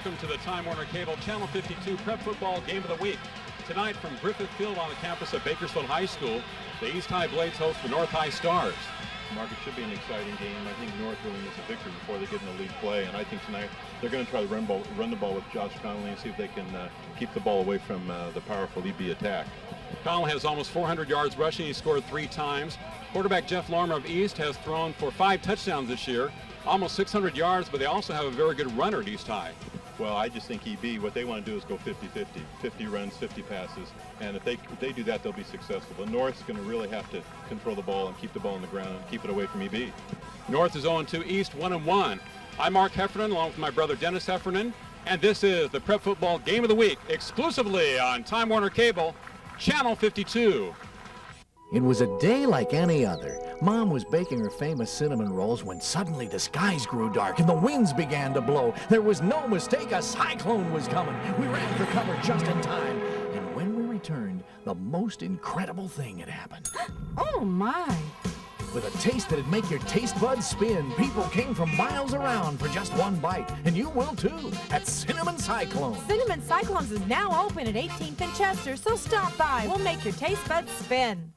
welcome to the Time Warner Cable Channel 52 Prep Football Game of the Week. Tonight from Griffith Field on the campus of Bakersfield High School, the East High Blades host the North High Stars. Mark, it should be an exciting game. I think North really needs a victory before they get in the lead play, and I think tonight they're going to try to run the ball with Josh Connolly and see if they can keep the ball away from the powerful EB attack. Connell has almost 400 yards rushing. He scored 3 times. Quarterback Jeff Larmer of East has thrown for 5 touchdowns this year, almost 600 yards, but they also have a very good runner at East High. Well, I just think EB, what they want to do is go 50-50, 50 runs, 50 passes, and if they do that, they'll be successful. But North's going to really have to control the ball and keep the ball on the ground and keep it away from EB. North is 0-2, East 1-1. I'm Mark Heffernan, along with my brother Dennis Heffernan, and this is the Prep Football Game of the Week, exclusively on Time Warner Cable, Channel 52. It was a day like any other. Mom was baking her famous cinnamon rolls when suddenly the skies grew dark and the winds began to blow. There was no mistake, a cyclone was coming. We ran for cover just in time. And when we returned, the most incredible thing had happened. Oh my! With a taste that'd make your taste buds spin, people came from miles around for just one bite. And you will too, at Cinnamon Cyclone. Cinnamon Cyclones is now open at 18th and Chester, so stop by. We'll make your taste buds spin.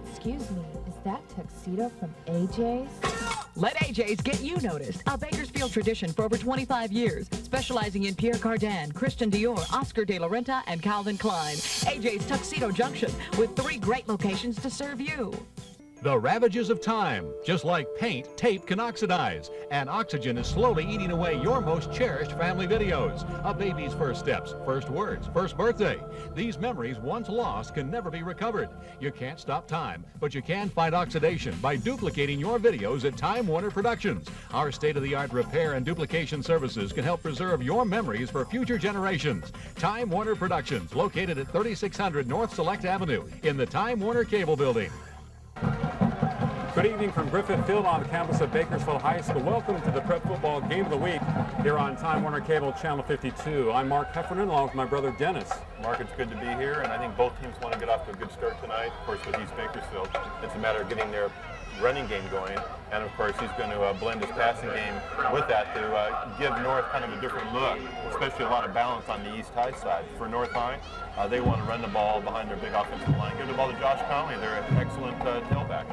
Excuse me, is that tuxedo from AJ's? Let AJ's get you noticed. A Bakersfield tradition for over 25 years, specializing in Pierre Cardin, Christian Dior, Oscar de la Renta, and Calvin Klein. AJ's Tuxedo Junction, with 3 great locations to serve you. The ravages of time. Just like paint, tape can oxidize, and oxygen is slowly eating away your most cherished family videos. A baby's first steps, first words, first birthday. These memories, once lost, can never be recovered. You can't stop time, but you can fight oxidation by duplicating your videos at Time Warner Productions. Our state-of-the-art repair and duplication services can help preserve your memories for future generations. Time Warner Productions, located at 3600 North Select Avenue in the Time Warner Cable Building. Good evening from Griffith Field on the campus of Bakersfield High School. Welcome to the Prep Football Game of the Week here on Time Warner Cable Channel 52. I'm Mark Heffernan, along with my brother Dennis. Mark, it's good to be here, and I think both teams want to get off to a good start tonight. Of course, with East Bakersfield, it's a matter of getting their running game going, and of course he's going to blend his passing game with that to give North kind of a different look, especially a lot of balance on the East High side. For North High, they want to run the ball behind their big offensive line. Give the ball to Josh Connolly, they're an excellent tailback.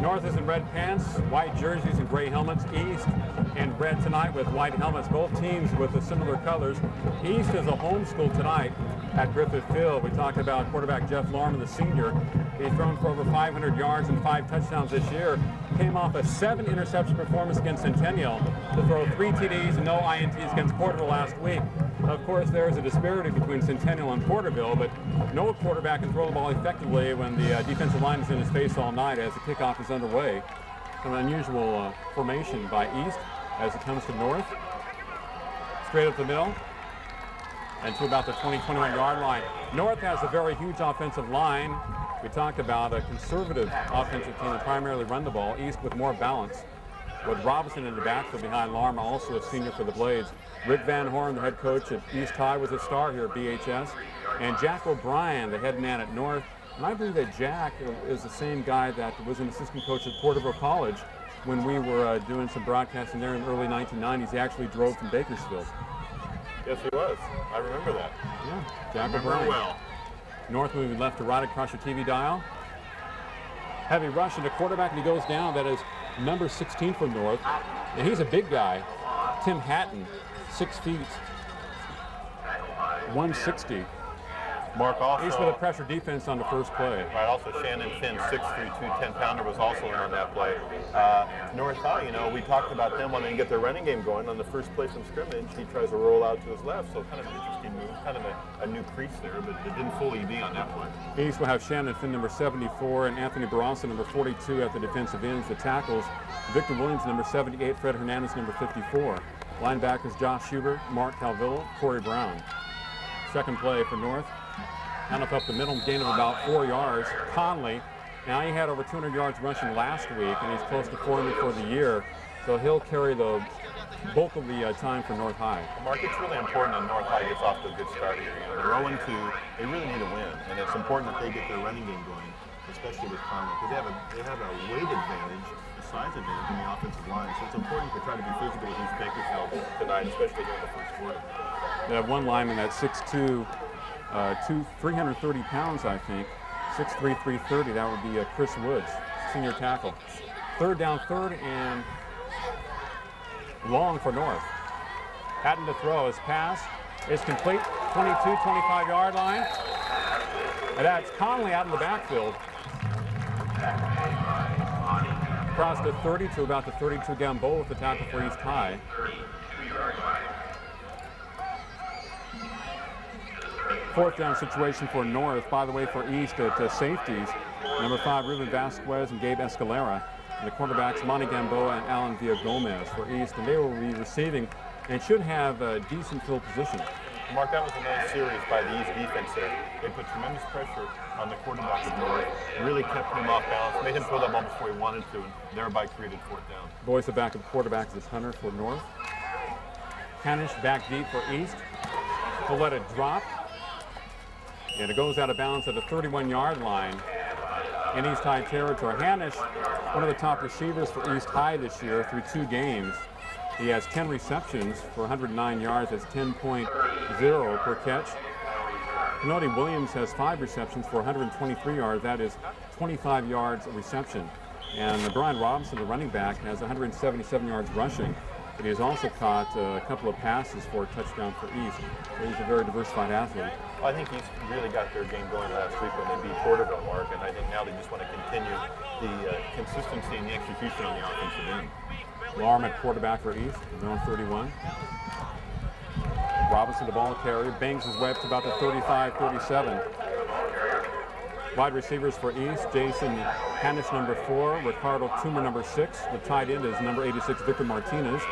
North is in red pants, white jerseys, and gray helmets. East in red tonight with white helmets. Both teams with the similar colors. East is a home school tonight at Griffith Field. We talked about quarterback Jeff Larman, the senior. He's thrown for over 500 yards and 5 touchdowns this year. Came off a 7-interception performance against Centennial to throw 3 TDs and no INTs against Porterville last week. Of course, there is a disparity between Centennial and Porterville, but no quarterback can throw the ball effectively when the defensive line is in his face all night as the kickoff is underway. An unusual formation by East as it comes to North. Straight up the middle and to about the 20-21 yard line. North has a very huge offensive line. We talked about a conservative offensive team that primarily run the ball. East with more balance. With Robinson in the backfield behind Larma, also a senior for the Blades. Rick Van Horn, the head coach at East High, was a star here at BHS. And Jack O'Brien, the head man at North. And I believe that Jack is the same guy that was an assistant coach at Porterville College when we were doing some broadcasting there in the early 1990s. He actually drove from Bakersfield. Yes, he was. I remember that. Yeah, Jack O'Brien. Well. North moving left to right across your TV dial. Heavy rush into quarterback, and he goes down. That is number 16 for North. And he's a big guy. Tim Hatton, 6 feet, 160. Mark also. He's with a pressure defense on the first play. Right, also Shannon Finn, 6'3", 210-pounder, was also in on that play. North High, you know, we talked about them wanting to get their running game going. On the first play from scrimmage, he tries to roll out to his left, so kind of an interesting move, kind of a new crease there, but it didn't full ED on that play. East will have Shannon Finn, number 74, and Anthony Barasa, number 42, at the defensive ends. The tackles, Victor Williams, number 78, Fred Hernandez, number 54. Linebackers, Josh Schubert, Mark Calvillo, Corey Brown. Second play for North. Handoff up the middle, gain of about 4 yards. Conley, now he had over 200 yards rushing last week, and he's close to 400 for the year. So he'll carry the bulk of the time for North High. Mark, it's really important that North High gets off to a good start here. You know, they're 0-2. They really need a win, and it's important that they get their running game going, especially with Conway, because they have a weight advantage, a size advantage in the offensive line. So it's important to try to be physical with East Bakersfield tonight, especially during the first quarter. They have one lineman that's 6'2", 330 pounds, I think. 6'3", 330. That would be Chris Woods, senior tackle. Third down, third, and long for North. Hatton to throw. His pass is complete. 22, 25-yard line. And that's Conley out in the backfield. Across the 30 to about the 32 down bowl with the tackle for East High. Fourth down situation for North. By the way, for East at safeties, number 5, Ruben Vasquez and Gabe Escalera. And the quarterbacks, Monty Gamboa and Alan Villagomez for East. And they will be receiving and should have a decent field position. Mark, that was a nice series by the East defense there. They put tremendous pressure on the quarterback of North, really kept him off balance, made him throw that ball before he wanted to, and thereby created fourth down. Boys, the back of the quarterback is Hunter for North. Hanish back deep for East. He'll let it drop. And it goes out of bounds at the 31-yard line in East High territory. Hanish, one of the top receivers for East High this year through 2 games. He has 10 receptions for 109 yards. That's 10.0 per catch. Kennedy Williams has 5 receptions for 123 yards. That is 25 yards a reception. And Brian Robinson, the running back, has 177 yards rushing. But he has also caught a couple of passes for a touchdown for East. So he's a very diversified athlete. I think East really got their game going last week when they beat Porterville, Mark, and I think now they just want to continue the consistency and the execution on the offensive end. Larm at quarterback for East, number 31. Robinson, the ball carrier, bangs his way up to about the 35-37. Wide receivers for East, Jason Hanish, number 4, Ricardo Toomer, number 6. The tight end is number 86, Victor Martinez.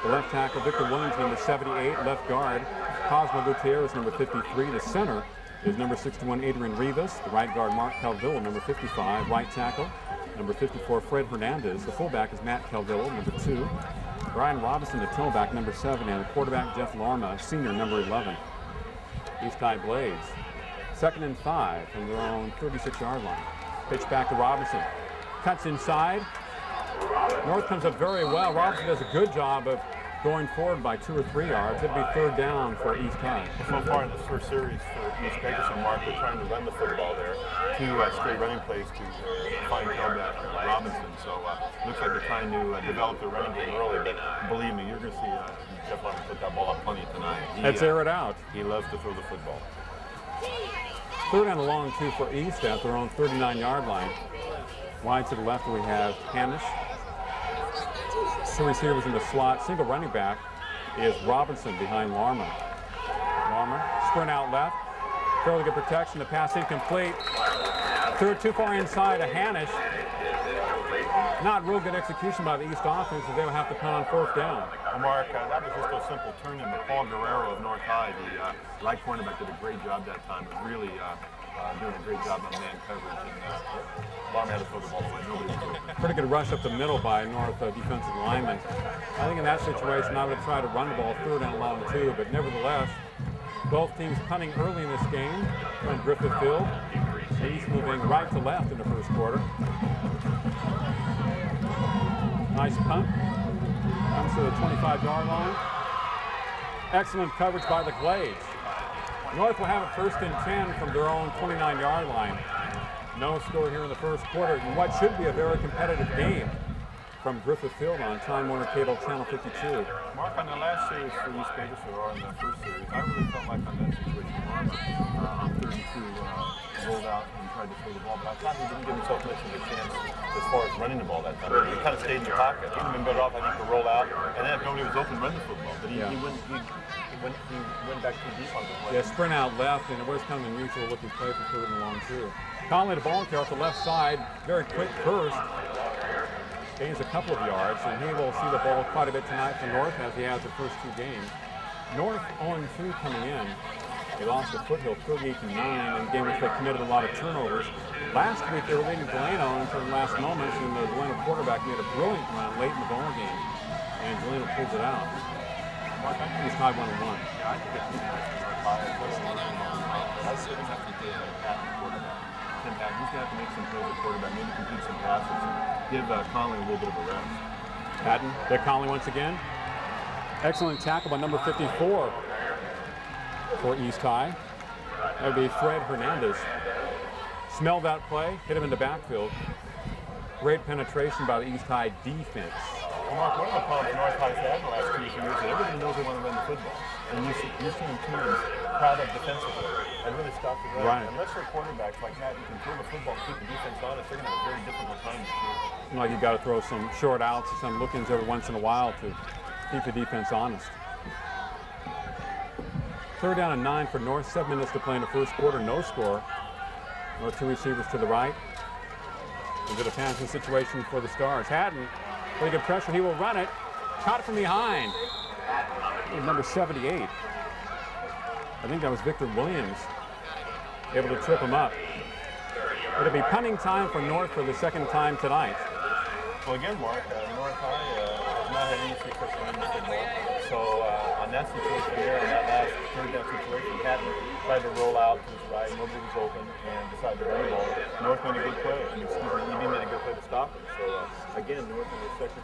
The left tackle, Victor Williams, number 78. Left guard, Cosmo Gutierrez, number 53. The center is number 61, Adrian Rivas. The right guard, Mark Calvillo, number 55. Right tackle, number 54, Fred Hernandez. The fullback is Matt Calvillo, number 2. Brian Robinson, the tailback, number 7. And the quarterback, Jeff Larma, senior, number 11. East High Blades. 2nd and 5 from their own 36-yard line. Pitch back to Robinson. Cuts inside. North comes up very well. Robinson does a good job of going forward by 2 or 3 yards. It'd be third down for East High. So far in this first series for East Bakersfield, Mark, they're trying to run the football there. 2 straight running plays to find tailback Robinson. So looks like they're trying to develop their running game early. But believe me, you're going to see Jeff Larman put that ball up plenty tonight. Let's air it out. He loves to throw the football. Third and a long 2 for East at their own 39-yard line. Wide to the left we have Hanish. 2 receivers in the slot. Single running back is Robinson behind Larma. Larma, sprint out left. Fairly good protection. The pass incomplete. Threw it too far inside to Hanish. Not real good execution by the East offense, so they will have to punt on 4th down. Mark, that was just a simple turn in. Paul Guerrero of North High, the right cornerback, did a great job that time. Was really doing a great job on man coverage. And Larman had to throw the ball away. Nobody was open. Pretty good rush up the middle by North defensive linemen. I think in that situation, I would try to run the ball 3rd and long 2, but nevertheless, both teams punting early in this game from Griffith Field. East moving right to left in the first quarter. Nice punt. Comes to the 25-yard line. Excellent coverage by the Glades. North will have it 1st and 10 from their own 29-yard line. No score here in the first quarter in what should be a very competitive game from Griffith Field on Time Warner Cable Channel 52. Mark, on the last series for East Bakersfield, or on the first series, I really felt like on that situation, Larma on 32 rolled out and tried to throw the ball, but I thought he didn't give himself much of a chance as far as running the ball that time. He kind of stayed in the pocket. He would have been better off, I think, to roll out, and then if nobody was open, run the football. But he went back too deep on the play. Yeah, sprint out left, and it was kind of an unusual looking play for 3rd and long 2. Conley, the ball carrier off the left side, very quick burst. Gains a couple of yards, and he will see the ball quite a bit tonight for North, as he has the first 2 games. North 0-2 coming in. They lost to Foothill 38-9 in a game which they committed a lot of turnovers. Last week they were leading Delano until the last moments, and the Delano quarterback made a brilliant run late in the ball game. And Galena pulls it out. He's tied 1-1. Yeah, I think it's North High. That's it. Tim Patton, he's going to have to make some plays at quarterback, maybe complete some passes, and give Conley a little bit of a rest. Patton, Dick Conley once again. Excellent tackle by number 54 for East High. That would be Fred Hernandez. Smelled that play, hit him in the backfield. Great penetration by the East High defense. Well, Mark, one of the problems North High's had in the last 2 years is that everybody knows they want to run the football. And you're seeing teams crowd up defensively and really stop the run. Right. Unless they're quarterbacks like that, you can throw the football and keep the defense honest. They're going to have a very difficult time this year. Like you got to throw some short outs and some look-ins every once in a while to keep the defense honest. 3rd down and 9 for North. 7 minutes to play in the first quarter. No score. North 2 receivers to the right. Into the passing situation for the Stars. Haddon, pretty good pressure. He will run it. Caught from behind. Number 78. I think that was Victor Williams. Able to trip him up. It'll be punting time for North for the second time tonight. Well, again, Mark, North High has not had any success running the football. So on that situation there, on that last 3rd down situation, Haddon tried to roll out to his right. Nobody was open and decided to run the ball. North made a good play. EB made a good play to stop him. So again, North in the second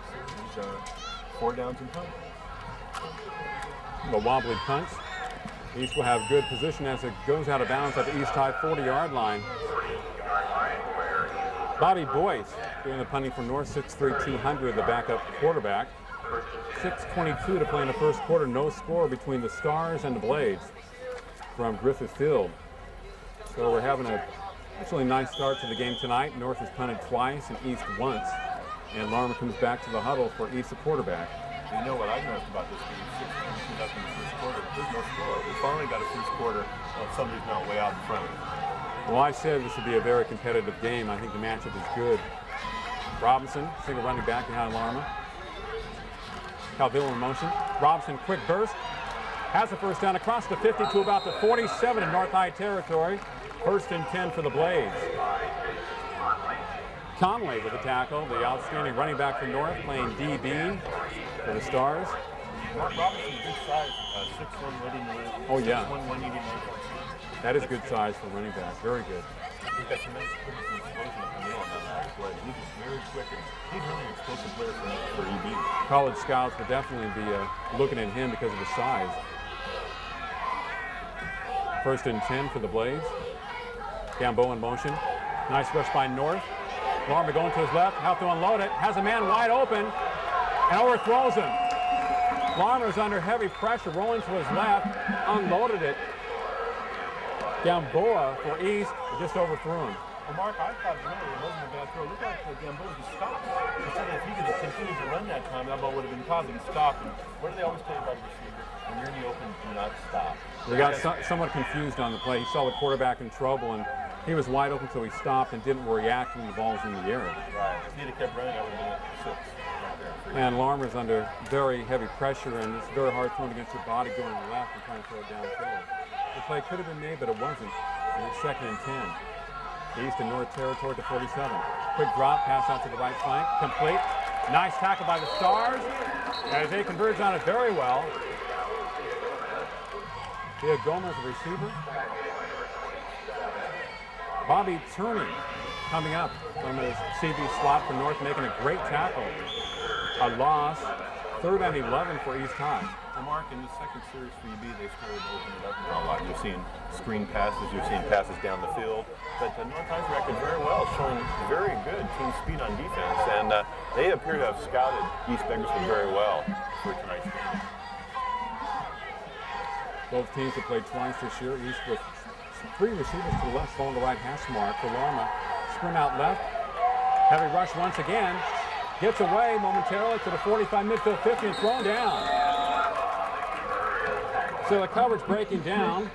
series, 4 downs and punt. The wobbly punt. East will have good position as it goes out of bounds at the East High 40-yard line. Bobby Boyce doing the punting for North, 6'3", 200, the backup quarterback. 6:22 to play in the first quarter. No score between the Stars and the Blades from Griffith Field. So we're having a actually nice start to the game tonight. North has punted twice and East once. And Larmer comes back to the huddle for East, the quarterback. You know what I noticed about this game? 6-2 up in the first quarter. There's no score. We finally got a first quarter of somebody's not way out in front. Well, I said this would be a very competitive game. I think the matchup is good. Robinson, single running back behind Larmer. Calvillo in motion. Robinson, quick burst. Has the first down across the 50 to about the 47 in North High territory. 1st and 10 for the Blades. Conley with the tackle, the outstanding running back for North, playing DB for the Stars. Mark Robinson, good size, 6'1", ready to win. Oh, yeah. 6'1", 189. That is good size for running back. Very good. He's got tremendous explosion up the middle on that last play. He's very quick, and he's really an explosive player for EB. College scouts would definitely be looking at him because of his size. 1st and 10 for the Blades. Gamboa in motion. Nice rush by North. Larmer going to his left, have to unload it. Has a man wide open and overthrows him. Larmer's under heavy pressure, rolling to his left, unloaded it. Gamboa for East, just overthrew him. Well, Mark, I thought really it wasn't a bad throw. It looked like Gamboa just stopped. Instead of if he could have continued to run that time, that ball would have been caught, but he stopped. And what do they always tell you about a receiver? When you're in the open, do not stop. We got somewhat confused on the play. He saw the quarterback in trouble, and he was wide open, so he stopped and didn't react when the ball was in the air. Right. If he'd have kept running, that would have been 6. And Larmer's under very heavy pressure, and it's very hard thrown against your body going left and trying to throw it downfield. The play could have been made, but it wasn't. And it's 2nd and 10. East and North territory to 47. Quick drop, pass out to the right flank, complete. Nice tackle by the Stars, as they converge on it very well. Via Gomez, the receiver. Bobby Turney coming up from his CB slot for North, making a great tackle. A loss. 3rd and 11 for East High. Well, Mark, in the second series for EB, they started to open it up a lot. You're seeing screen passes, you're seeing passes down the field. But North High's record very well, showing very good team speed on defense. And they appear to have scouted East Bakersfield very well for tonight's game. Both teams have played twice this year. East with 3 receivers to the left, following the right hash mark for Larmer. Sprint out left. Heavy rush once again. Gets away momentarily to the 45 midfield 50 and thrown down. So the coverage breaking down.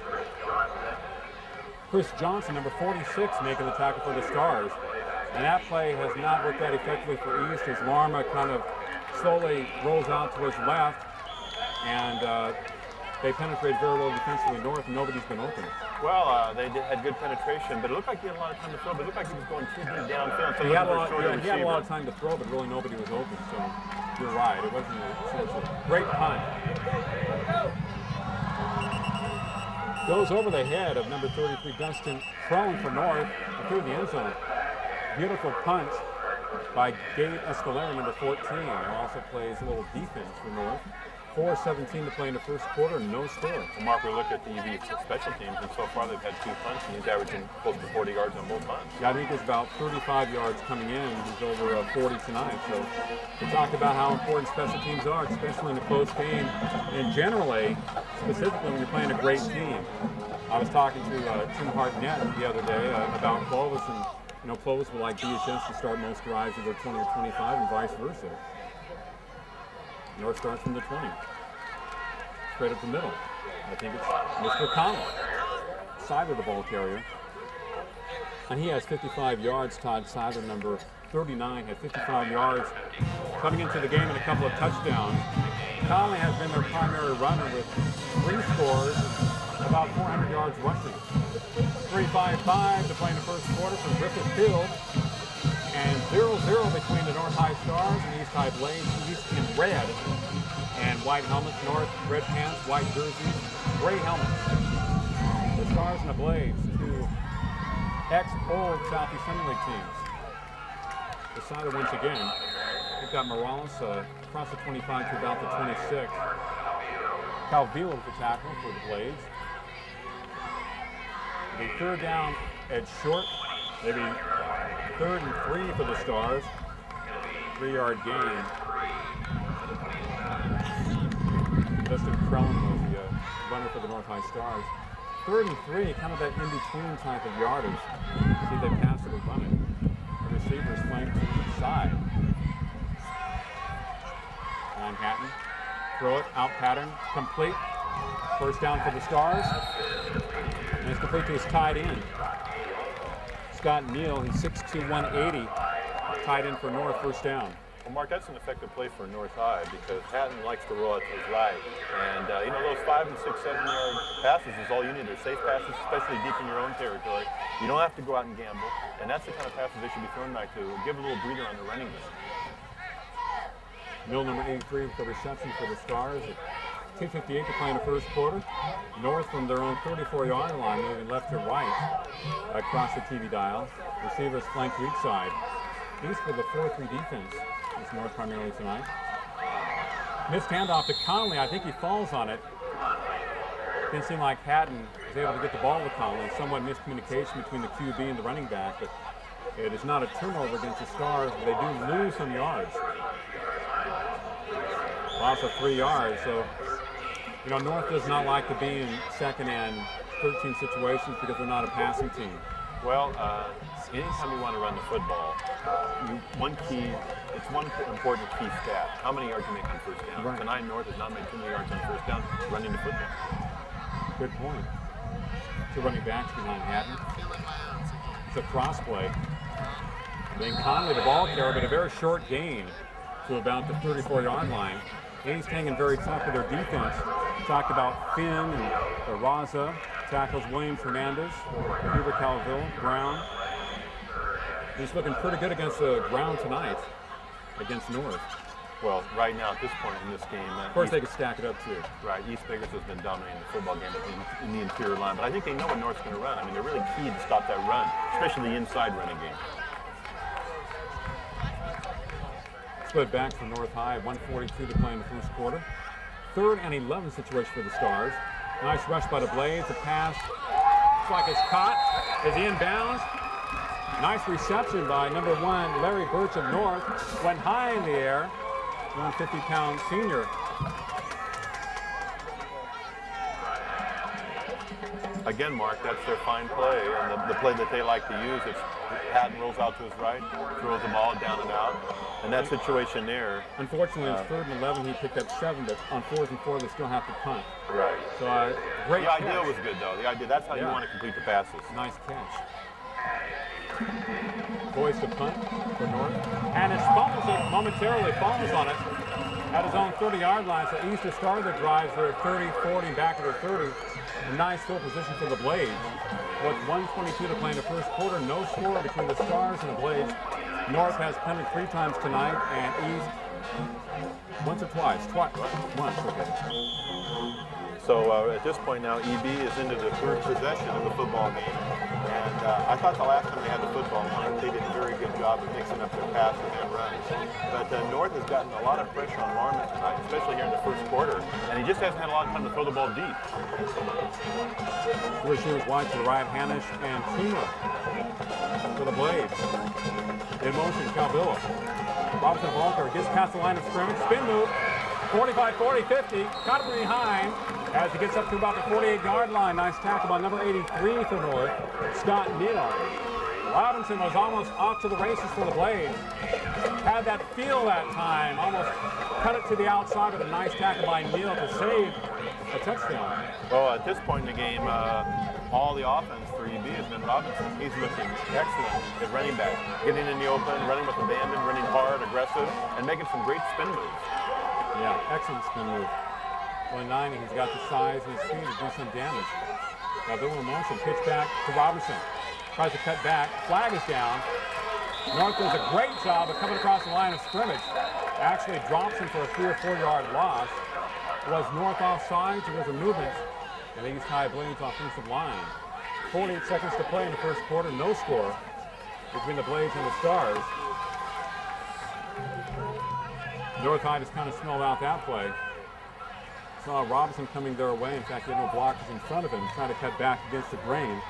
Chris Johnson, number 46, making the tackle for the Stars. And that play has not worked that effectively for East as Larmer kind of slowly rolls out to his left. And they penetrate very well defensively North, and nobody's been open. Well, they had good penetration, but it looked like he had a lot of time to throw, but it looked like he was going too deep downfield. He had a lot of time to throw, but really nobody was open. So You're right. It wasn't a great punt. Goes over the head of number 33, Dustin Crone for North, and through the end zone. Beautiful punt by Gabe Escalera, number 14, who also plays a little defense for North. 4:17 to play in the first quarter, no score. Well, Mark, we look at the EV special teams, and so far they've had 2 punts, and he's averaging close to 40 yards on both punts. Yeah, I think it's about 35 yards coming in. He's over 40 tonight. So we talked about how important special teams are, especially in a close game, and generally, specifically when you're playing a great team. I was talking to Tim Hartnett the other day about Clovis, and Clovis would like DHS to start most drives of their 20 or 25, and vice versa. North starts from the 20, straight up the middle. I think it's Mr. Conley, side of the ball carrier. And he has 55 yards. Todd Siler, number 39, had 55 yards coming into the game and a couple of touchdowns. Conley has been their primary runner with 3 scores, about 400 yards rushing. 3:55 to play in the first quarter from Griffith Field. And 0-0 between the North High Stars and East High Blades. East in red and white helmets. North red pants, white jerseys, gray helmets. The Stars and the Blades, 2 ex-old Southeast Central League teams. The Sider once again. We've got Morales across the 25 to about the 26. Calvillo with the tackle for the Blades. The 3rd down edge short. Maybe 3rd and 3 for the Stars. 3-yard gain. Dustin Crone was the runner for the North High Stars. 3rd and 3, kind of that in-between type of yardage. See if they pass it or run it. The receivers flank to the side. Manhattan. Throw it, out pattern, complete. First down for the Stars. And it's complete to his tight end. Scott Neal, he's 6'2", 180, tied in for North, first down. Well, Mark, that's an effective play for North High because Hatton likes to roll it to his right. And, those 5 and 6, 7-yard passes is all you need. They're safe passes, especially deep in your own territory. You don't have to go out and gamble. And that's the kind of passes they should be thrown back to. Give a little breather on the running game. Mill, number 83, with the reception for the Stars. 2:58 to play in the first quarter. North from their own 34-yard line, moving left to right across the TV dial. Receivers flank to each side. East for the 4-3 defense. It's North primarily tonight. Missed handoff to Conley. I think he falls on it. Didn't seem like Hatton was able to get the ball to Conley. Somewhat miscommunication between the QB and the running back, but it is not a turnover against the Stars, but they do lose some yards. Loss of 3 yards, so North does not like to be in 2nd and 13 situations because they're not a passing team. Well, anytime you want to run the football, one important key stat. How many yards you make on first down? Right. Tonight, North has not made too many yards on first down running the football. Good point. 2 running backs behind Hatton. It's a cross play. Then Conley, the ball carrier, but a very short gain to about the 34-yard line. East hanging very tough with their defense. Talked about Finn and Raza. Tackles Williams, Hernandez, Huber, Calville, Brown. He's looking pretty good against the ground tonight against North. Well, right now at this point in this game, of course they could stack it up too. Right, East Bakersfield has been dominating the football game in the interior line, but I think they know what North's going to run. I mean, they're really key to stop that run, especially the inside running game. Split back for North High, 1:42 to play in the first quarter. 3rd and 11 situation for the Stars. Nice rush by the Blades. The pass looks like it's caught. Is he inbounds? Nice reception by number 1, Larry Birch of North. Went high in the air. 150-pound senior. Again, Mark, that's their fine play, and the play that they like to use. It's Hatton rolls out to his right, throws the ball down and out. And that situation there. Unfortunately, it's 3rd and 11. He picked up 7, but on 4th and 4, they still have to punt. Right. So great The catch. idea was good, though. The idea, that's how you want to complete the passes. Nice catch. Boys to punt for North. And it fumbles it momentarily, falls on it at his own 30-yard line. So East has started their drives. They're at 30, 40, back at their 30. A nice field position for the Blades. With 1:22 to play in the first quarter, no score between the Stars and the Blades. North has punted 3 times tonight, and East Once or twice? Once, okay. So at this point now, EB is into the third possession of the football game. And I thought the last time they had the football, they did a very good job of mixing up their passes and runs. But North has gotten a lot of pressure on Marmon tonight, especially here in the first quarter. And he just hasn't had a lot of time to throw the ball deep. Receivers wide to the right, Hanish and Kima for the Blades. In motion, Calvilla. Robinson Walker gets past the line of scrimmage. Spin move. 45, 40, 50. Caught him behind as he gets up to about the 48-yard line. Nice tackle by number 83 for North, Scott Neal. Robinson was almost off to the races for the Blades. Had that feel that time. Almost cut it to the outside with a nice tackle by Neal to save a touchdown. Well, at this point in the game, all the offense for EB has been Robinson. He's looking excellent at running back. Getting in the open, running with abandon, running hard, aggressive, and making some great spin moves. Yeah, excellent spin move. 190, he's got the size and speed to do some damage. Now doing a motion, pitch back to Robinson. Tries to cut back, flag is down. North does a great job of coming across the line of scrimmage. Actually drops him for a 3 or 4 yard loss. Was North offsides? There was a movement. And the East High Blades offensive line. 48 seconds to play in the first quarter, no score between the Blades and the Stars. North High just kind of smelled out that play. Saw Robinson coming their way. In fact, he had no blockers in front of him, trying to cut back against the grain.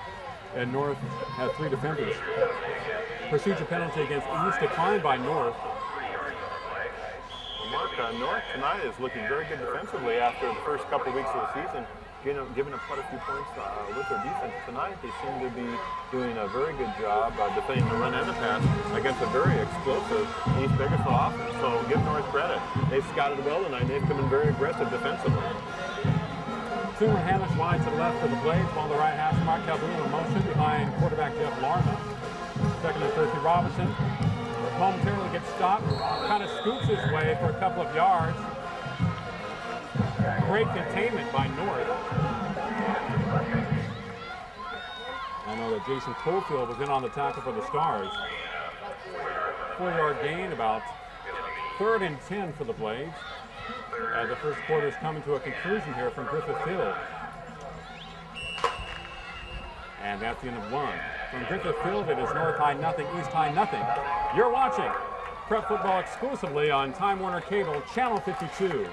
And North had 3 defenders. Procedure penalty against East declined by North. Mark, North tonight is looking very good defensively after the first couple weeks of the season, giving up quite a few points with their defense. Tonight they seem to be doing a very good job defending the run and the pass against a very explosive East Bakersfield offense. So give North credit. They've scouted well tonight. They've come in very aggressive defensively. Sooner Hamish wide to the left for the Blades, while the right half Mark Calhoun in motion behind quarterback Jeff Larma. Second and third to Robinson. Momentarily gets stopped, kind of scoots his way for a couple of yards. Great containment by North. I know that Jason Cofield was in on the tackle for the Stars. 4-yard gain, about 3rd and 10 for the Blades. As the first quarter is coming to a conclusion here from Griffith Field. And that's the end of one. From Griffith Field, it is North High nothing, East High nothing. You're watching Prep Football exclusively on Time Warner Cable, Channel 52.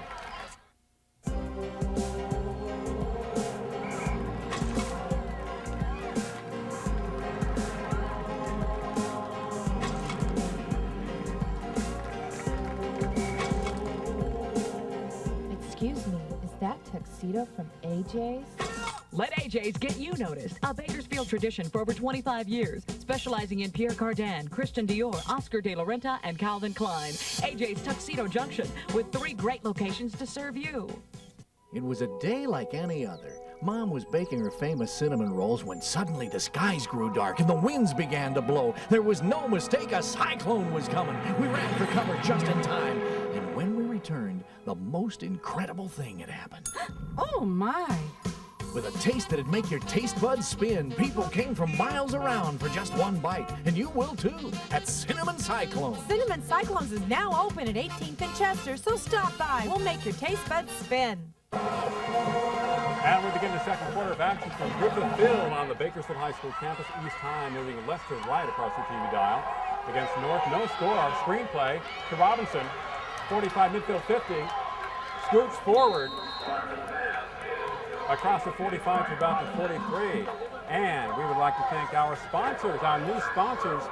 Excuse me, is that tuxedo from AJ's? Let AJ's get you noticed. A Bakersfield tradition for over 25 years, specializing in Pierre Cardin, Christian Dior, Oscar de la Renta, and Calvin Klein. AJ's Tuxedo Junction, with 3 great locations to serve you. It was a day like any other. Mom was baking her famous cinnamon rolls when suddenly the skies grew dark and the winds began to blow. There was no mistake, a cyclone was coming. We ran for cover just in time. And when we returned, the most incredible thing had happened. Oh, my. With a taste that'd make your taste buds spin, people came from miles around for just one bite. And you will too, at Cinnamon Cyclone. Cinnamon Cyclones is now open at 18th and Chester, so stop by. We'll make your taste buds spin. And we begin the second quarter of action from Griffith Field on the Bakersfield High School campus. East High moving left to right across the TV dial. Against North, no score. Screenplay to Robinson. 45 midfield 50. Scoots forward across the 45 to about the 43. And we would like to thank our sponsors, our new sponsors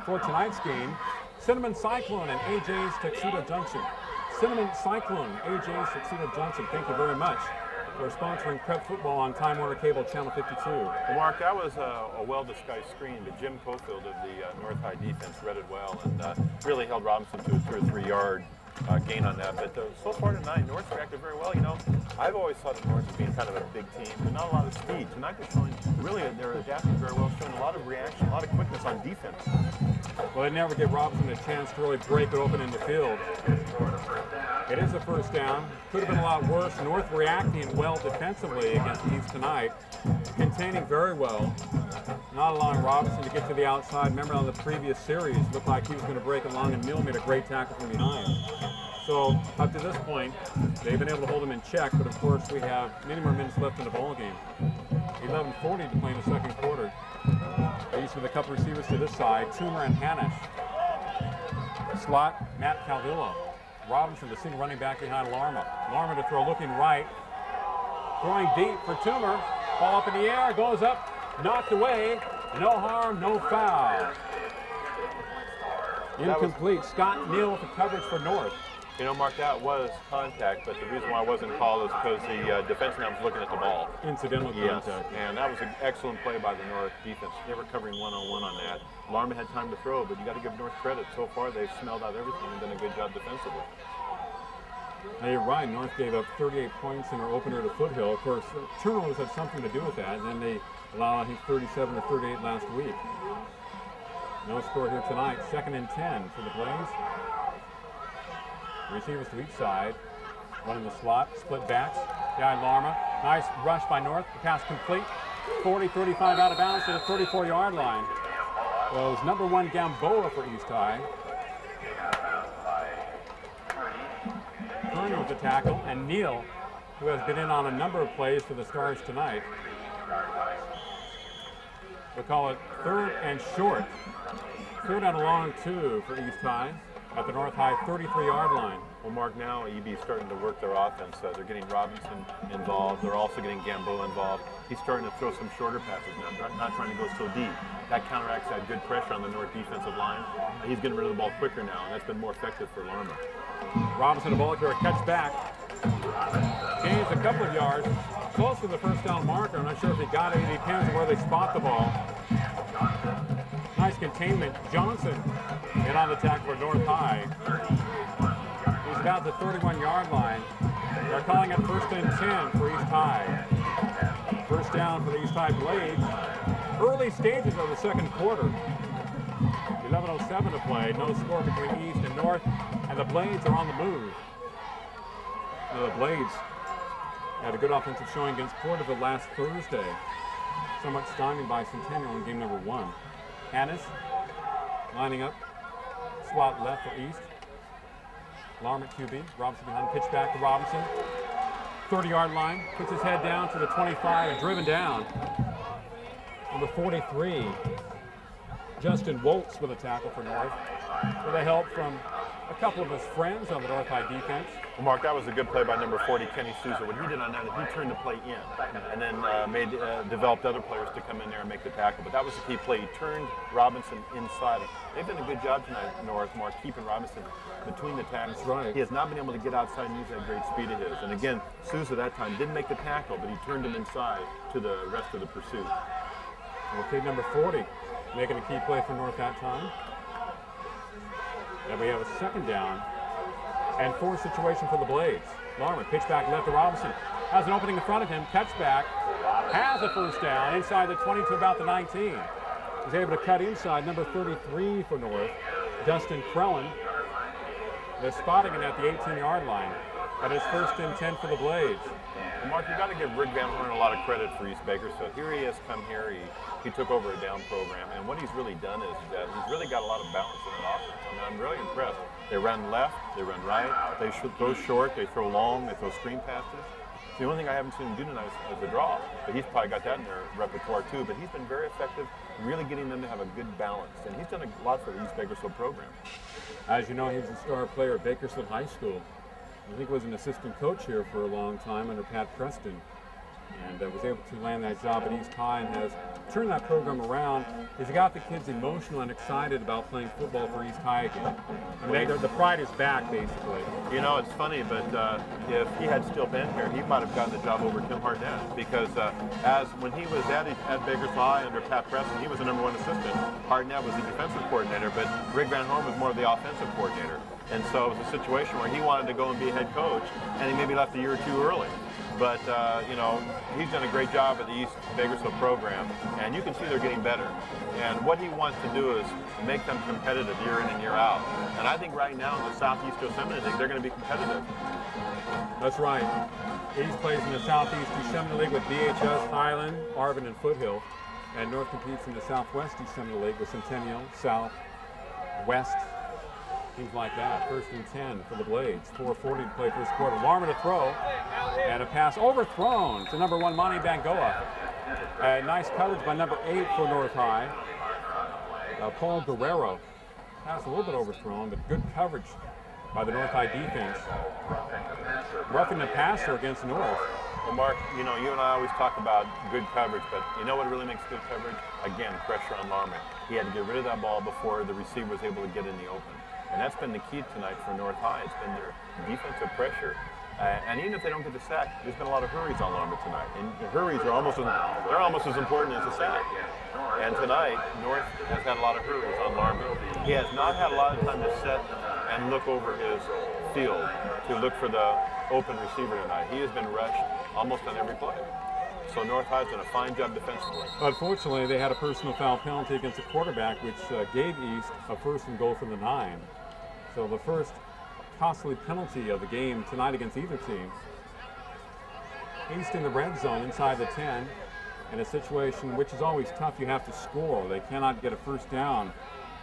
for tonight's game, Cinnamon Cyclone and AJ's Tuxedo Junction. Cinnamon Cyclone, AJ's Tuxedo Junction, thank you very much for sponsoring Prep Football on Time Warner Cable, Channel 52. Well, Mark, that was a well-disguised screen, but Jim Cofield of the North High defense read it well and really held Robinson to a 2 or 3 yard gain on that. But so far tonight, North reacted very well. You know, I've always thought of North as being kind of a big team, but not a lot of speed. Tonight they're showing, really, they're adapting very well, showing a lot of reaction, a lot of quickness on defense. Well, they never give Robinson a chance to really break it open in the field. It is a first down. Could have been a lot worse. North reacting well defensively against East tonight, containing very well. Not allowing Robinson to get to the outside. Remember on the previous series, looked like he was going to break along, and Neal made a great tackle from behind. So up to this point, they've been able to hold them in check, but of course we have many more minutes left in the ball game. 11:40 to play in the second quarter. East with a couple receivers to this side, Toomer and Hanish. Slot, Matt Calvillo. Robinson, the single running back behind Larma. Larma to throw, looking right. Throwing deep for Toomer. Ball up in the air, goes up, knocked away. No harm, no foul. Incomplete. Scott Neal with the coverage for North. You know, Mark, that was contact, but the reason why it wasn't called is because the defenseman was looking at the ball. Incidental contact. And that was an excellent play by the North defense. They were covering one-on-one on that. Larma had time to throw, but you got to give North credit. So far, they've smelled out everything and done a good job defensively. Now you're right, North gave up 38 points in our opener to Foothill. Of course, turnovers had something to do with that, and then they allowed, I think, 37 to 38 last week. No score here tonight. 2nd and 10 for the Blaze. Receivers to each side. One in the slot, split backs. Behind Larma. Nice rush by North. The pass complete. 40-35 out of bounds to the 34-yard line. Well, it was number 1 Gamboa for East High. Kearney with the tackle, and Neal, who has been in on a number of plays for the Stars tonight. We'll call it 3rd and short. 3rd and a long 2 for East High at the North High 33-yard line. Well, Mark, now EB is starting to work their offense. They're getting Robinson involved. They're also getting Gamboa involved. He's starting to throw some shorter passes now, not trying to go so deep. That counteracts that good pressure on the North defensive line. He's getting rid of the ball quicker now, and that's been more effective for Larma. Robinson, a ball carrier, catch back. Gains a couple of yards. Close to the first down marker. I'm not sure if he got it. It depends on where they spot the ball. Nice containment. Johnson in on the tackle for North High. He's about the 31-yard line. They're calling it 1st and 10 for East High. First down for the East High Blades. Early stages of the second quarter. 11:07 to play. No score between East and North, and the Blades are on the move. Now the Blades had a good offensive showing against Porterville last Thursday. Somewhat stymied by Centennial in game number 1. Hannes lining up. Slot left for East. Larm at QB. Robinson behind, pitch back to Robinson. 30-yard line. Puts his head down to the 25 and driven down. Number 43. Justin Woltz with a tackle for North, with a help from a couple of his friends on the North High defense. Well, Mark, that was a good play by number 40, Kenny Souza. What he did on that is he turned the play in and then developed other players to come in there and make the tackle. But that was the key play. He turned Robinson inside. They've done a good job tonight, North, Mark, keeping Robinson between the tackles. That's right. He has not been able to get outside and use that great speed of his. And again, Souza that time didn't make the tackle, but he turned him inside to the rest of the pursuit. Okay, number 40. Making a key play for North that time. And we have a 2nd down and 4 situation for the Blades. Larman, pitch back left to Robinson. Has an opening in front of him, catch back. Has a first down inside the 20 to about the 19. He's able to cut inside, number 33 for North, Dustin Krellen. They're spotting it at the 18-yard line. That is 1st and 10 for the Blades. Well, Mark, you got to give Rick Van Horn a lot of credit for East Bakersfield. Here he has come here. He took over a down program, and what he's really done is that he's really got a lot of balance in that offense. I mean, I'm really impressed. They run left, they run right, they throw short, they throw long, they throw screen passes. The only thing I haven't seen him do tonight is the draw, but he's probably got that in their repertoire too. But he's been very effective, really getting them to have a good balance, and he's done a lot for the East Bakersfield program. As you know, he was a star player at Bakersfield High School. I think was an assistant coach here for a long time under Pat Preston, and was able to land that job at East High and has turned that program around. He's got the kids emotional and excited about playing football for East High again. I mean, the pride is back, basically. You know, it's funny, but if he had still been here, he might have gotten the job over Tim Hartnett, because when he was at Bakersfield High under Pat Preston, he was the number 1 assistant. Hartnett was the defensive coordinator, but Rick Van Horn was more of the offensive coordinator. And so it was a situation where he wanted to go and be a head coach, and he maybe left a year or 2 early. But, you know, he's done a great job at the East Bakersfield program, and you can see they're getting better. And what he wants to do is make them competitive year in and year out. And I think right now in the Southeast Yosemite League, they're going to be competitive. That's right. East plays in the Southeast Yosemite League with BHS, Highland, Arvin, and Foothill. And North competes in the Southwest Yosemite League with Centennial, South, West, Things like that. 1st and 10 for the Blades. 4:40 to play first quarter. Larman to throw. And a pass overthrown to number 1, Monty Bangoa. Nice coverage by number 8 for North High. Paul Guerrero. Pass a little bit overthrown, but good coverage by the North High defense. Roughing the passer against North. Well, Mark, you know, you and I always talk about good coverage, but you know what really makes good coverage? Again, pressure on Larman. He had to get rid of that ball before the receiver was able to get in the open. And that's been the key tonight for North High. It's been their defensive pressure. And even if they don't get the sack, there's been a lot of hurries on Larman tonight. And the hurries are almost as important as the sack. And tonight, North has had a lot of hurries on Larman. He has not had a lot of time to set and look over his field to look for the open receiver tonight. He has been rushed almost on every play. So North High's done a fine job defensively. Unfortunately, they had a personal foul penalty against the quarterback, which gave East a 1st and goal from the 9. So the first costly penalty of the game tonight against either team. East in the red zone inside the 10. In a situation which is always tough, you have to score. They cannot get a 1st down.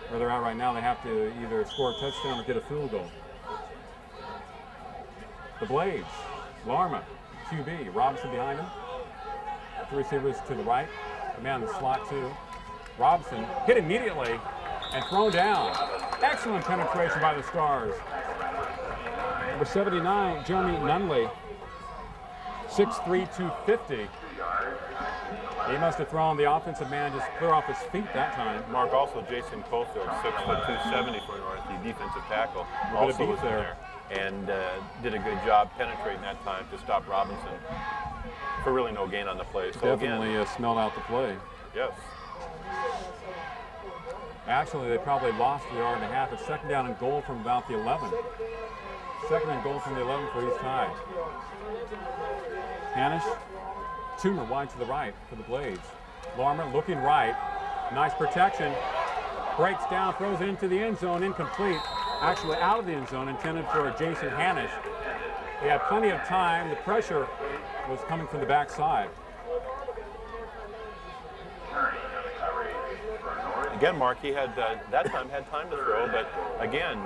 Where they're at right now, they have to either score a touchdown or get a field goal. The Blades, Larma, QB, Robinson behind him. 2 receivers to the right. A man in the slot too. Robinson hit immediately and thrown down. Excellent penetration by the Stars. Number 79, Jeremy Nunley, 6'3", 250. He must have thrown the offensive man just clear off his feet that time. Mark, also Jason Cofield, 6'2", 270 for North, the defensive tackle, also was there and did a good job penetrating that time to stop Robinson for really no gain on the play. So definitely again, smelled out the play. Yes. Actually, they probably lost a yard and a half. It's 2nd down and goal from about the 11. 2nd and goal from the 11 for East High. Hanish, Toomer wide to the right for the Blades. Larmer looking right. Nice protection. Breaks down, throws it into the end zone, incomplete. Actually out of the end zone, intended for Jason Hanish. He had plenty of time. The pressure was coming from the backside. Again, Mark, he had that time had time to throw, but again,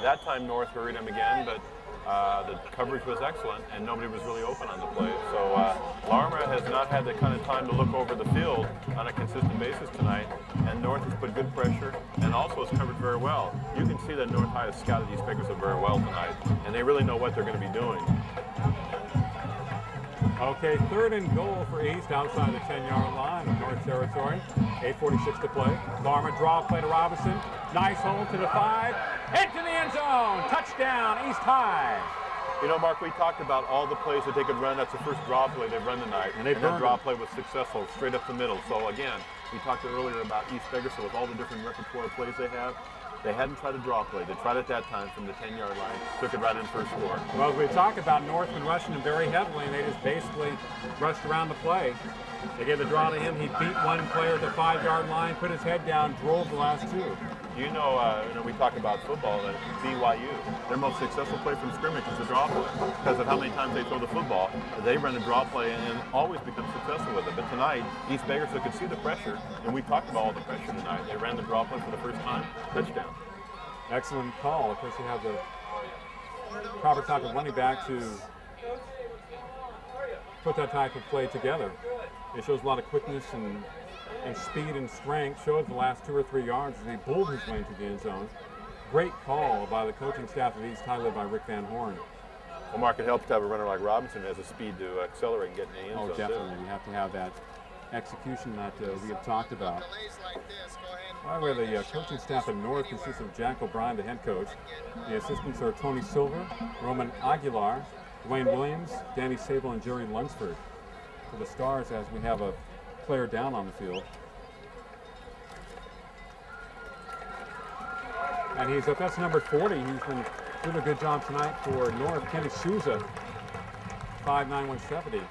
that time North hurried him again, but the coverage was excellent and nobody was really open on the play. So Larmer has not had the kind of time to look over the field on a consistent basis tonight, and North has put good pressure and also has covered very well. You can see that North High has scouted East Bakersfield very well tonight, and they really know what they're going to be doing. Okay, 3rd and goal for East outside the 10-yard line of North Territory. 8:46 to play. Larmer draw play to Robinson. Nice hold to the 5. Into the end zone. Touchdown, East High. You know, Mark, we talked about all the plays that they could run. That's the first draw play they've run tonight. And that draw play was successful, straight up the middle. So again, we talked earlier about East Bakersfield with all the different repertoire plays they have. They hadn't tried a draw play. They tried it that time from the 10-yard line. Took it right in for a score. Well, as we talked about, Northman rushing him very heavily, and they just basically rushed around the play. They gave the draw to him. He beat one player at the 5-yard line, put his head down, drove the last 2. You know, we talk about football at BYU. Their most successful play from scrimmage is the draw play because of how many times they throw the football. They run a draw play and always become successful with it. But tonight, East Bakersfield could see the pressure, and we talked about all the pressure tonight. They ran the draw play for the first time, touchdown. Excellent call. Of course, you have the proper type of running back to put that type of play together. It shows a lot of quickness and speed and strength. Showed the last 2 or 3 yards as he bulled his way into the end zone. Great call by the coaching staff of East High, led by Rick Van Horn. Well, Mark, it helps to have a runner like Robinson who has the speed to accelerate and get in the end zone. Oh, definitely. You have to have that execution that we have talked about. By the way, the coaching staff at North consists of Jack O'Brien, the head coach. The assistants are Tony Silver, Roman Aguilar, Dwayne Williams, Danny Sable, and Jerry Lunsford. For the Stars, as we have a player down on the field. And he's up, that's number 40. He's been doing a good job tonight for North. Kenny Souza, 5'9", 170.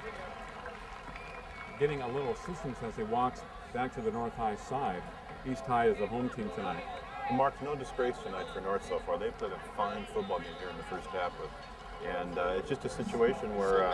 Getting a little assistance as he walks back to the North High side. East High is the home team tonight. Mark, no disgrace tonight for North so far. They've played a fine football game here in the first half with And it's just a situation where,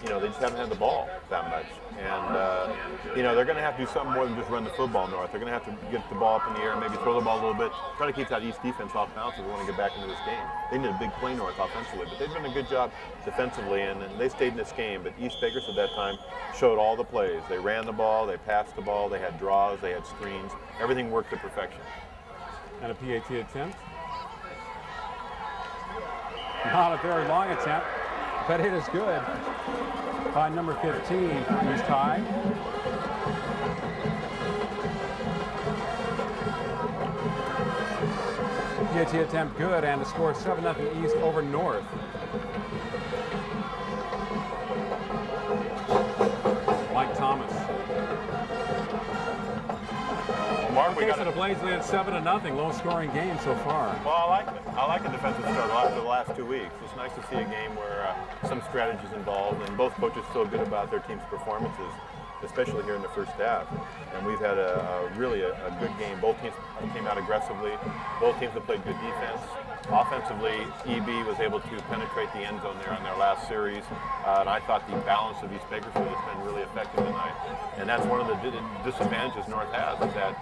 you know, they just haven't had the ball that much. And, you know, they're going to have to do something more than just run the football, North. They're going to have to get the ball up in the air and maybe throw the ball a little bit, try to keep that East defense off balance if we want to get back into this game. They need a big play, North, offensively, but they've done a good job defensively, and they stayed in this game. But East Bakersfield at that time showed all the plays. They ran the ball, they passed the ball, they had draws, they had screens. Everything worked to perfection. And a PAT attempt. Not a very long attempt, but it is good by number 15 for East High. PAT attempt good, and the score 7-0 East over North. Mike Thomas. Mark, we got the Blades lead 7-0, low-scoring game so far. Well, I like the defensive start after the last 2 weeks. It's nice to see a game where some strategy's involved, and both coaches feel good about their team's performances, especially here in the first half. And we've had really a good game. Both teams came out aggressively. Both teams have played good defense. Offensively, EB was able to penetrate the end zone there on their last series, and I thought the balance of East Bakersfield has been really effective tonight. And that's one of the disadvantages North has, is that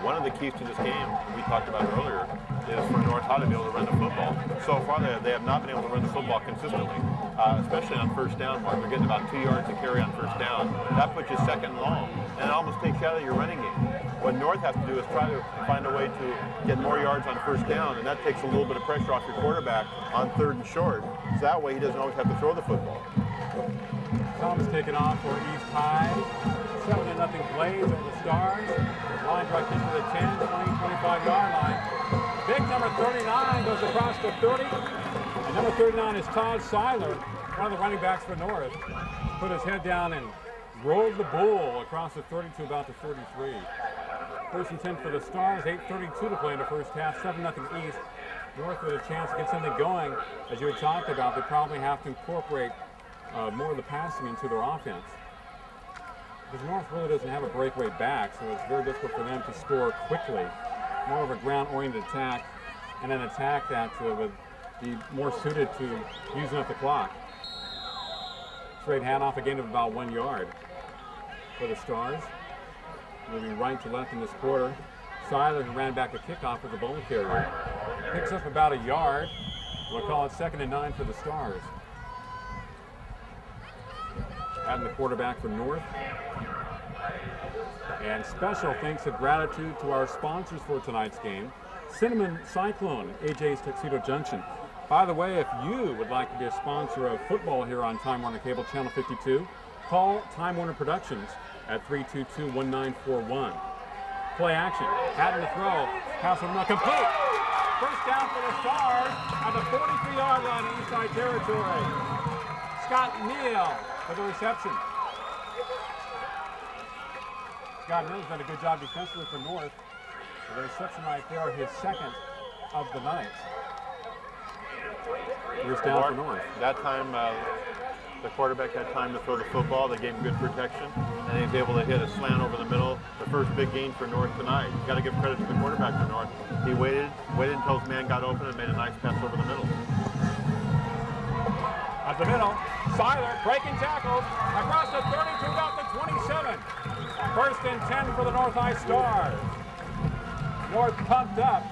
one of the keys to this game, we talked about earlier, is for North how to be able to run the football. So far, they have not been able to run the football consistently, especially on first down, Mark. They're getting about 2 yards to carry on first down. That puts you second and long, and it almost takes you out of your running game. What North has to do is try to find a way to get more yards on first down, and that takes a little bit of pressure off your quarterback on 3rd and short, so that way he doesn't always have to throw the football. Thomas taking off for East High. 7-0 Blades over the Stars. Line right into the 10, 20, 25-yard line. Big number 39 goes across the 30. And number 39 is Todd Seiler, one of the running backs for North. Put his head down and rolled the bull across the 30 to about the 33. 1st and 10 for the Stars, 8:32 to play in the first half, 7-0 East. North with a chance to get something going. As you had talked about, they probably have to incorporate more of the passing into their offense. Because North really doesn't have a breakaway back, so it's very difficult for them to score quickly. More of a ground-oriented attack, and an attack that would be more suited to using up the clock. Straight handoff, a gain of about 1 yard for the Stars. Moving right to left in this quarter. Seiler, who ran back a kickoff with the ball carrier, picks up about a yard. We'll call it 2nd and 9 for the Stars. Having the quarterback for North. And special thanks and gratitude to our sponsors for tonight's game. Cinnamon Cyclone, AJ's Tuxedo Junction. By the way, if you would like to be a sponsor of football here on Time Warner Cable Channel 52, call Time Warner Productions at 322-1941. Play action, having the throw, pass will not complete. First down for the Stars at the 43-yard line in East Side territory. Scott Neal for the reception. Scott Neal's done a good job defensively for North. The reception right there, his 2nd of the night. First down for North. That time, the quarterback had time to throw the football. They gave him good protection, and he was able to hit a slant over the middle. The first big gain for North tonight. You got to give credit to the quarterback for North. He waited until his man got open and made a nice pass over the middle. At the middle, Seiler breaking tackles across the 30 to about the 27. 1st and 10 for the North High Stars. North pumped up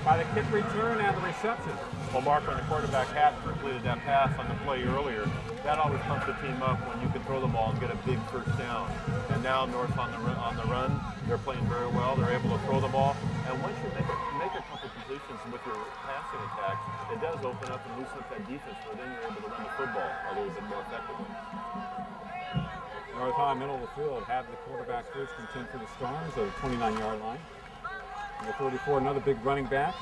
by the kick return and the reception. Well, Mark, when the quarterback had completed that pass on the play earlier, that always pumps the team up when you can throw the ball and get a big first down. And now North on the run, they're playing very well. They're able to throw the ball. And once you make a couple completions with your passing attack, it does open up and loosen up that defense, where then you're able to run the football a little bit more effectively. North High, middle of the field, had the quarterback 1st and 10 for the Stars at the 29-yard line. Number 34, another big running back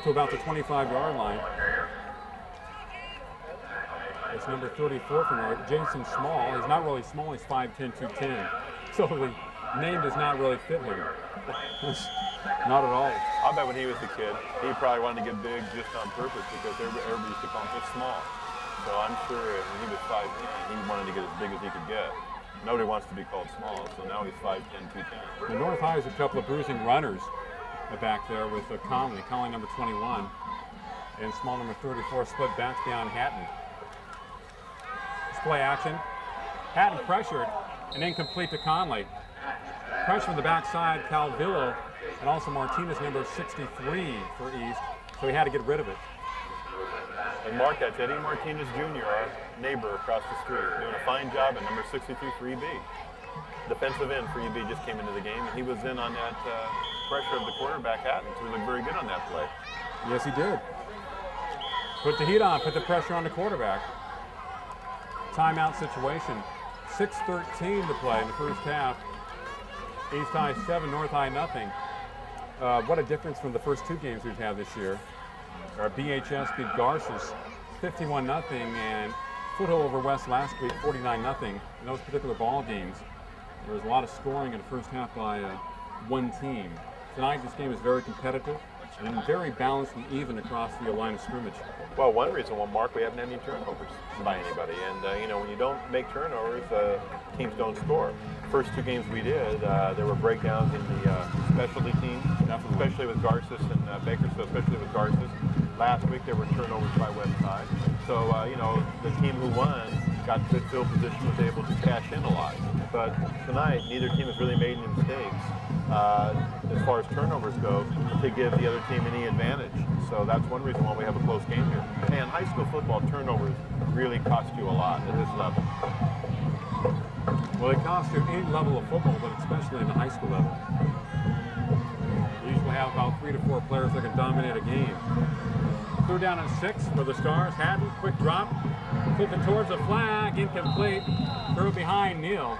to about the 25-yard line. It's number 34 for North, Jason Small. He's not really small, he's 5'10", 210. So the name does not really fit him. Not at all. I bet when he was a kid, he probably wanted to get big just on purpose because everybody used to call him just small. So I'm sure when he was 5'10", he wanted to get as big as he could get. Nobody wants to be called small, so now he's 5'10", 210. The North High has a couple of bruising runners back there with Conley number 21, And small number 34 split backs beyond Hatton. Display action. Hatton pressured and incomplete to Conley. Pressure from the backside, Calvillo, and also Martinez, number 63 for East, so he had to get rid of it. And Mark, that's Eddie Martinez Jr., our neighbor across the street, doing a fine job at number 63 for EB. Defensive end for EB just came into the game, and he was in on that pressure of the quarterback Hatton, so he looked very good on that play. Yes, he did. Put the heat on, put the pressure on the quarterback. Timeout situation. 6:13 to play in the first half. East High 7, North High nothing. What a difference from the first two games we've had this year. Our BHS beat Garces 51-0 and Foothill over West last week 49-0. In those particular ball games, there was a lot of scoring in the first half by one team. Tonight, this game is very competitive and very balanced and even across the line of scrimmage. Well, one reason, Mark, we haven't had any turnovers by anybody. And, you know, when you don't make turnovers, teams don't score. First two games we did, there were breakdowns in the specialty teams, especially with Garces and Bakersfield, especially with Garces. Last week, there were turnovers by West Side. So, you know, the team who won got good field position, was able to cash in a lot. But tonight, neither team has really made any mistakes as far as turnovers go to give the other team any advantage. So that's one reason why we have a close game here. And high school football, turnovers really cost you a lot at this level. Well, it costs you any level of football, but especially in the high school level. You usually have about 3 to 4 players that can dominate a game. Threw down at 6 for the Stars. Hatton, quick drop. Took it towards the flag, incomplete. Threw it behind Neal.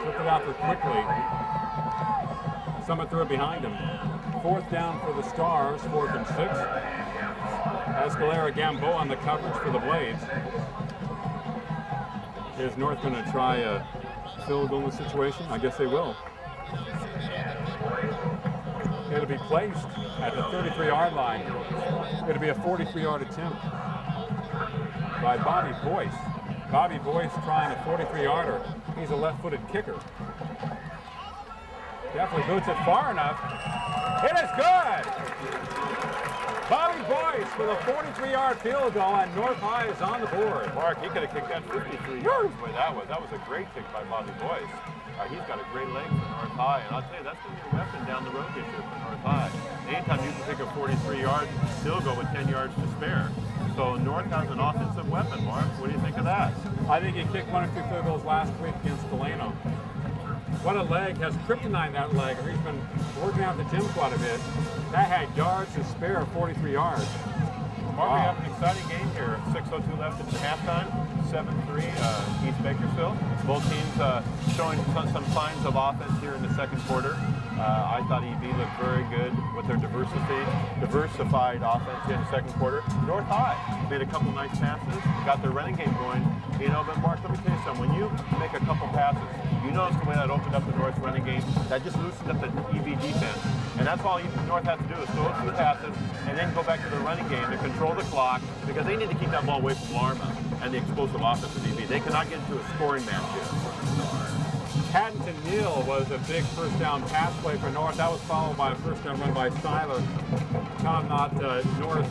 Took it out there quickly. Someone threw it behind him. 4th down for the Stars, 4th and 6. Escalera Gamboa on the coverage for the Blades. Is North going to try a field goal situation? I guess they will. It'll be placed at the 33-yard line. It'll be a 43-yard attempt by Bobby Boyce. Bobby Boyce trying a 43-yarder. He's a left-footed kicker. Definitely boots it far enough. It is good! Bobby Boyce with a 43-yard field goal, and North High is on the board. Mark, he could have kicked that 53 yards the way that was. That was a great kick by Bobby Boyce. He's got a great leg for North High, and I'll tell you, that's going to be a weapon down the road this year for North High. Anytime you can kick a 43-yard field goal with 10 yards to spare. So North has an offensive weapon, Mark. What do you think of that? I think he kicked 1 or 2 field goals last week against Delano. What a leg, has kryptonite that leg. He's been working out the gym quite a bit. That had yards to spare, 43 yards. Mark, we have an exciting game here. 6:02 left at halftime. 7-3 East Bakersfield. Both teams showing some signs of offense here in the second quarter. I thought EB looked very good with their diversified offense here in the second quarter. North High made a couple nice passes, got their running game going. You know, but Mark, let me tell you something. When you make a couple passes, you notice the way that opened up the North running game. That just loosened up the EB defense. And that's all North has to do is throw a few passes and then go back to the running game to control the clock, because they need to keep that ball away from Larma and the explosive offense of EB. They cannot get into a scoring match here. Hatton to Neal was a big first down pass play for North. That was followed by a first down run by Styler. Tom not North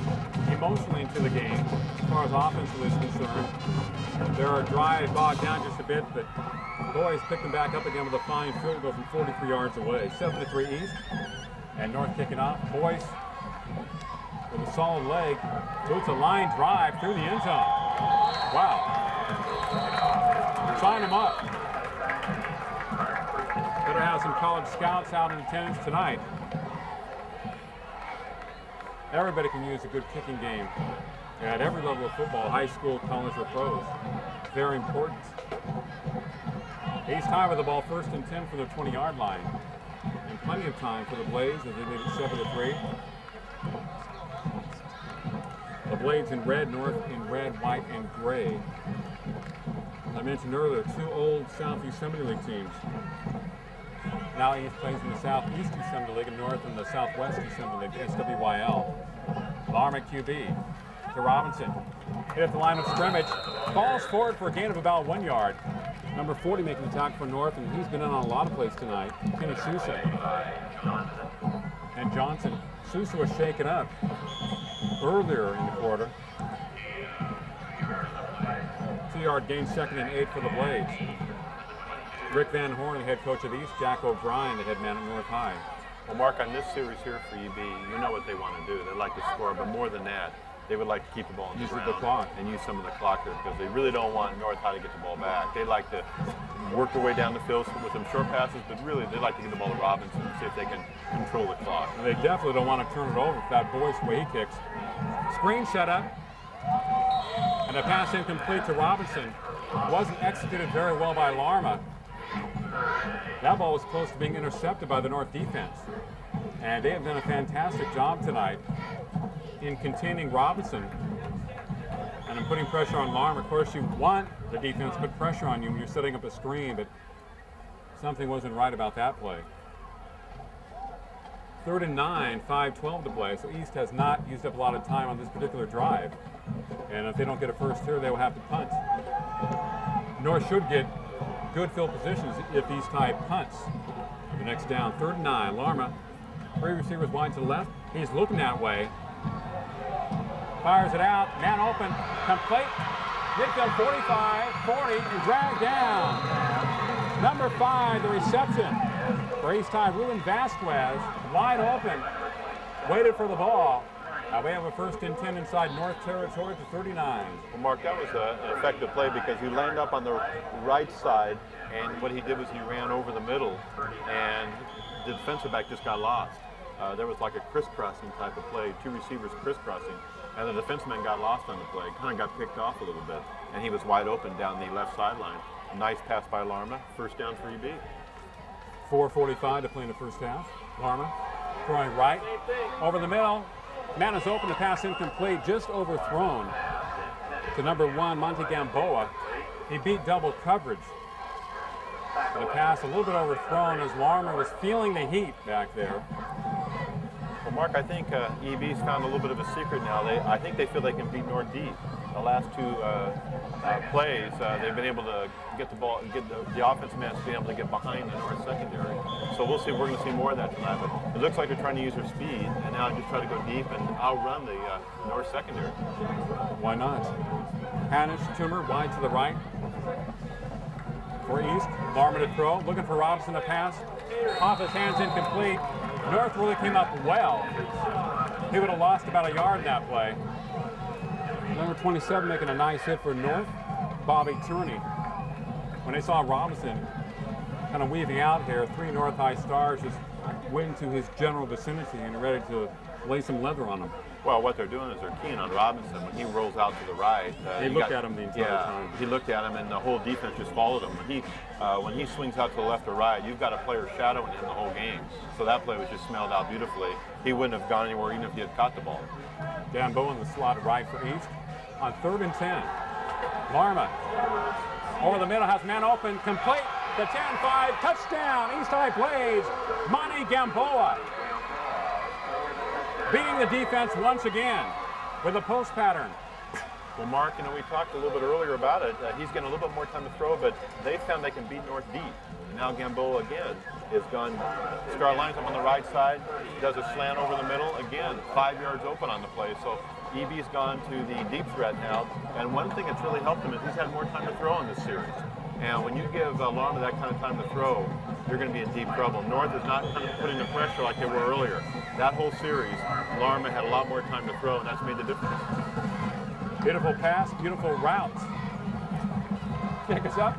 emotionally into the game as far as offensively is concerned. Their drive bogged down just a bit, but Boys picked them back up again with a fine field goal from 43 yards away. 7-3 East, and North kicking off. Boyce with a solid leg, boots a line drive through the end zone. Wow. Sign him up. Better have some college scouts out in attendance tonight. Everybody can use a good kicking game at every level of football, high school, college, or pros. Very important. East High with the ball, 1st and 10 for their 20-yard line. And plenty of time for the Blades as they lead it 7-3. The Blades in red, North in red, white, and gray. As I mentioned earlier, 2 old Southeast Assembly League teams. Now East plays in the Southeast Assembly League and North in the Southwest Assembly League, SWYL. Larma QB to Robinson. Hit at the line of scrimmage. Falls forward for a gain of about 1 yard. Number 40 making the tackle for North, and he's been in on a lot of plays tonight. Kenny Sousa. And Johnson Sousa was shaken up earlier in the quarter. 2-yard gain, 2nd and 8 for the Blades. Rick Van Horn, the head coach of East, Jack O'Brien, the head man at North High. Well, Mark, on this series here for EB, you know what they want to do. They like to score, but more than that, they would like to keep the ball in the ground the clock. and use some of the clock here because they really don't want North High to get the ball back. They like to work their way down the field with some short passes, but really they like to get the ball to Robinson and see if they can control the clock. And they definitely don't want to turn it over if that Boyce way he kicks. Screen set up, and a pass incomplete to Robinson. Wasn't executed very well by Larma. That ball was close to being intercepted by the North defense. And they have done a fantastic job tonight in containing Robinson and in putting pressure on Larma. Of course, you want the defense to put pressure on you when you're setting up a screen, but something wasn't right about that play. 3rd and 9, 5:12 to play, so East has not used up a lot of time on this particular drive. And if they don't get a first here, they will have to punt. North should get good field positions if East High punts. The next down, 3rd and 9, Larma, 3 receivers wide to the left. He's looking that way. Fires it out, man open, complete. Midfield 45, 40, and dragged down. Number 5, the reception for East High, Ruben Vasquez, wide open, waited for the ball. Now we have a 1st and 10 inside North territory to 39. Well, Mark, that was an effective play because he landed up on the right side, and what he did was he ran over the middle, and the defensive back just got lost. There was like a crisscrossing type of play, 2 receivers crisscrossing, and the defenseman got lost on the play, kind of got picked off a little bit, and he was wide open down the left sideline. Nice pass by Larma, 1st down for EB. 4:45 to play in the first half. Larma throwing right, over the middle. Man is open, the pass incomplete, just overthrown to number 1, Monte Gamboa. He beat double coverage. The pass a little bit overthrown as Larma was feeling the heat back there. Well, Mark, I think EB's found a little bit of a secret now. I think they feel they can beat North deep. The last 2 plays, they've been able to get the ball, get the offensive man to be able to get behind the North secondary. So we'll see. We're going to see more of that tonight. But it looks like they're trying to use their speed and now just try to go deep and outrun the North secondary. Why not? Hanish, Toomer, wide to the right. For East, Larma to throw, looking for Robinson to pass. Off his hands, incomplete. North really came up well. He would have lost about a yard that play. Number 27 making a nice hit for North, Bobby Turney. When they saw Robinson kind of weaving out here, 3 North High stars just went into his general vicinity and ready to lay some leather on him. Well, what they're doing is they're keying on Robinson. When he rolls out to the right, they looked at him the entire time. He looked at him, and the whole defense just followed him. When he swings out to the left or right, you've got a player shadowing him the whole game. So that play was just smelled out beautifully. He wouldn't have gone anywhere even if he had caught the ball. Gamboa in the slot right for East. On 3rd and 10, Larma over the middle, has man open, complete. The 10-5, touchdown, East High Blades. Monty Gamboa beating the defense once again with a post pattern. Well, Mark, we talked a little bit earlier about it. He's getting a little bit more time to throw, but they found they can beat North deep. And now Gamboa again is gone. Star lines up on the right side, does a slant over the middle. Again, 5 yards open on the play. So EB's gone to the deep threat now. And one thing that's really helped him is he's had more time to throw in this series. And when you give Larma that kind of time to throw, you're going to be in deep trouble. North is not kind of putting the pressure like they were earlier. That whole series, Larma had a lot more time to throw, and that's made the difference. Beautiful pass, beautiful route. Kick is up,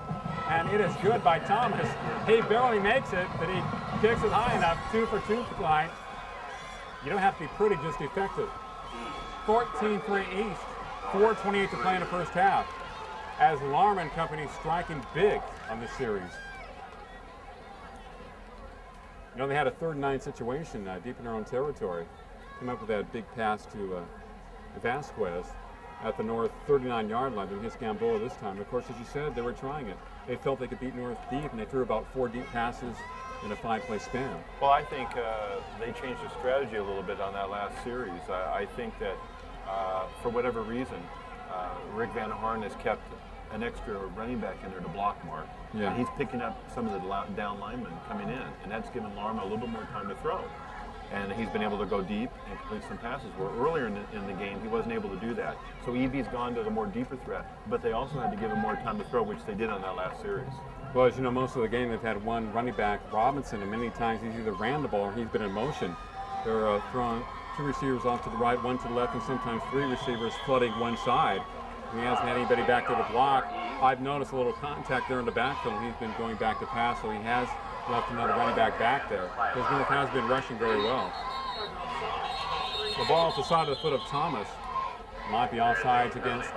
and it is good by Thomas. He barely makes it, but he kicks it high enough. 2 for 2 tonight. You don't have to be pretty, just effective. 14-3 East, 4:28 to play in the first half. As Larma and company striking big on this series. They had a 3rd and 9 situation deep in their own territory. Came up with that big pass to Vasquez at the North 39-yard line. They hit Gamboa this time. Of course, as you said, they were trying it. They felt they could beat North deep, and they threw about 4 deep passes in a 5-play span. Well, I think they changed the strategy a little bit on that last series. I think that for whatever reason, Rick Van Horn has kept an extra running back in there to block Mark. Yeah. And he's picking up some of the down linemen coming in, and that's given Larma a little bit more time to throw. and he's been able to go deep and complete some passes, where earlier in the game he wasn't able to do that. So EB's gone to the more deeper threat, but they also had to give him more time to throw, which they did on that last series. Well, as you know, most of the game they've had one running back, Robinson, and many times he's either ran the ball or he's been in motion. They're throwing 2 receivers off to the right, 1 to the left, and sometimes 3 receivers flooding one side. And he hasn't had anybody back to the block. I've noticed a little contact there in the backfield. He's been going back to pass, so he has left another running back back there. Because North has been rushing very well. The ball at the side of the foot of Thomas might be offsides against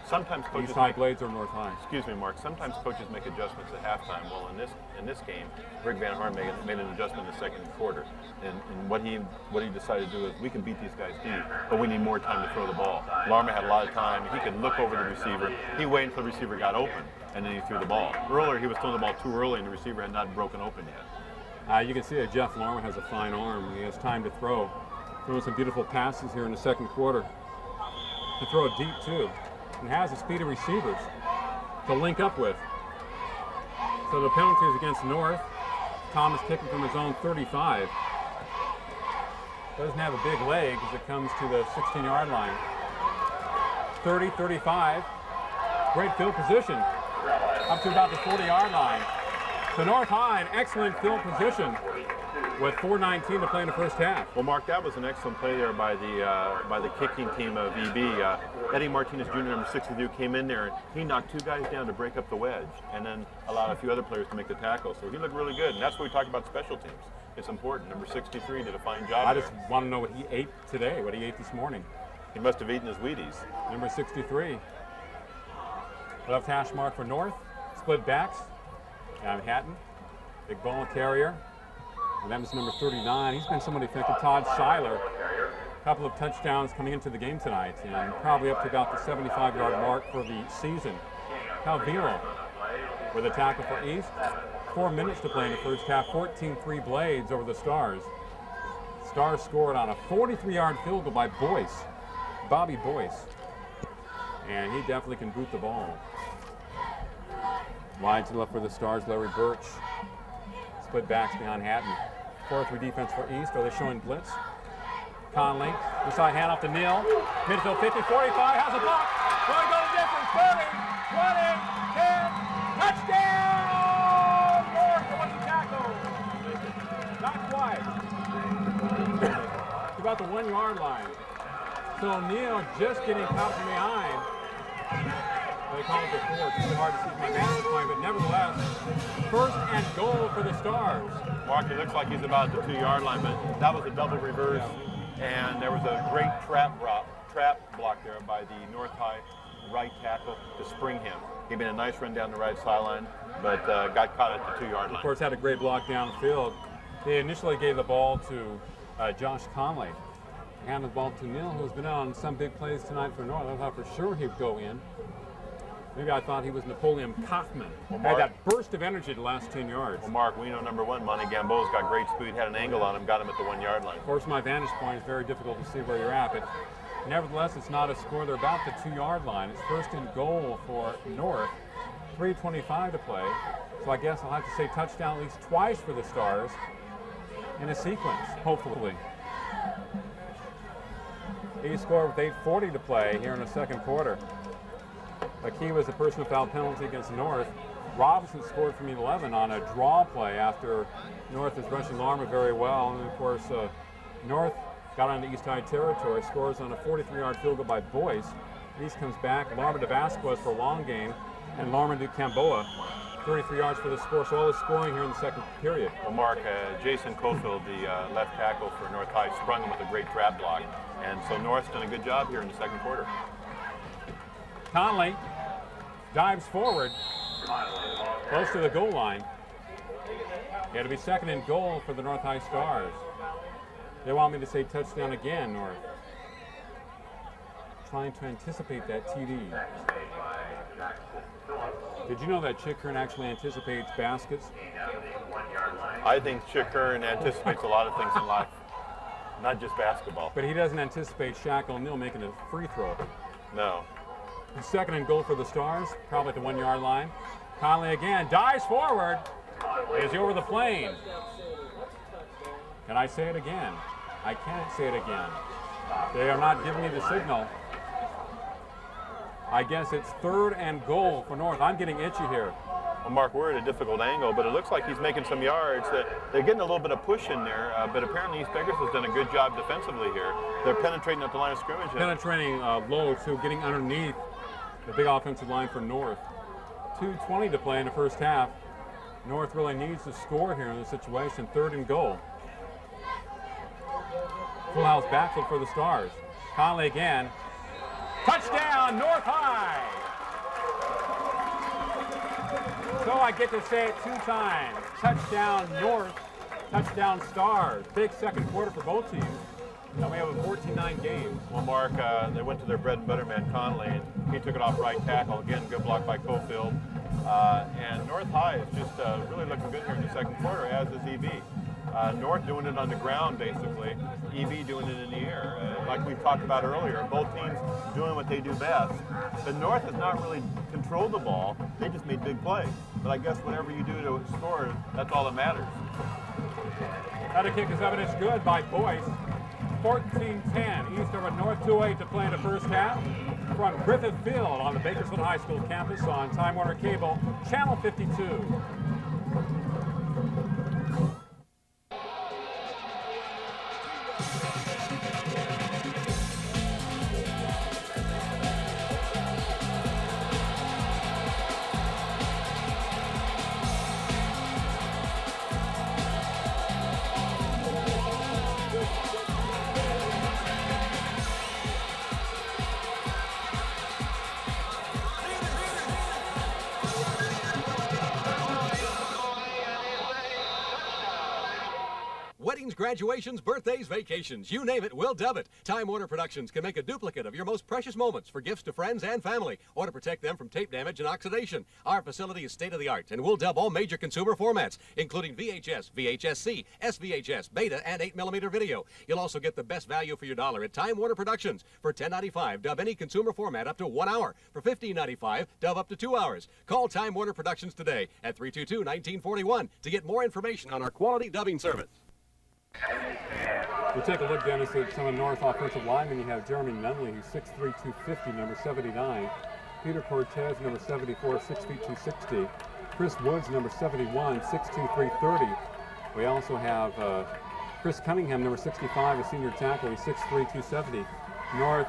Sometimes coaches East High Blades or North High. Excuse me, Mark. Sometimes coaches make adjustments at halftime. Well, in this game, Rick Van Horn made an adjustment in the second quarter, and what he decided to do is we can beat these guys deep, but we need more time to throw the ball. Larma had a lot of time. He could look over the receiver. He waited until the receiver got open, and then he threw the ball. Earlier, he was throwing the ball too early, and the receiver had not broken open yet. You can see that Jeff Larma has a fine arm. He has time to throw. Throwing some beautiful passes here in the second quarter. To throw it deep, too. And has the speed of receivers to link up with. So the penalty is against North. Thomas kicking from his own 35. Doesn't have a big leg as it comes to the 16-yard line. 30, 35. Great field position. Up to about the 40-yard line. So North High, an excellent field position with 4:19 to play in the first half. Well, Mark, that was an excellent play there by the kicking team of EB. Eddie Martinez Jr., number 62, came in there and he knocked 2 guys down to break up the wedge, and then allowed a few other players to make the tackle. So he looked really good, and that's what we talk about special teams. It's important. Number 63 did a fine job. I just want to know what he ate today, what he ate this morning. He must have eaten his Wheaties. Number 63. Left hash mark for North. Split backs. Hatton, big ball carrier. And that was number 39. He's been somewhat effective. Todd Seiler. A couple of touchdowns coming into the game tonight, and probably up to about the 75-yard mark for the season. Calvino with a tackle for East. 4 minutes to play in the first half. 14-3 Blades over the Stars. Stars scored on a 43-yard field goal by Boyce, Bobby Boyce. And he definitely can boot the ball. Wide to the left for the Stars, Larry Birch. Split backs behind Hatton. 4-3 defense for East. Are they showing blitz? Conley, inside hand off to Neal. Midfield 50, 45, has a block. Going to go the distance. 30, 20, 10. Touchdown! North, what's the tackle? Not quite. About the 1 yard line. So Neal just getting caught from behind. They call it before. It's really hard to see from my vantage point, but nevertheless, first and goal for the Stars. Mark, it looks like he's about the 2 yard line, but that was a double reverse, and there was a great trap block there by the North High right tackle to spring him. He made a nice run down the right sideline, but got caught at the 2 yard line. Of course, had a great block downfield. They initially gave the ball to Josh Conley. Handed the ball to Neal, who's been on some big plays tonight for North. I thought for sure he'd go in. Maybe I thought he was Napoleon Kaufman. Had that burst of energy the last 10 yards. Well, Mark, we know number 1, Monty Gamboa's got great speed, had an angle on him, got him at the 1 yard line. Of course, my vantage point is very difficult to see where you're at, but nevertheless, it's not a score. They're about the 2 yard line. It's first and goal for North. 3:25 to play. So I guess I'll have to say touchdown at least twice for the Stars in a sequence, hopefully. He scored with 8:40 to play here in the second quarter. A key was a personal foul penalty against North. Robinson scored from 11 on a draw play after North is rushing Larma very well. And of course, North got on the East High territory, scores on a 43-yard field goal by Boyce. East comes back, Larma to Vasquez for a long game, and Larma to Camboa. 33 yards for the score, so all is scoring here in the second period. Well, Mark, Jason Cofield, the left tackle for North High, sprung him with a great trap block. And so North's done a good job here in the second quarter. Conley dives forward, close to the goal line. It'll be second and goal for the North High Stars. They want me to say touchdown again, North. Trying to anticipate that TD. Did you know that Chick Hearn actually anticipates baskets? I think Chick Hearn anticipates a lot of things in life, not just basketball. But he doesn't anticipate Shaq O'Neal making a free throw. No. Second and goal for the Stars, probably at the 1 yard line. Conley again, dives forward. Is he over the plane? Can I say it again? I can't say it again. They are not giving me the signal. I guess it's 3rd and goal for North. I'm getting itchy here. Well, Mark, we're at a difficult angle, but it looks like he's making some yards. They're getting a little bit of push in there, but apparently East Bakersfield's done a good job defensively here. They're penetrating at the line of scrimmage. Penetrating low, too, getting underneath the big offensive line for North. 2:20 to play in the first half. North really needs to score here in this situation. 3rd and goal. Full house backfield for the Stars. Conley again. Touchdown, North High! So I get to say it 2 times. Touchdown North, touchdown Stars. Big second quarter for both teams. Now we have a 14-9 game. Well, Mark, they went to their bread and butter man, Conley, and he took it off right tackle. Again, good block by Cofield. And North High is just really looking good here in the second quarter, as is EB. North doing it on the ground, basically. EB doing it in the air. Like we talked about earlier, both teams doing what they do best. But North has not really controlled the ball. They just made big plays. But I guess whatever you do to score, that's all that matters. That kick is up, and it's good by Boyce. 14-10, East over North. 2:08 to play in the first half. From Griffith Field on the Bakersfield High School campus on Time Warner Cable, Channel 52. Weddings, graduations, birthdays, vacations, you name it, we'll dub it. Time Warner Productions can make a duplicate of your most precious moments for gifts to friends and family, or to protect them from tape damage and oxidation. Our facility is state-of-the-art, and we'll dub all major consumer formats, including VHS, VHS-C, SVHS, Beta, and 8mm video. You'll also get the best value for your dollar at Time Warner Productions. For $10.95, dub any consumer format up to 1 hour. For $15.95, dub up to 2 hours. Call Time Warner Productions today at 322-1941 to get more information on our quality dubbing service. We'll take a look, Dennis, at some of North offensive linemen. You have Jeremy Nunley, who's 6'3", 250, number 79. Peter Cortez, number 74, 6 feet, 260. Chris Woods, number 71, 6'2", 330. We also have Chris Cunningham, number 65, a senior tackle. He's 6'3", 270. North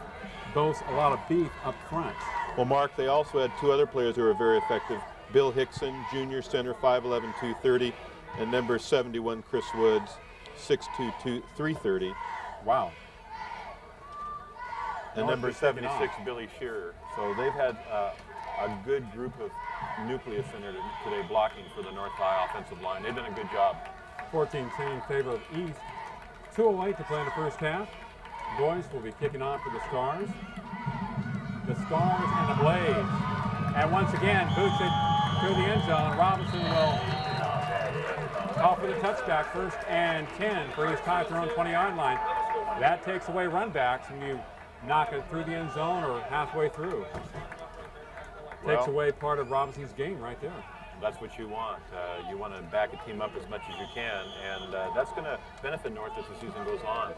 boasts a lot of beef up front. Well, Mark, they also had 2 other players who were very effective. Bill Hickson, junior center, 5'11", 230, and number 71, Chris Woods, 6'2", 330. Wow. And number 76, Billy Shearer. So they've had a good group of nucleus in there today blocking for the North High offensive line. They've done a good job. 14-10 in favor of East. 2:08 to play in the first half. Boyce will be kicking off for the Stars. The Stars and the Blades. And once again, boots it through the end zone. Robinson will off with a touchback. 1st and 10 for East High at their own 20-yard line. That takes away run backs when you knock it through the end zone or halfway through. Takes away part of Robinson's game right there. That's what you want. You want to back a team up as much as you can, and that's going to benefit North as the season goes on.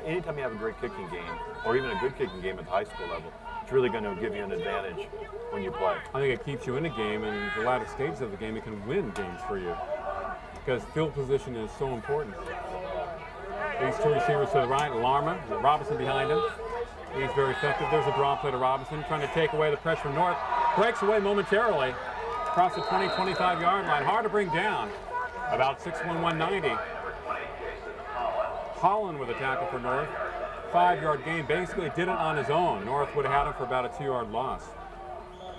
Anytime you have a great kicking game, or even a good kicking game at the high school level, it's really going to give you an advantage when you play. I think it keeps you in a game, and the latter stages of the game, it can win games for you, because field position is so important. These 2 receivers to the right, Larma, Robinson behind him. He's very effective. There's a draw play to Robinson, trying to take away the pressure from North. Breaks away momentarily across the 20-25-yard line. Hard to bring down. About 6'1", 190. Holland with a tackle for North. 5-yard gain. Basically did it on his own. North would have had him for about a 2-yard loss.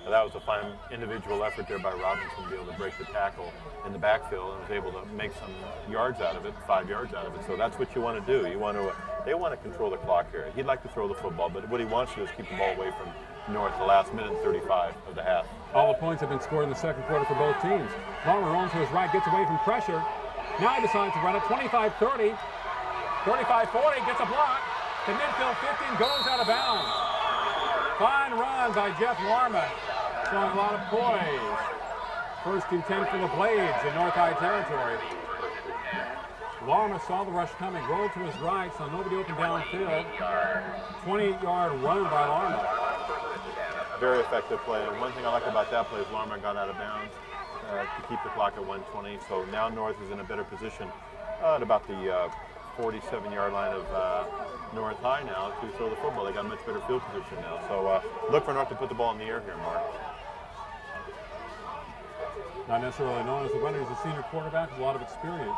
Now, that was a fine individual effort there by Robinson to be able to break the tackle in the backfield and was able to make some yards out of it, 5 yards out of it. So that's what you want to do. You want to, they want to control the clock here. He'd like to throw the football, but what he wants to do is keep the ball away from North the last minute and 35 of the half. All the points have been scored in the second quarter for both teams. Larma rolls to his right, gets away from pressure. Now he decides to run it 25-30, 35-40, gets a block. The midfield 15 goes out of bounds. Fine run by Jeff Larma, showing a lot of poise. 1st and 10 for the Blades in North High territory. Larma saw the rush coming, rolled to his right, saw nobody open downfield. 28-yard run by Larma. Very effective play. And one thing I like about that play is Larma got out of bounds to keep the clock at 120. So now North is in a better position at about the 47-yard line of North High now to throw the football. They got a much better field position now. So look for North to put the ball in the air here, Mark. Not necessarily known as the winner. He's a senior quarterback with a lot of experience.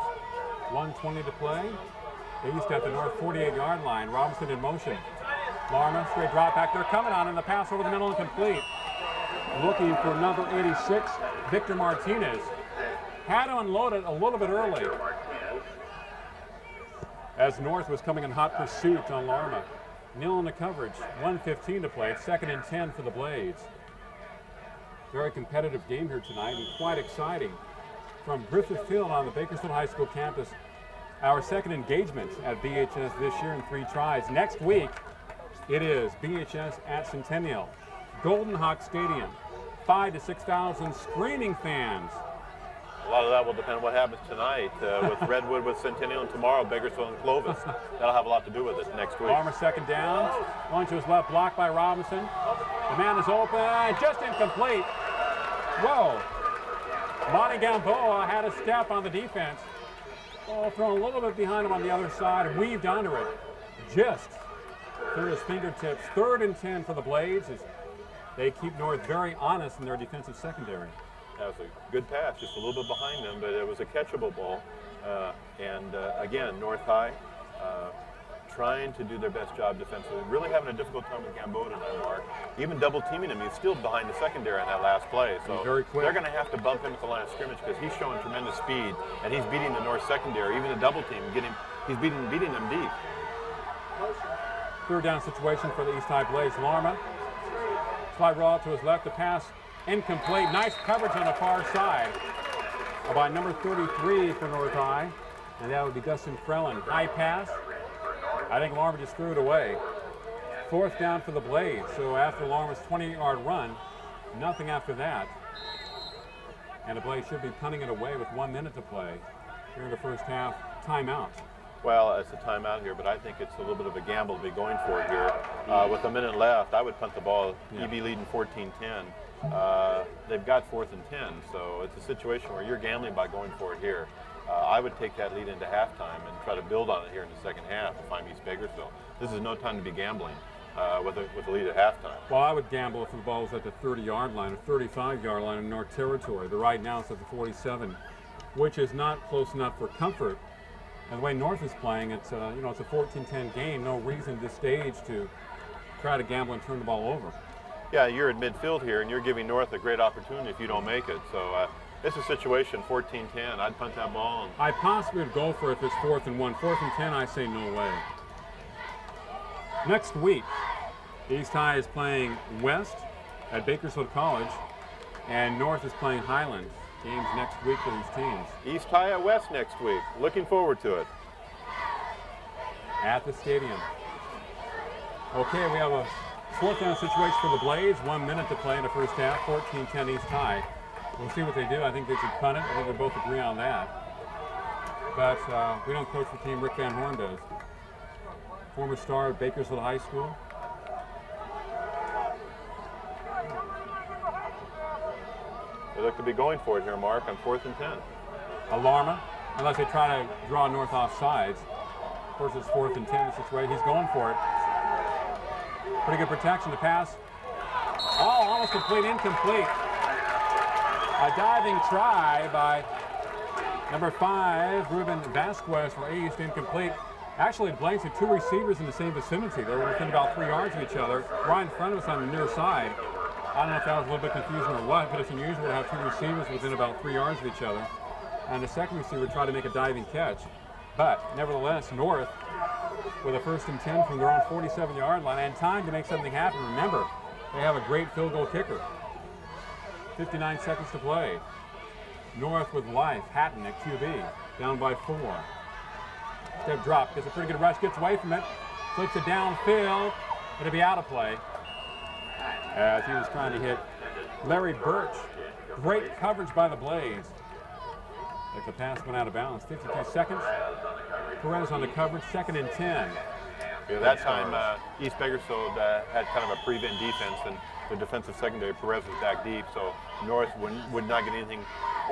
1:20 to play. East at the North 48-yard line. Robinson in motion. Larma, straight drop back. They're coming on, and the pass over the middle incomplete. Looking for number 86, Victor Martinez. Had to unload it a little bit early, as North was coming in hot pursuit on Larma. Nil in the coverage. 1:15 to play. It's 2nd and 10 for the Blades. Very competitive game here tonight and quite exciting. From Griffith Field on the Bakersfield High School campus, our second engagement at BHS this year in 3 tries. Next week, it is BHS at Centennial, Golden Hawk Stadium, 5,000 to 6,000 screaming fans. A lot of that will depend on what happens tonight with Redwood, with Centennial, and tomorrow Bakersfield and Clovis. That'll have a lot to do with it next week. Larma second down, one to his left, blocked by Robinson. The man is open, just incomplete. Whoa. Monty Gamboa had a step on the defense. Oh, thrown a little bit behind him on the other side and weaved under it. Just through his fingertips. 3rd and 10 for the Blades as they keep North very honest in their defensive secondary. That was a good pass, just a little bit behind them, but it was a catchable ball. Again, North High trying to do their best job defensively. Really having a difficult time with Gamboa tonight, Mark. Even double teaming him, he's still behind the secondary on that last play. So he's very quick. They're going to have to bump him at the line of scrimmage because he's showing tremendous speed, and he's beating the North secondary. Even the double team, he's beating them deep. 3rd down situation for the East High Blades. Larma, slide raw to his left, the pass incomplete. Nice coverage on the far side by number 33 for North High, and that would be Dustin Frelin. High pass. I think Larma just threw it away. 4th down for the Blades. So after Larma's 20-yard run, nothing after that. And the Blades should be punting it away with 1 minute to play here in the first half. Timeout. Well, it's a timeout here, but I think it's a little bit of a gamble to be going for it here. With a minute left, I would punt the ball. Yeah. EB leading 14-10. They've got 4th and 10, so it's a situation where you're gambling by going for it here. I would take that lead into halftime and try to build on it here in the second half if I'm East Bakersfield. This is no time to be gambling with a lead at halftime. Well, I would gamble if the ball was at the 30-yard line or 35-yard line in North territory. But right now it's at the 47, which is not close enough for comfort. And the way North is playing, it's it's a 14-10 game. No reason at this stage to try to gamble and turn the ball over. Yeah, you're at midfield here, and you're giving North a great opportunity if you don't make it. So it's a situation, 14-10. I'd punt that ball. I possibly would go for it if it's 4th and 1. 4th and 10, I say no way. Next week, East High is playing West at Bakersfield College, and North is playing Highland. Games next week for these teams. East High at West next week. Looking forward to it. At the stadium. Okay, we have a 4th down situation for the Blades. 1 minute to play in the first half. 14-10 East High. We'll see what they do. I think they should punt it. I think we both agree on that. But we don't coach the team. Rick Van Horn does. Former star at Bakersfield High School. They look to be going for it here, Mark, on 4th and 10. Larma, unless they try to draw North off sides. Of course, it's 4th and 10 situation. He's going for it. Pretty good protection to pass. Oh, almost complete, incomplete. A diving try by number 5, Ruben Vasquez for East, incomplete. Actually, it blanks with 2 receivers in the same vicinity. They were within about 3 yards of each other, right in front of us on the near side. I don't know if that was a little bit confusing or what, but it's unusual to have 2 receivers within about 3 yards of each other. And the second receiver tried to make a diving catch. But nevertheless, North with a 1st and 10 from their own 47-yard line and time to make something happen. Remember, they have a great field goal kicker. 59 seconds to play. North with life. Hatton at QB, down by 4. Step drop, gets a pretty good rush, gets away from it, flips it downfield. It'll be out of play as he was trying to hit Larry Birch. Great coverage by the Blades. Like the pass went out of bounds. 52 seconds. Perez on the coverage, 2nd and 10. Yeah, that time East Bakersfield had kind of a prevent defense, and the defensive secondary, Perez was back deep, so North would not get anything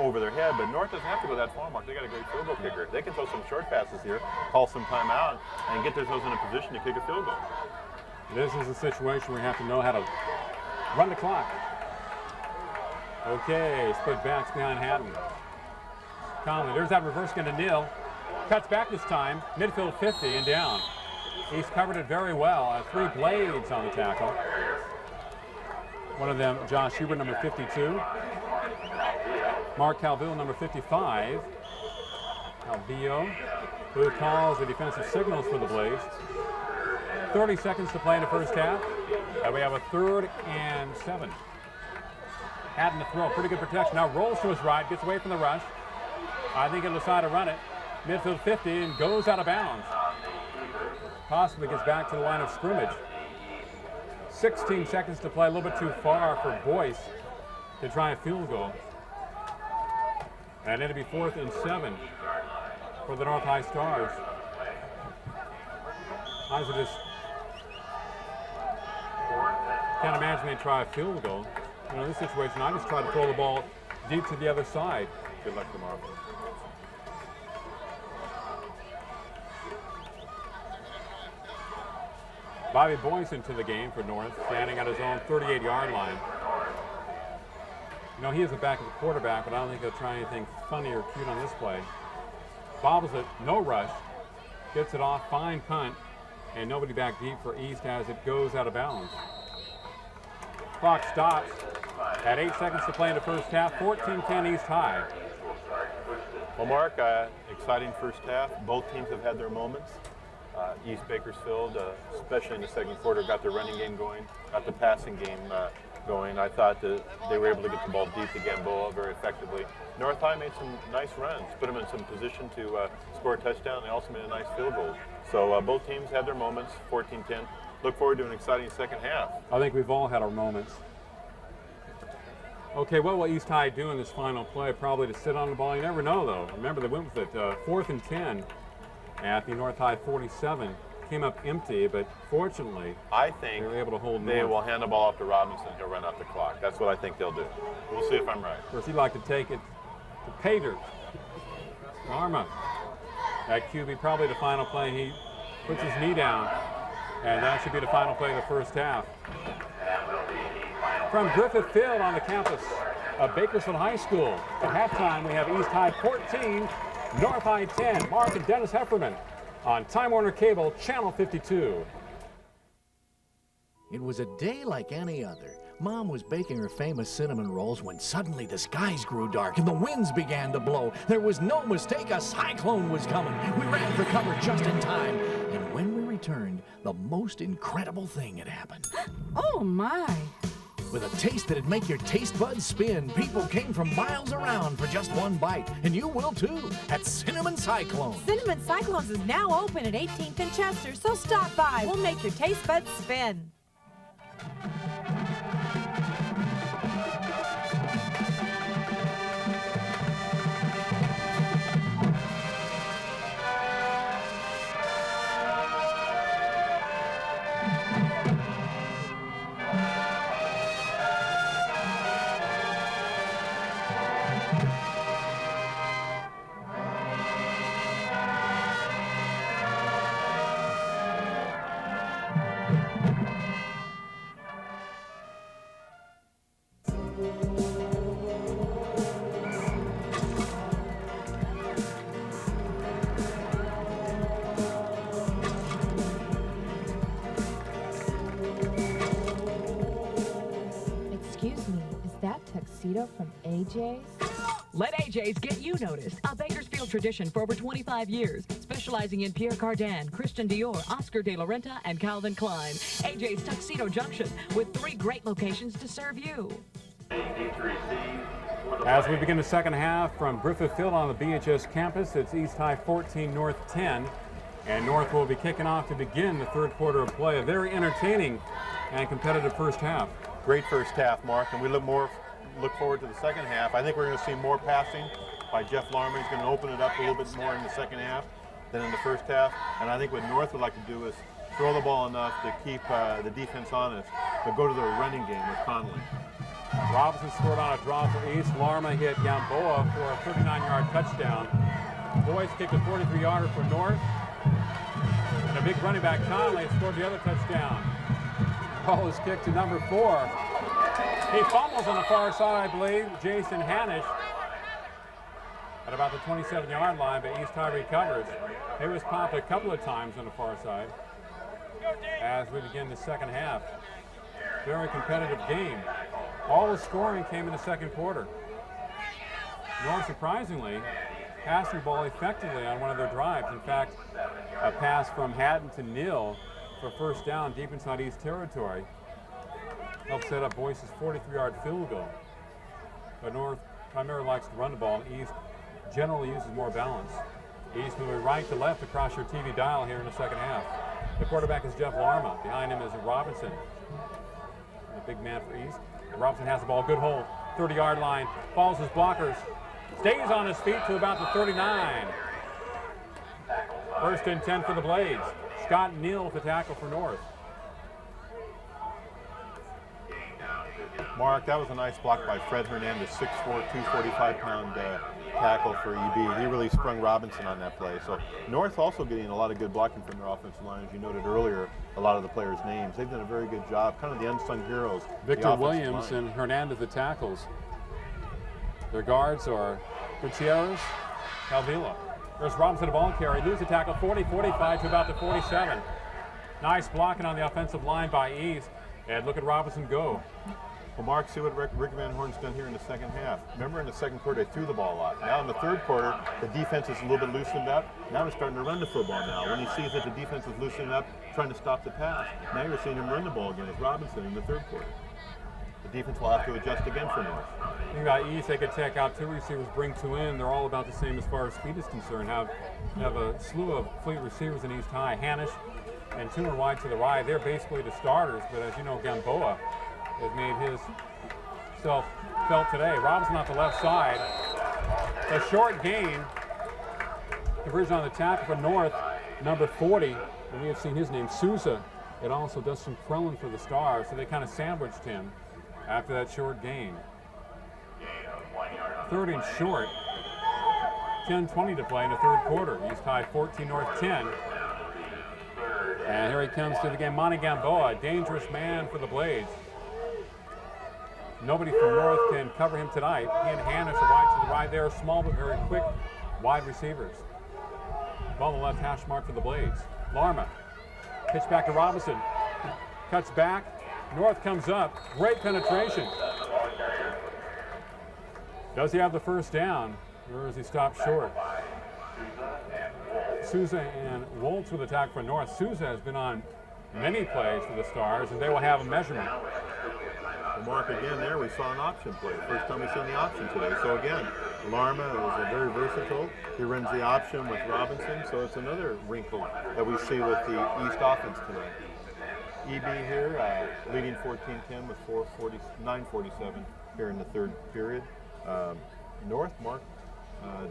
over their head. But North doesn't have to go that far, Mark. They got a great field goal kicker. They can throw some short passes here, call some timeout, and get themselves in a position to kick a field goal. This is a situation where you have to know how to run the clock. Okay, split backs behind Hatton. Conley, there's that reverse going to Neal. Cuts back this time, midfield 50 and down. He's covered it very well. 3 blades on the tackle. One of them, Josh Hubert, number 52. Mark Calvillo, number 55. Calvillo, who calls the defensive signals for the Blades. 30 seconds to play in the first half. And we have a 3rd and 7. Hatton to throw, pretty good protection. Now rolls to his right, gets away from the rush. I think he'll decide to run it. Midfield 50 and goes out of bounds. Possibly gets back to the line of scrimmage. 16 seconds to play, a little bit too far for Boyce to try a field goal. And it'll be 4th and 7 for the North High Stars. I just can't imagine they try a field goal. You know, in this situation, I just try to throw the ball deep to the other side. Good luck tomorrow. Bobby Boyce into the game for North, standing at his own 38-yard line. You know, he is a backup quarterback, but I don't think he'll try anything funny or cute on this play. Bobbles it, no rush, gets it off, fine punt, and nobody back deep for East as it goes out of bounds. Clock stops at 8 seconds to play in the first half, 14-10 East High. Well, Mark, exciting first half. Both teams have had their moments. East Bakersfield, especially in the second quarter, got their running game going, got the passing game going. I thought that they were able to get the ball deep to Gamboa very effectively. North High made some nice runs, put them in some position to score a touchdown. They also made a nice field goal. So both teams had their moments, 14-10. Look forward to an exciting second half. I think we've all had our moments. Okay, what will East High do in this final play? Probably to sit on the ball. You never know, though. Remember, they went with it 4th and 10 at the North High 47. Came up empty, but fortunately, I think they were able to hold they North. will hand the ball off to Robinson. He'll run out the clock. That's what I think they'll do. We'll see if I'm right. Of course, he'd like to take it to Pater. Arma. That QB, probably the final play. He puts his knee down, and that should be the final play of the first half. From Griffith Field on the campus of Bakersfield High School, at halftime we have East High 14, North High 10. Mark and Dennis Hefferman on Time Warner Cable, Channel 52. It was a day like any other. Mom was baking her famous cinnamon rolls when suddenly the skies grew dark and the winds began to blow. There was no mistake, a cyclone was coming. We ran for cover just in time. And when we returned, the most incredible thing had happened. Oh, my. With a taste that'd make your taste buds spin, people came from miles around for just one bite. And you will too, at Cinnamon Cyclone. Cinnamon Cyclones is now open at 18th and Chester, so stop by. We'll make your taste buds spin. Excuse me, is that tuxedo from AJ's? Let AJ's get you noticed. A Bakersfield tradition for over 25 years, specializing in Pierre Cardin, Christian Dior, Oscar de la Renta, and Calvin Klein. AJ's Tuxedo Junction, with 3 great locations to serve you. As we begin the second half from Griffith Field on the BHS campus, it's East High 14, North 10. And North will be kicking off to begin the third quarter of play. A very entertaining and competitive first half. Great first half, Mark, and we look forward to the second half. I think we're going to see more passing by Jeff Larman. He's going to open it up a little bit more in the second half. than in the first half. And I think what North would like to do is throw the ball enough to keep the defense honest, but go to their running game with Conley. Robinson scored on a draw for East. Larma hit Gamboa for a 39-yard touchdown. Boys kicked a 43-yarder for North. And a big running back, Conley, scored the other touchdown. Ball is kicked to number 4. He fumbles on the far side, I believe. Jason Hanish at about the 27-yard line, but East High recovers. It was popped a couple of times on the far side as we begin the second half. Very competitive game. All the scoring came in the second quarter. North, surprisingly, passed the ball effectively on one of their drives. In fact, a pass from Haddon to Neal for first down deep inside East territory helped set up Boyce's 43-yard field goal. But North primarily likes to run the ball, and East generally uses more balance. East moving right to left across your TV dial here in the second half. The quarterback is Jeff Larma. Behind him is Robinson, the big man for East. Robinson has the ball, good hold, 30-yard line, follows his blockers, stays on his feet to about the 39. First and 10 for the Blades. Scott Neal with the tackle for North. Mark, that was a nice block by Fred Hernandez, 6'4", 245-pound tackle for EB. He really sprung Robinson on that play. So North also getting a lot of good blocking from their offensive line. As you noted earlier, a lot of the players' names. They've done a very good job, kind of the unsung heroes. Victor Williams and Hernandez, the tackles. Their guards are Gutierrez, Calvilla. There's Robinson, the ball carry, loses the tackle, 40-45 to about the 47. Nice blocking on the offensive line by East. And look at Robinson go. Well, Mark, see what Rick Van Horn's done here in the second half. Remember, in the second quarter, they threw the ball a lot. Now in the third quarter, the defense is a little bit loosened up. Now they're starting to run the football now. When he sees that the defense is loosening up, trying to stop the pass, now you're seeing him run the ball again as Robinson in the third quarter. The defense will have to adjust again for North. I think about East, they could take out 2 receivers, bring 2 in. They're all about the same as far as speed is concerned. Have a slew of fleet receivers in East High. Hanish and Toomer wide to the right. They're basically the starters, but as you know, Gamboa has made himself felt today. Robinson on the left side. A short gain. Conversion on the tackle for North, number 40. And we have seen his name, Souza. It also Dustin Crellin for the Stars, so they kind of sandwiched him after that short gain. Third and short. 10:20 to play in the third quarter. East High 14, North 10. And here he comes to the game, Monty Gamboa, a dangerous man for the Blades. Nobody from North can cover him tonight. He and Hanish are wide to the right. They're small but very quick wide receivers. Ball on the left hash mark for the Blades. Larma, pitch back to Robinson. Cuts back. North comes up. Great penetration. Does he have the first down, or is he stopped short? Souza and Woltz with attack for North. Souza has been on many plays for the Stars, and they will have a measurement. Well, Mark, again there we saw an option play. First time we've seen the option today. So again, Larma is very versatile. He runs the option with Robinson, so it's another wrinkle that we see with the East offense tonight. EB here leading 14-10 with 9:47 here in the third period. North, Mark,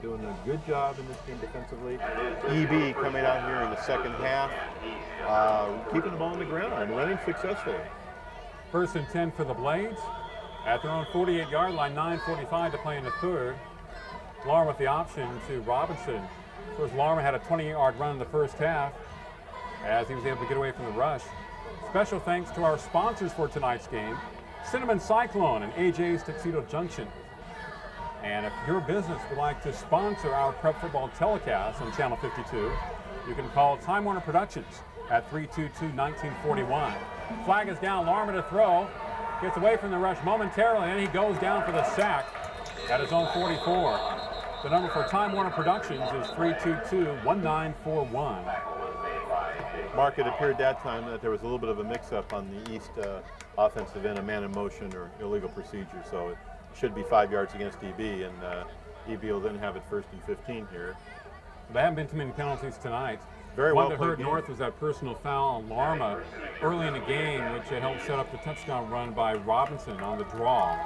doing a good job in this team defensively. EB coming out here in the second half, keeping the ball on the ground and running successfully. First and 10 for the Blades. At their own 48-yard line, 9:45 to play in the third. Larma with the option to Robinson. Of course, Larma had a 20-yard run in the first half as he was able to get away from the rush. Special thanks to our sponsors for tonight's game, Cinnamon Cyclone and AJ's Tuxedo Junction. And if your business would like to sponsor our prep football telecast on Channel 52, you can call Time Warner Productions at 322-1941. Flag is down, Larma to throw. Gets away from the rush momentarily, and he goes down for the sack at his own 44. The number for Time Warner Productions is 322-1941. Mark, it appeared that time that there was a little bit of a mix-up on the East offensive end, a man in motion or illegal procedure, so it should be 5 yards against EB, and EB will then have it first and 15 here. There haven't been too many penalties tonight. Very One well that played hurt game. North was that personal foul on Larma early in the game, which helped set up the touchdown run by Robinson on the draw.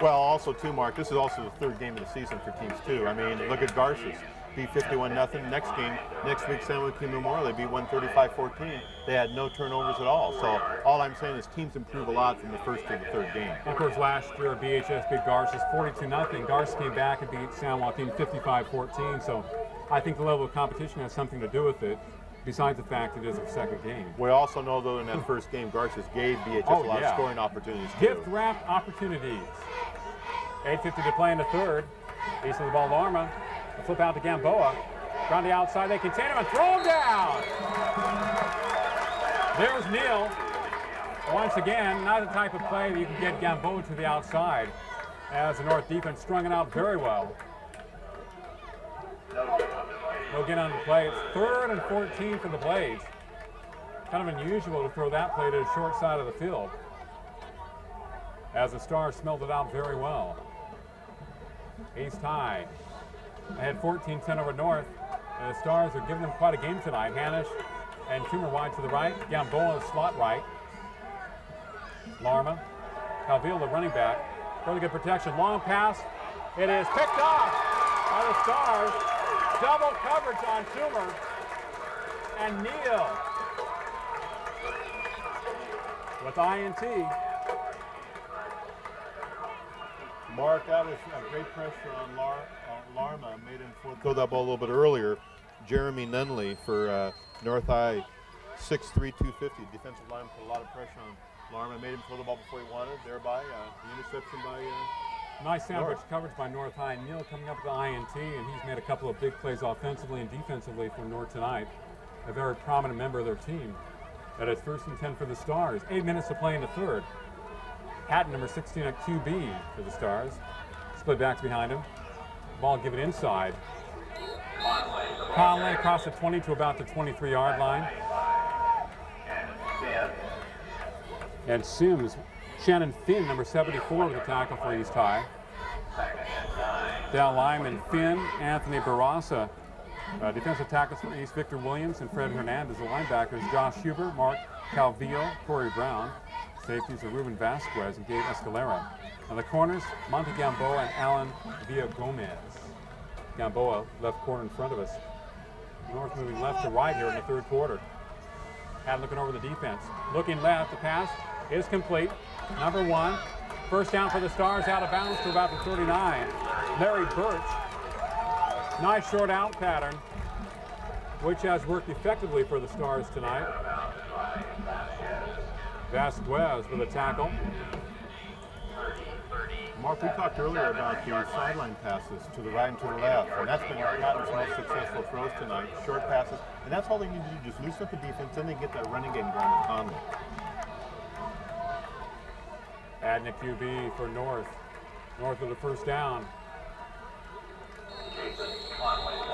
Well, also too, Mark, this is also the third game of the season for teams too. I mean, look at Garces. beat 51-0. Next week, San Joaquin Memorial, they beat 135-14. They had no turnovers at all. So all I'm saying is teams improve a lot from the first to the third game. Of course, last year BHS beat Garces 42-0. Garces came back and beat San Joaquin 55-14. So I think the level of competition has something to do with it, besides the fact it is their second game. We also know, though, in that first game, Garces gave BHS a lot of scoring opportunities, too. Gift-wrapped opportunities. 8:50 to play in the third. East of the ball, Larma. A flip out to Gamboa. Around the outside, they contain him and throw him down. There's Neal. Once again, not the type of play that you can get Gamboa to the outside, as the North defense strung it out very well. They'll get on the play. It's 3rd and 14 for the Blades. Kind of unusual to throw that play to the short side of the field, as the Stars smelled it out very well. East High ahead 14-10 over North. And the Stars are giving them quite a game tonight. Hanisch and Toomer wide to the right. Gamboa slot right. Larma. Calvillo, the running back. Really good protection. Long pass. It is picked off by the Stars. Double coverage on Toomer and Neal with INT. Mark, that was a great pressure on Larma. Made him throw that ball a little bit earlier. Jeremy Nunley for North High, 6'3", 250. Defensive line put a lot of pressure on Larma. Made him throw the ball before he wanted. Thereby, the interception by nice sandwich North. coverage by North High. Neal coming up with the INT, and he's made a couple of big plays offensively and defensively for North tonight. A very prominent member of their team. That is 1st and 10 for the Stars. 8 minutes to play in the third. Hatton, number 16 at QB for the Stars. Split backs behind him. Ball given inside. Conley across the 20 to about the 23-yard line. And Sims, Shannon Finn, number 74, with the tackle for East High. Down lineman Finn, Anthony Barassa. Defensive tackles for East, Victor Williams and Fred Hernandez. The linebackers, Josh Huber, Mark Calvillo, Corey Brown. Safeties are Ruben Vasquez and Gabe Escalera. On the corners, Monte Gamboa and Alan Villagomez. Gamboa, left corner in front of us. North moving left to right here in the third quarter. Had looking over the defense. Looking left, the pass is complete. Number 1. First down for the Stars, out of bounds to about the 39. Larry Birch. Nice short out pattern, which has worked effectively for the Stars tonight. Vasquez with a tackle. Mark, we talked earlier about the sideline passes to the right and to the left, and that's been Patton's most successful throws tonight, short passes, and that's all they need to do, just loosen up the defense, then they get that running game going with Conley. Adding a QB for North. North with the first down.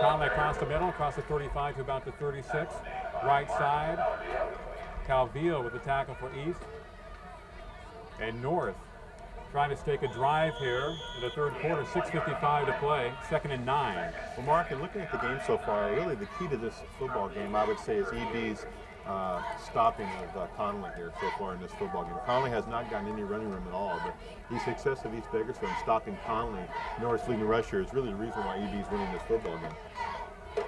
Conley across the middle, across the 35 to about the 36. Right side. Calvillo with the tackle for East. And North trying to stake a drive here in the third quarter. 6:55 to play. 2nd and 9. Well, Mark, and looking at the game so far, really the key to this football game, I would say, is EB's stopping of Conley here so far in this football game. Conley has not gotten any running room at all, but the success of East Bakersfield in stopping Conley, North's leading rusher, is really the reason why EB is winning this football game.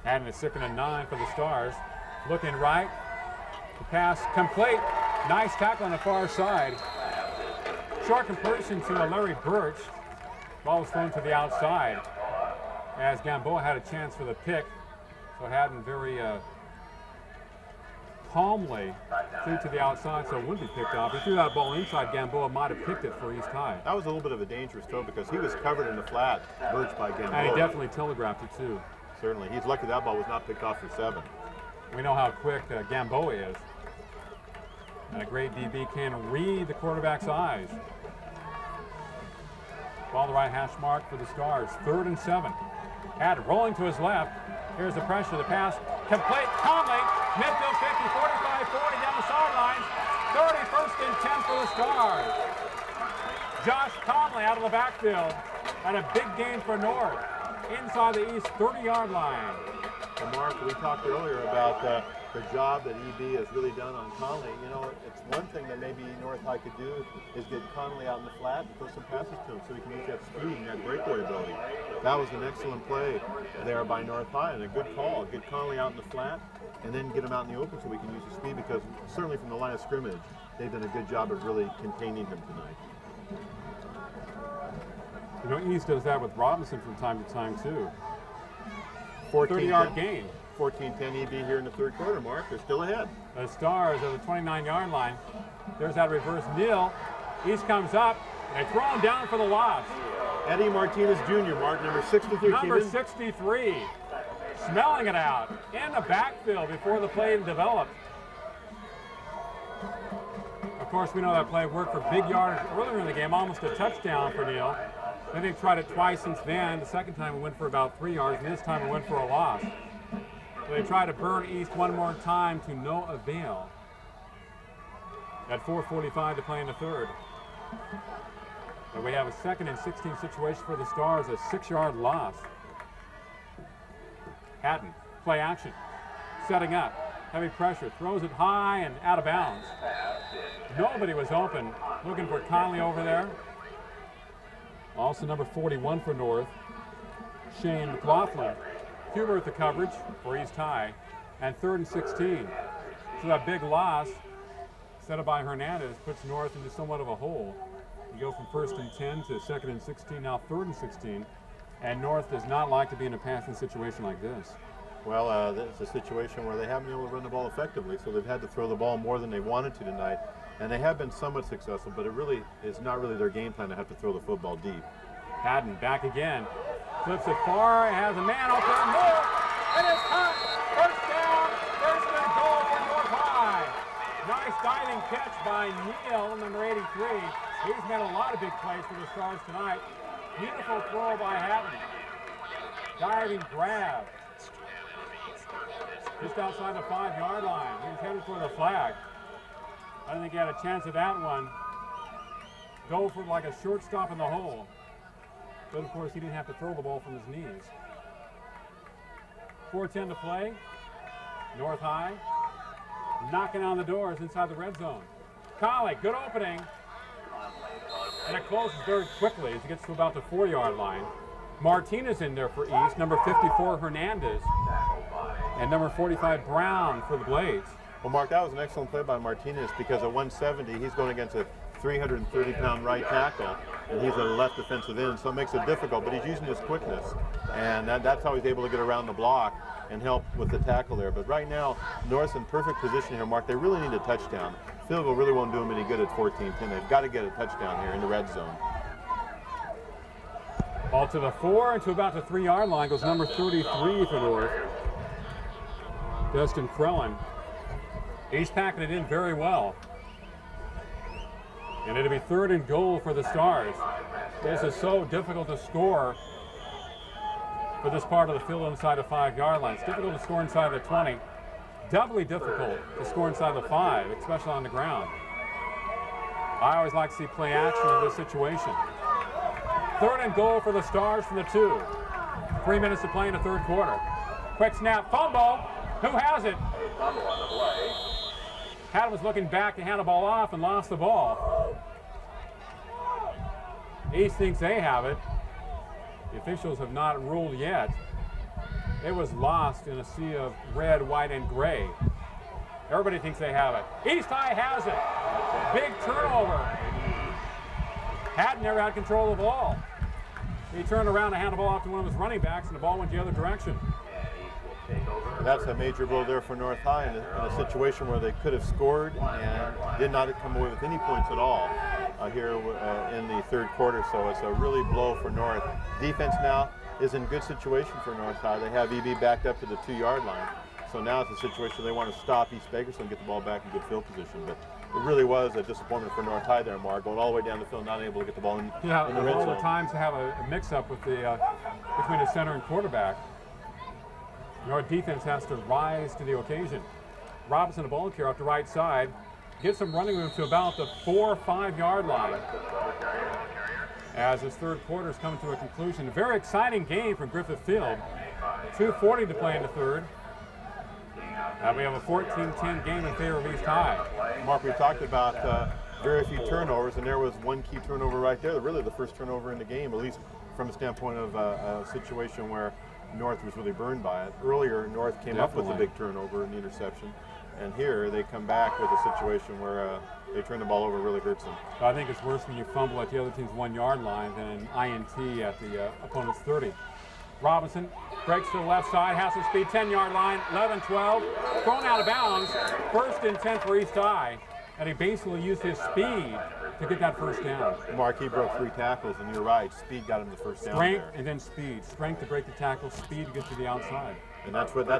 And it's 2nd and 9 for the Stars. Looking right. The pass complete. Nice tackle on the far side. Short completion to Larry Birch. Ball was thrown to the outside as Gamboa had a chance for the pick. So Haddon very calmly threw to the outside so it wouldn't be picked off. He threw that ball inside. Gamboa might have picked it for East High. That was a little bit of a dangerous throw because he was covered in the flat, Birch by Gamboa. And he definitely telegraphed it too. Certainly. He's lucky that ball was not picked off for 7. We know how quick Gamboa is. And a great DB can read the quarterback's eyes. Ball the right hash mark for the Stars. 3rd and 7. Haddon rolling to his left. Here's the pressure, the pass. Complete. Conley, midfield 50, 45, 40 down the sidelines. 31st and 10 for the Stars. Josh Conley out of the backfield. And a big gain for North. Inside the East 30-yard line. Well, Mark, we talked earlier about the job that EB has really done on Conley. You know, it's one thing that maybe North High could do is get Conley out in the flat and throw some passes to him so he can use that speed and that breakaway ability. That was an excellent play there by North High and a good call. Get Conley out in the flat and then get him out in the open so we can use the speed, because certainly from the line of scrimmage, they've done a good job of really containing him tonight. You know, East does that with Robinson from time to time, too. 14 30-yard gain. 14-10 EB here in the third quarter, Mark. They're still ahead. The Stars at the 29-yard line. There's that reverse kneel. East comes up. They throw him down for the loss. Eddie Martinez Jr., Mark, number 63. Number 63. Smelling it out in the backfield before the play developed. Of course, we know that play worked for big yardage earlier in the game, almost a touchdown for Neal. Then they've tried it twice since then. The second time it went for about 3 yards, and this time it went for a loss. So they try to burn East one more time to no avail. At 4:45 to play in the third. But we have a 2nd and 16 situation for the Stars, a 6-yard loss. Hatton, play action, setting up, heavy pressure, throws it high and out of bounds. Nobody was open, looking for Conley over there. Also number 41 for North, Shane McLaughlin. Hubert the coverage for East High, and 3rd and 16. So that big loss, set up by Hernandez, puts North into somewhat of a hole. You go from 1st and 10 to 2nd and 16, now 3rd and 16. And North does not like to be in a passing situation like this. Well, it's a situation where they haven't been able to run the ball effectively, so they've had to throw the ball more than they wanted to tonight. And they have been somewhat successful, but it really is not really their game plan to have to throw the football deep. Haddon back again. Flips it far, has a man open, Moore, and it's caught. First down, first and goal for North High. Nice diving catch by Neal, number 83. He's made a lot of big plays for the Stars tonight. Beautiful throw by Haddon. Diving grab. Just outside the 5-yard line. He's headed for the flag. I don't think he had a chance at that one. Go for like a shortstop in the hole. But of course, he didn't have to throw the ball from his knees. 4:10 to play. North High knocking on the doors inside the red zone. Conley, good opening. And it closes very quickly as he gets to about the 4-yard line. Martinez in there for East, number 54 Hernandez, and number 45 Brown for the Blades. Well, Mark, that was an excellent play by Martinez, because at 170, he's going against a 330-pound right tackle, and he's a left defensive end, so it makes it difficult, but he's using his quickness, and that's how he's able to get around the block and help with the tackle there. But right now, North's in perfect position here, Mark. They really need a touchdown. Field goal really won't do them any good at 14-10. They've got to get a touchdown here in the red zone. Ball to the 4 and to about the 3-yard line goes number 33 for North, Dustin Krellen. He's packing it in very well. And it'll be 3rd and goal for the Stars. This is so difficult to score for this part of the field inside the 5-yard line. It's difficult to score inside the 20. Doubly difficult to score inside the 5, especially on the ground. I always like to see play action in this situation. 3rd and goal for the Stars from the 2. 3 minutes to play in the third quarter. Quick snap, fumble. Who has it? Fumble on the play. Haddon was looking back to hand the ball off and lost the ball. East thinks they have it. The officials have not ruled yet. It was lost in a sea of red, white, and gray. Everybody thinks they have it. East High has it. Big turnover. Haddon never had control of the ball. He turned around to hand the ball off to one of his running backs, and the ball went the other direction. That's a major blow there for North High in a situation where they could have scored and did not come away with any points at all here in the third quarter. So it's a really blow for North. Defense now is in good situation for North High. They have EB backed up to the 2-yard line. So now it's a situation they want to stop East Bakersfield and get the ball back in good field position. But it really was a disappointment for North High there, Mark, going all the way down the field, not able to get the ball in the red zone. All the times to have a mix-up with the between the center and quarterback. North defense has to rise to the occasion. Robinson, a ball carrier off the right side, gets some running room to about the 4 or 5-yard line. As this third quarter is coming to a conclusion, a very exciting game from Griffith Field. 2:40 to play in the third. We have a 14-10 game in favor of East High. Mark, we talked about very few turnovers, and there was one key turnover right there, really the first turnover in the game, at least from a standpoint of a situation where North was really burned by it. Earlier, North came up with a big turnover in the interception, and here they come back with a situation where they turn the ball over, really hurts them. I think it's worse when you fumble at the other team's 1 yard line than an INT at the opponent's 30. Robinson breaks to the left side, has some speed, 10-yard line, 11-12, thrown out of bounds, 1st and 10 for East High, and he basically used his speed to get that first down. Mark, he broke 3 tackles, and you're right, speed got him the first down Strength there. and then speed. Strength to break the tackle, speed to get to the outside. And that's what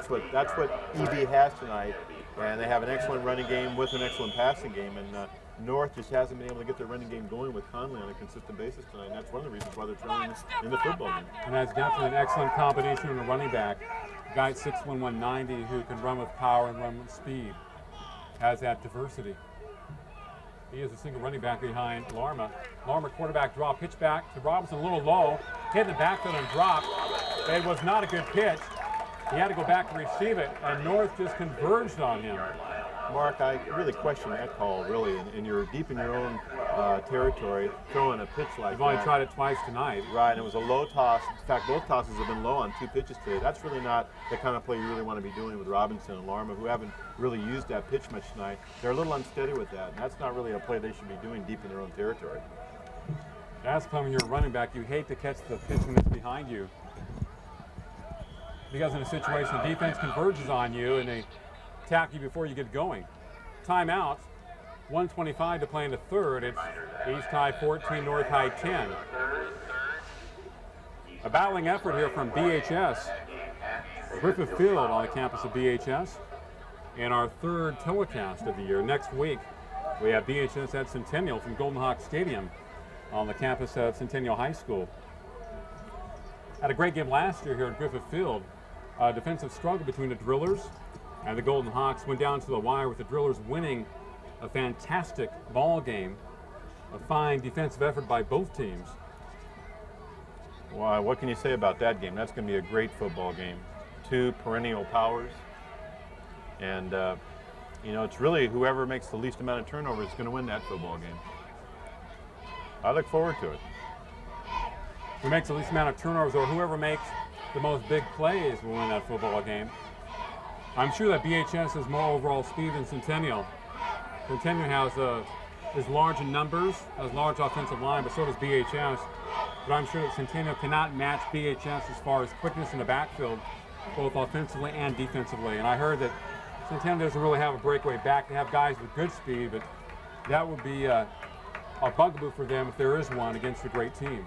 EB has tonight, and they have an excellent running game with an excellent passing game, and North just hasn't been able to get their running game going with Conley on a consistent basis tonight, and that's one of the reasons why they're trailing in the football game. And that's definitely an excellent combination in a running back. A guy at 6'1", 190 who can run with power and run with speed. Has that diversity. He is a single running back behind Larma. Larma quarterback draw, pitch back to Robinson, a little low, hit in the backfield and dropped. It was not a good pitch. He had to go back to receive it, and North just converged on him. Mark, I really question that call, really, and you're deep in your own territory, throwing a pitch like You've only that. tried it twice tonight. Right, and it was a low toss. In fact, both tosses have been low on 2 pitches today. That's really not the kind of play you really want to be doing with Robinson and Larma, who haven't really used that pitch much tonight. They're a little unsteady with that, and that's not really a play they should be doing deep in their own territory. That's when you're a running back, you hate to catch the pitch when it's behind you. Because in a situation, the defense converges on you and they attack you before you get going. Timeout, 1:25 to play in the third. It's East High 14, North High 10. A battling effort here from BHS. Griffith Field on the campus of BHS. And our 3rd telecast of the year. Next week, we have BHS at Centennial from Golden Hawk Stadium on the campus of Centennial High School. Had a great game last year here at Griffith Field. A defensive struggle between the Drillers and the Golden Hawks went down to the wire with the Drillers winning a fantastic ball game. A fine defensive effort by both teams. Wow, what can you say about that game? That's going to be a great football game. 2 perennial powers. And, you know, it's really whoever makes the least amount of turnovers is going to win that football game. I look forward to it. Who makes the least amount of turnovers or whoever makes the most big plays will win that football game. I'm sure that BHS has more overall speed than Centennial. Centennial is large in numbers, has large offensive line, but so does BHS. But I'm sure that Centennial cannot match BHS as far as quickness in the backfield, both offensively and defensively. And I heard that Centennial doesn't really have a breakaway back. They have guys with good speed, but that would be a bugaboo for them if there is one against a great team.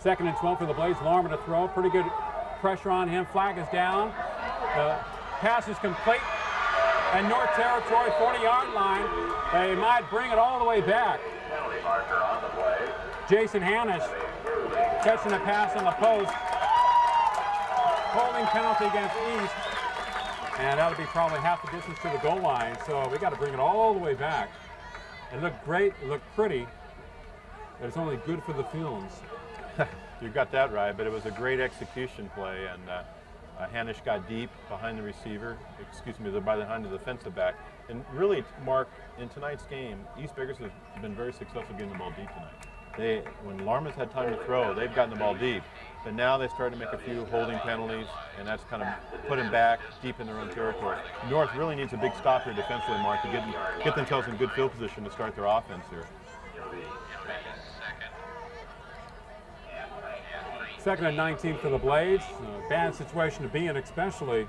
2nd and 12 for the Blades. Larman to throw. Pretty good pressure on him. Flag is down. The pass is complete. And North Territory, 40-yard line. They might bring it all the way back. Jason Hannish catching a pass on the post. Holding penalty against East. And that'll be probably half the distance to the goal line. So we got to bring it all the way back. It looked great. It looked pretty. But it's only good for the films. You got that right, but it was a great execution play, and Hannish got deep behind the receiver, behind the defensive back. And really, Mark, in tonight's game, East Bakersfield has been very successful getting the ball deep tonight. When Larman's had time to throw, they've gotten the ball deep. But now they started to make a few holding penalties, and that's kind of put them back deep in their own territory. North really needs a big stop here defensively, Mark, to get themselves in good field position to start their offense here. 2nd and 19 for the Blades. A bad situation to be in, especially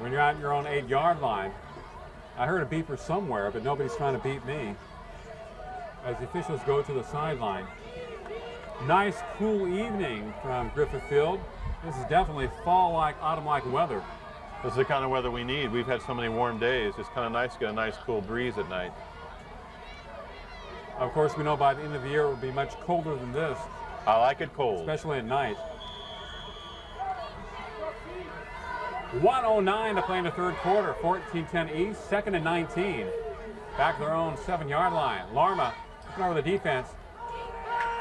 when you're out in your own 8-yard line. I heard a beeper somewhere, but nobody's trying to beat me. As the officials go to the sideline. Nice, cool evening from Griffith Field. This is definitely fall-like, autumn-like weather. This is the kind of weather we need. We've had so many warm days. It's kind of nice to get a nice, cool breeze at night. Of course, we know by the end of the year it will be much colder than this. I like it cold. Especially at night. 1:09 to play in the 3rd quarter. 14-10 East, 2nd and 19. Back to their own 7-yard line. Larma looking over the defense.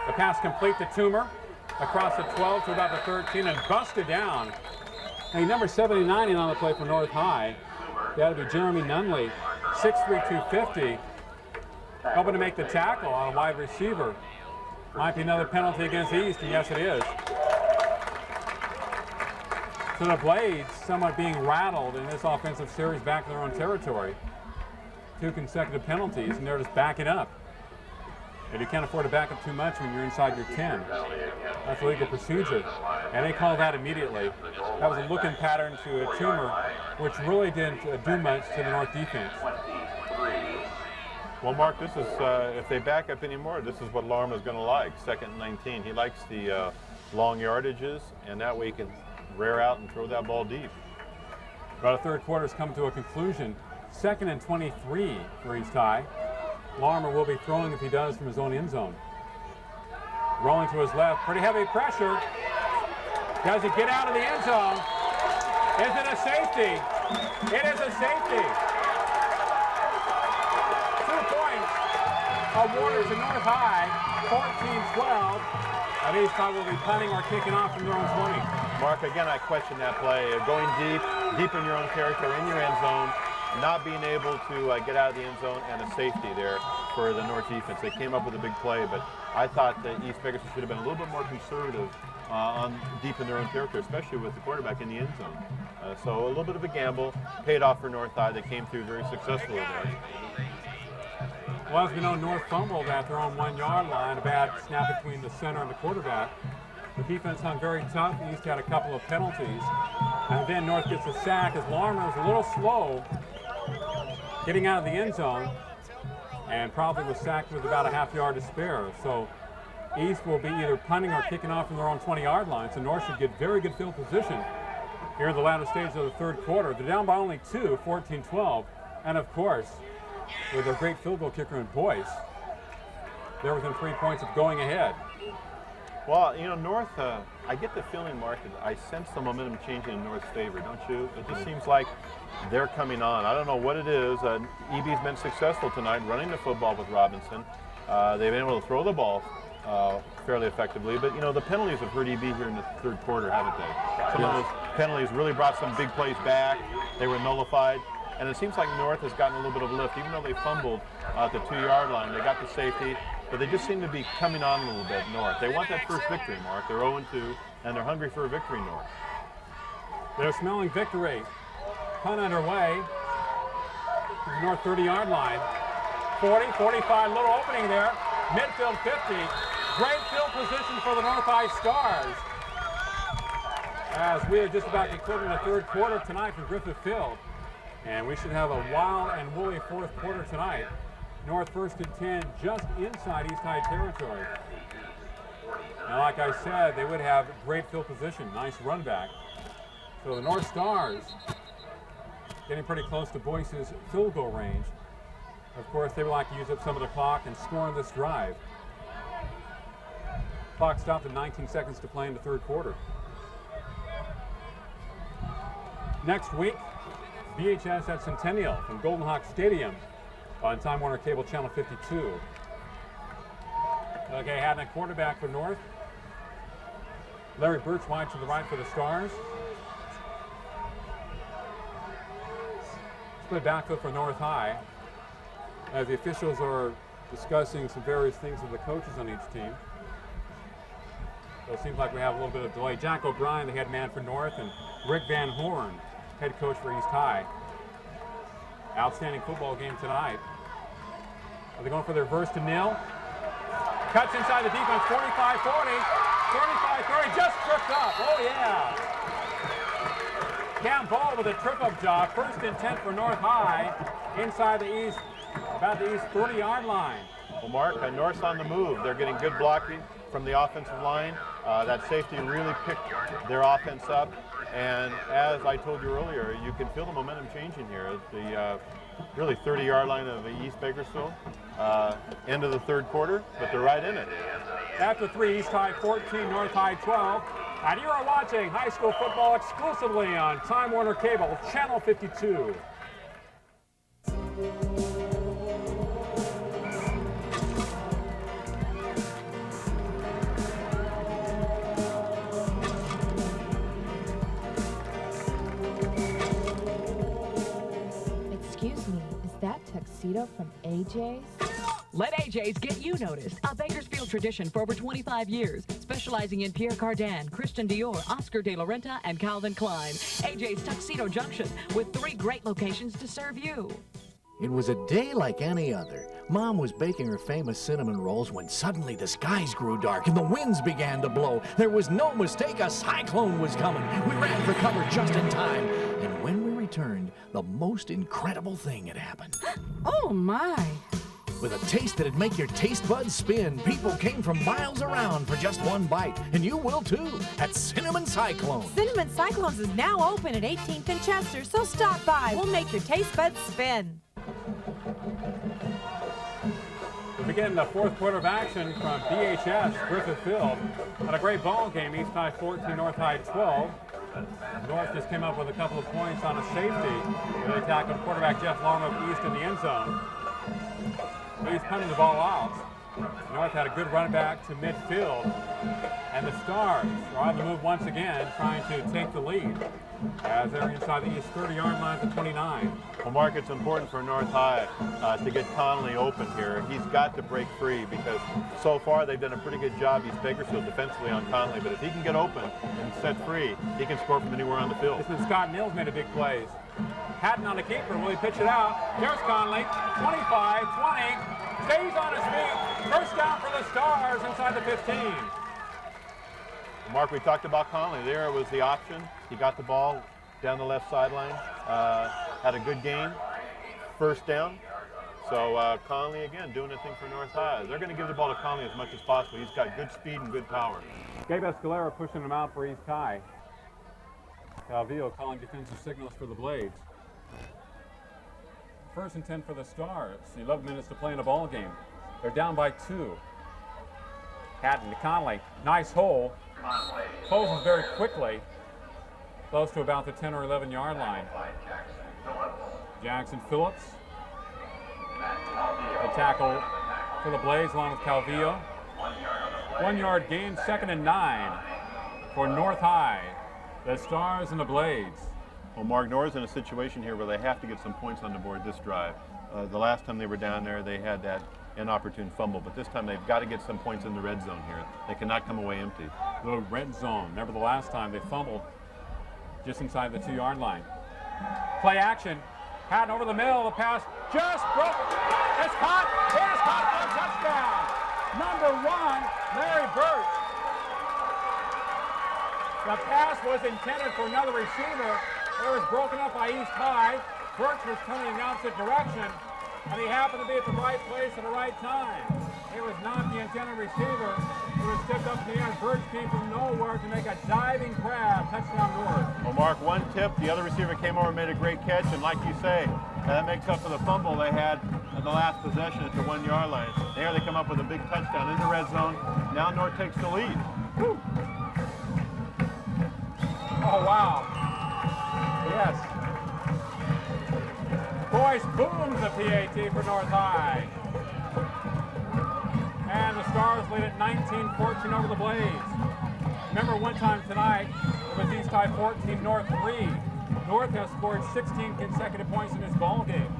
The pass complete to Toomer. Across the 12 to about the 13 and busted down Hey, number 79 in on the play for North High. That'll be Jeremy Nunley, 6'3", 250. Hoping to make the tackle on a wide receiver. Might be another penalty against East, and yes, it is. So the Blades somewhat being rattled in this offensive series back in their own territory. 2 consecutive penalties, and they're just backing up. And you can't afford to back up too much when you're inside your 10. That's legal procedure. And they call that immediately. That was a looking pattern to a tumor, which really didn't do much to the North defense. Well, Mark, this is, if they back up anymore, this is what Larma's going to like, 2nd and 19. He likes the long yardages, and that way he can rear out and throw that ball deep. Well, the third quarter's come to a conclusion. 2nd and 23 for East High. Larmer will be throwing if he does from his own end zone. Rolling to his left, pretty heavy pressure. Does he get out of the end zone? Is it a safety? It is a safety. 2 points awarded to North High, 14-12. And East High will be punting or kicking off from their own 20. Mark, again, I question that play. Going deep in your own territory, in your end zone, not being able to get out of the end zone, and a safety there for the North defense. They came up with a big play, but I thought that East Bakersfield should have been a little bit more conservative on deep in their own territory, especially with the quarterback in the end zone. So a little bit of a gamble, paid off for North High. They came through very successfully there. Well, as we know, North fumbled at their own 1-yard line, a bad snap between the center and the quarterback. The defense hung very tough. East had a couple of penalties. And then North gets a sack as Larmer was a little slow getting out of the end zone and probably was sacked with about a half-yard to spare. So East will be either punting or kicking off from their own 20-yard line. So North should get very good field position here in the latter stage of the third quarter. They're down by only 2, 14-12. And of course, with their great field goal kicker in Boyce, they're within 3 points of going ahead. Well, you know, North, I get the feeling, Mark, that I sense the momentum changing in North's favor, don't you? It just seems like they're coming on. I don't know what it is. EB's been successful tonight running the football with Robinson. They've been able to throw the ball fairly effectively, but, you know, the penalties have hurt EB here in the third quarter, haven't they? Some of those penalties really brought some big plays back. They were nullified. And it seems like North has gotten a little bit of a lift. Even though they fumbled at the 2-yard line, they got the safety. But they just seem to be coming on a little bit, North. They want that first victory, Mark. They're 0-2, and they're hungry for a victory, North. They're smelling victory. Punt underway. North 30-yard line. 40, 45, little opening there. Midfield 50. Great field position for the North High Stars. As we are just about concluding the third quarter tonight for Griffith Field. And we should have a wild and woolly fourth quarter tonight. North first and 10, just inside East High territory. And like I said, they would have great field position, nice run back. So the North Stars getting pretty close to Boyce's field goal range. Of course, they would like to use up some of the clock and score on this drive. Clock stopped at 19 seconds to play in the third quarter. Next week, VHS at Centennial from Golden Hawk Stadium on Time Warner Cable Channel 52. Okay, had a quarterback for North. Larry Birch wide to the right for the Stars. Split backfield for North High as the officials are discussing some various things with the coaches on each team. So it seems like we have a little bit of delay. Jack O'Brien, the head man for North, and Rick Van Horn, head coach for East High. Outstanding football game tonight. Are they going for their verse to nil? Cuts inside the defense, 45-40, 35-30, just tripped up. Oh, yeah. Cam Ball with a trip-up job. First and 10 for North High, inside the East, about the East 30-yard line. Well, Mark, North's on the move. They're getting good blocking from the offensive line. That safety really picked their offense up. And as I told you earlier, you can feel the momentum changing here. The really 30-yard line of East Bakersfield, end of the third quarter, but they're right in it. After 3, East High 14, North High 12. And you are watching high school football exclusively on Time Warner Cable, Channel 52. tuxedo from AJ's? Let AJ's get you noticed. A Bakersfield tradition for over 25 years, specializing in Pierre Cardin, Christian Dior, Oscar de la Renta, and Calvin Klein. AJ's Tuxedo Junction, with 3 great locations to serve you. It was a day like any other. Mom was baking her famous cinnamon rolls when suddenly the skies grew dark and the winds began to blow. There was no mistake, a cyclone was coming. We ran for cover just in time. And when we returned, the most incredible thing had happened. Oh, my. With a taste that'd make your taste buds spin, people came from miles around for just one bite. And you will too, at Cinnamon Cyclone. Cinnamon Cyclones is now open at 18th and Chester, so stop by. We'll make your taste buds spin. We begin the fourth quarter of action from BHS, Griffith Field. Had a great ball game, East High 14, North High 12. North just came up with a couple of points on a safety. They tackled quarterback Jeff Long of East in the end zone. East punting the ball out. North had a good run back to midfield. And the Stars are on the move once again, trying to take the lead as they're inside the East 30-yard line to 29. Well, Mark, it's important for North High to get Connolly open here. He's got to break free because so far they've done a pretty good job, East Bakersfield, defensively on Connolly. But if he can get open and set free, he can score from anywhere on the field. This is Scott Nils made a big plays. Hatton on the keeper. Will he pitch it out? Here's Connolly. 25, 20. Stays on his feet. First down for the Stars inside the 15. Mark, we talked about Connolly. There was the option. He got the ball down the left sideline. Had a good game. First down. So Connolly, again, doing a thing for North High. They're going to give the ball to Connolly as much as possible. He's got good speed and good power. Gabe Escalera pushing him out for East High. Calvillo calling defensive signals for the Blades. First and 10 for the Stars. 11 minutes to play in a ball game. They're down by 2. Hatton to Connolly. Nice hole. Closes very quickly. Close to about the 10 or 11 yard line. Jackson Phillips. A tackle for the Blades along with Calvillo. 1 yard gain, 2nd and 9 for North High. The Stars and the Blades. Well, Mark, North's in a situation here where they have to get some points on the board this drive. The last time they were down there, they had that inopportune fumble, but this time they've got to get some points in the red zone here. They cannot come away empty. The red zone. Remember the last time they fumbled just inside the 2 yard line. Play action. Hatton over the middle. The pass just broke. It's caught. It is caught for a touchdown. Number 1, Larry Birch. The pass was intended for another receiver. It was broken up by East High. Birch was coming in the opposite direction, and he happened to be at the right place at the right time. It was not the intended receiver. It was tipped up in the air, and Birch came from nowhere to make a diving grab. Touchdown North. Well, Mark, one tip. The other receiver came over and made a great catch, and like you say, that makes up for the fumble they had in the last possession at the 1 yard line. There they come up with a big touchdown in the red zone. Now North takes the lead. Woo. Oh, wow. Yes. Boyce booms the PAT for North High. And the Stars lead at 19-14 over the Blades. Remember one time tonight, it was East High 14, North 3. North has scored 16 consecutive points in this ball game.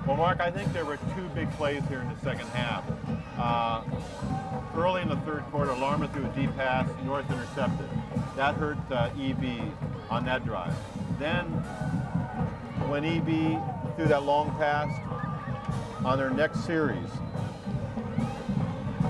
Well, Mark, I think there were 2 big plays here in the second half. Early in the third quarter, Larma threw a deep pass, North intercepted. That hurt EB on that drive. Then, when EB threw that long pass on their next series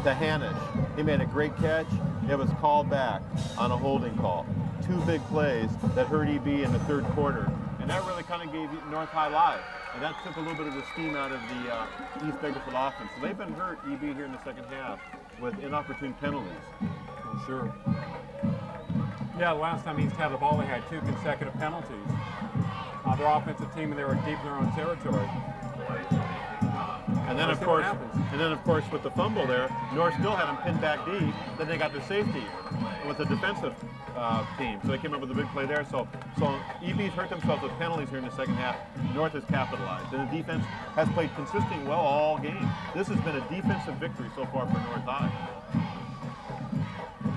to Hanish, he made a great catch. It was called back on a holding call. 2 big plays that hurt EB in the third quarter. And that really kind of gave North High life. And that took a little bit of the steam out of the East Bakersfield offense. So they've been hurt, EB, here in the second half with inopportune penalties. For sure. Yeah, the last time East had the ball, they had 2 consecutive penalties. Their offensive team, and they were deep in their own territory. And then, of course, with the fumble there, North still had them pinned back deep. Then they got the safety with the defensive team. So they came up with a big play there. So EB's hurt themselves with penalties here in the second half. North has capitalized. And the defense has played consistently well all game. This has been a defensive victory so far for North High.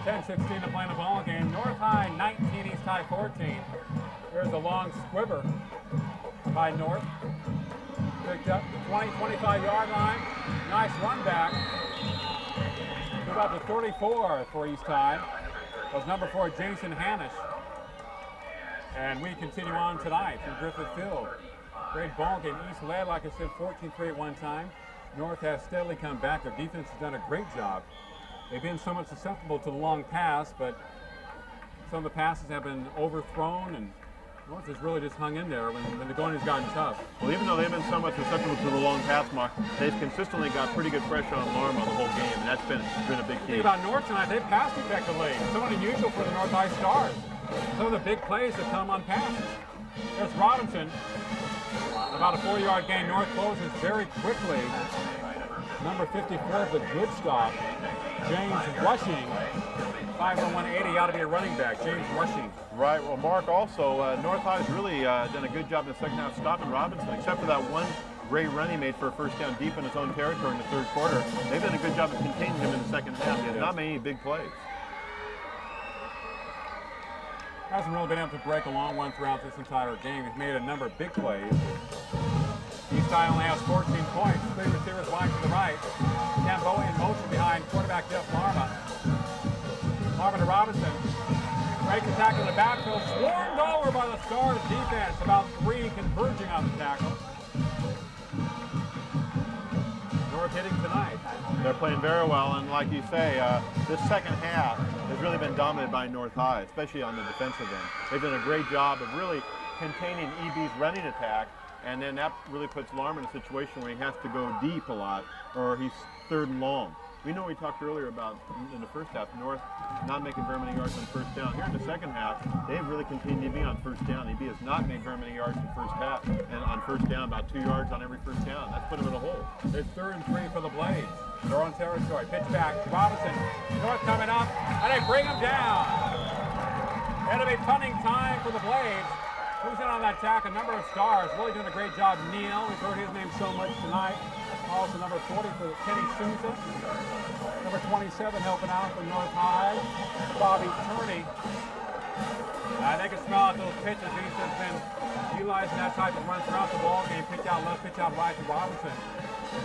10-16 to play in the ball game. North High 19, East High 14. There's a long squibber by North. picked up the 20, 25-yard line. Nice run back. To about the 34 for East High. Was number 4, Jason Hannish. And we continue on tonight from Griffith Field. Great ball game. East led, like I said, 14-3 at one time. North has steadily come back. Their defense has done a great job. They've been somewhat susceptible to the long pass, but some of the passes have been overthrown, and North has really just hung in there when the going has gotten tough. Well, even though they've been somewhat susceptible to the long pass, Mark, they've consistently got pretty good pressure on Larimer the whole game, and that's been a big key. Think about North tonight. They've passed effectively. Somewhat unusual for the North High Stars. Some of the big plays have come on passes. There's Robinson. About a 4-yard gain. North closes very quickly. Number 54 is a good stop. James Rushing. 5'1", 180, ought to be a running back. James Rushing. Right. Well, Mark, also, North High's really done a good job in the second half stopping Robinson, except for that one great run he made for a first down deep in his own territory in the third quarter. They've done a good job of containing him in the second half. He has not made any big plays. Hasn't really been able to break a long one throughout this entire game. He's made a number of big plays. East High only has 14 points. 3 receivers wide to the right. Gamboa in motion behind quarterback Jeff Larma. Larma to Robinson. Breaks the tackle in the backfield. Swarmed over by the Stars defense. About 3 converging on the tackle. North hitting tonight. They're playing very well, and like you say, this second half has really been dominated by North High, especially on the defensive end. They've done a great job of really containing EB's running attack, and then that really puts Larman in a situation where he has to go deep a lot, or he's third and long. We know we talked earlier about in the first half, North not making very many yards on first down. Here in the second half, they've really continued EB on first down. EB has not made very many yards in the first half, and on first down, about 2 yards on every first down. That's put them in a hole. It's 3rd and 3 for the Blades. They're on territory. Pitch back. Robinson. North coming up, and they bring him down. It'll be punting time for the Blades. Who's in on that tack? A number of Stars. Really doing a great job. Neal. We've heard his name so much tonight. Also number 40 for Kenny Souza. Number 27 helping out for North High. Bobby Turney. They can smell out those pitches. He's just been utilizing that type of run throughout the ball game. Pitch out left, pitch out right to Robinson.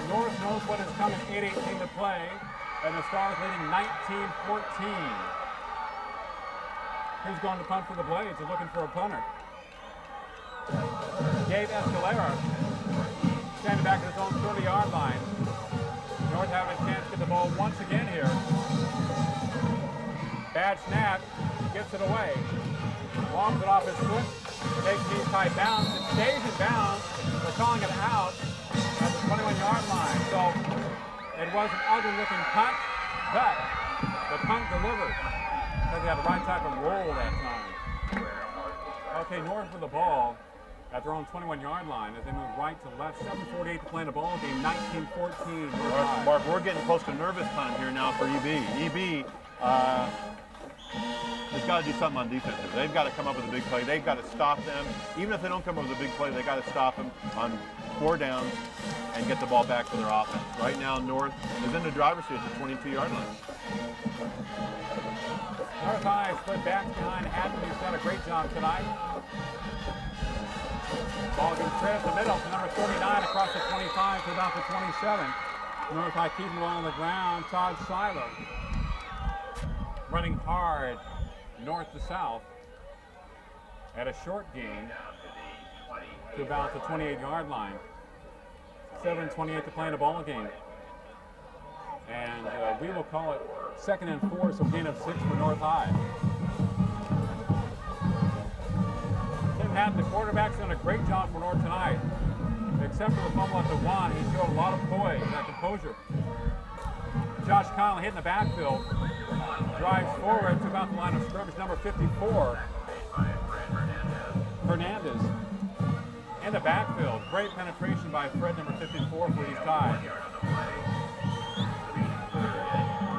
North knows what is coming. 8-18 to play. And the Stars leading 19-14. Who's going to punt for the Blades? They're looking for a punter. Gabe Escalera. Standing back at his own 30-yard line. North having a chance to get the ball once again here. Bad snap. Gets it away. Longs it off his foot. Takes East High bounce. It stays in bounds. They're calling it out at the 21-yard line. So it was an ugly-looking punt, but the punt delivered because they had the right type of roll that time. Okay, North with the ball at their own 21-yard line as they move right to left. 7:48 to play in the ball game. 19-14. Mark, we're getting close to nervous time here now for EB. EB has got to do something on defense. They've got to come up with a big play. They've got to stop them. Even if they don't come up with a big play, they've got to stop them on 4 downs and get the ball back for their offense. Right now, North is in the driver's seat at the 22-yard line. North High split backs behind Adams, who's done a great job tonight. Ball goes straight up the middle to number 39 across the 25 to about the 27. North High keeping it on the ground. Todd Silo running hard north to south at a short gain to about the 28-yard line. 7:28 to play in a ball game. And we will call it 2nd and 4, so gain of 6 for North High. Tim Hatton, the quarterback's done a great job for North tonight. Except for the fumble at the 1, he showed a lot of poise and composure. Josh Conley hitting the backfield. Drives forward to about the line of scrimmage. Number 54, Hernandez. In the backfield. Great penetration by Fred, number 54 for East High.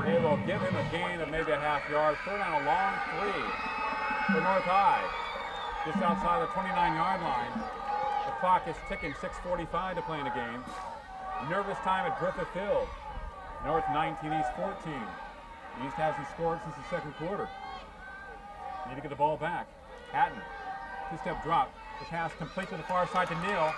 They will give him a gain of maybe a half yard. 3rd down, a long 3 for North High. Just outside the 29-yard line. The clock is ticking. 6:45 to play in the game. Nervous time at Griffith Field. North 19, East 14. East hasn't scored since the second quarter. Need to get the ball back. Hatton, 2-step drop. The pass complete to the far side to Neal.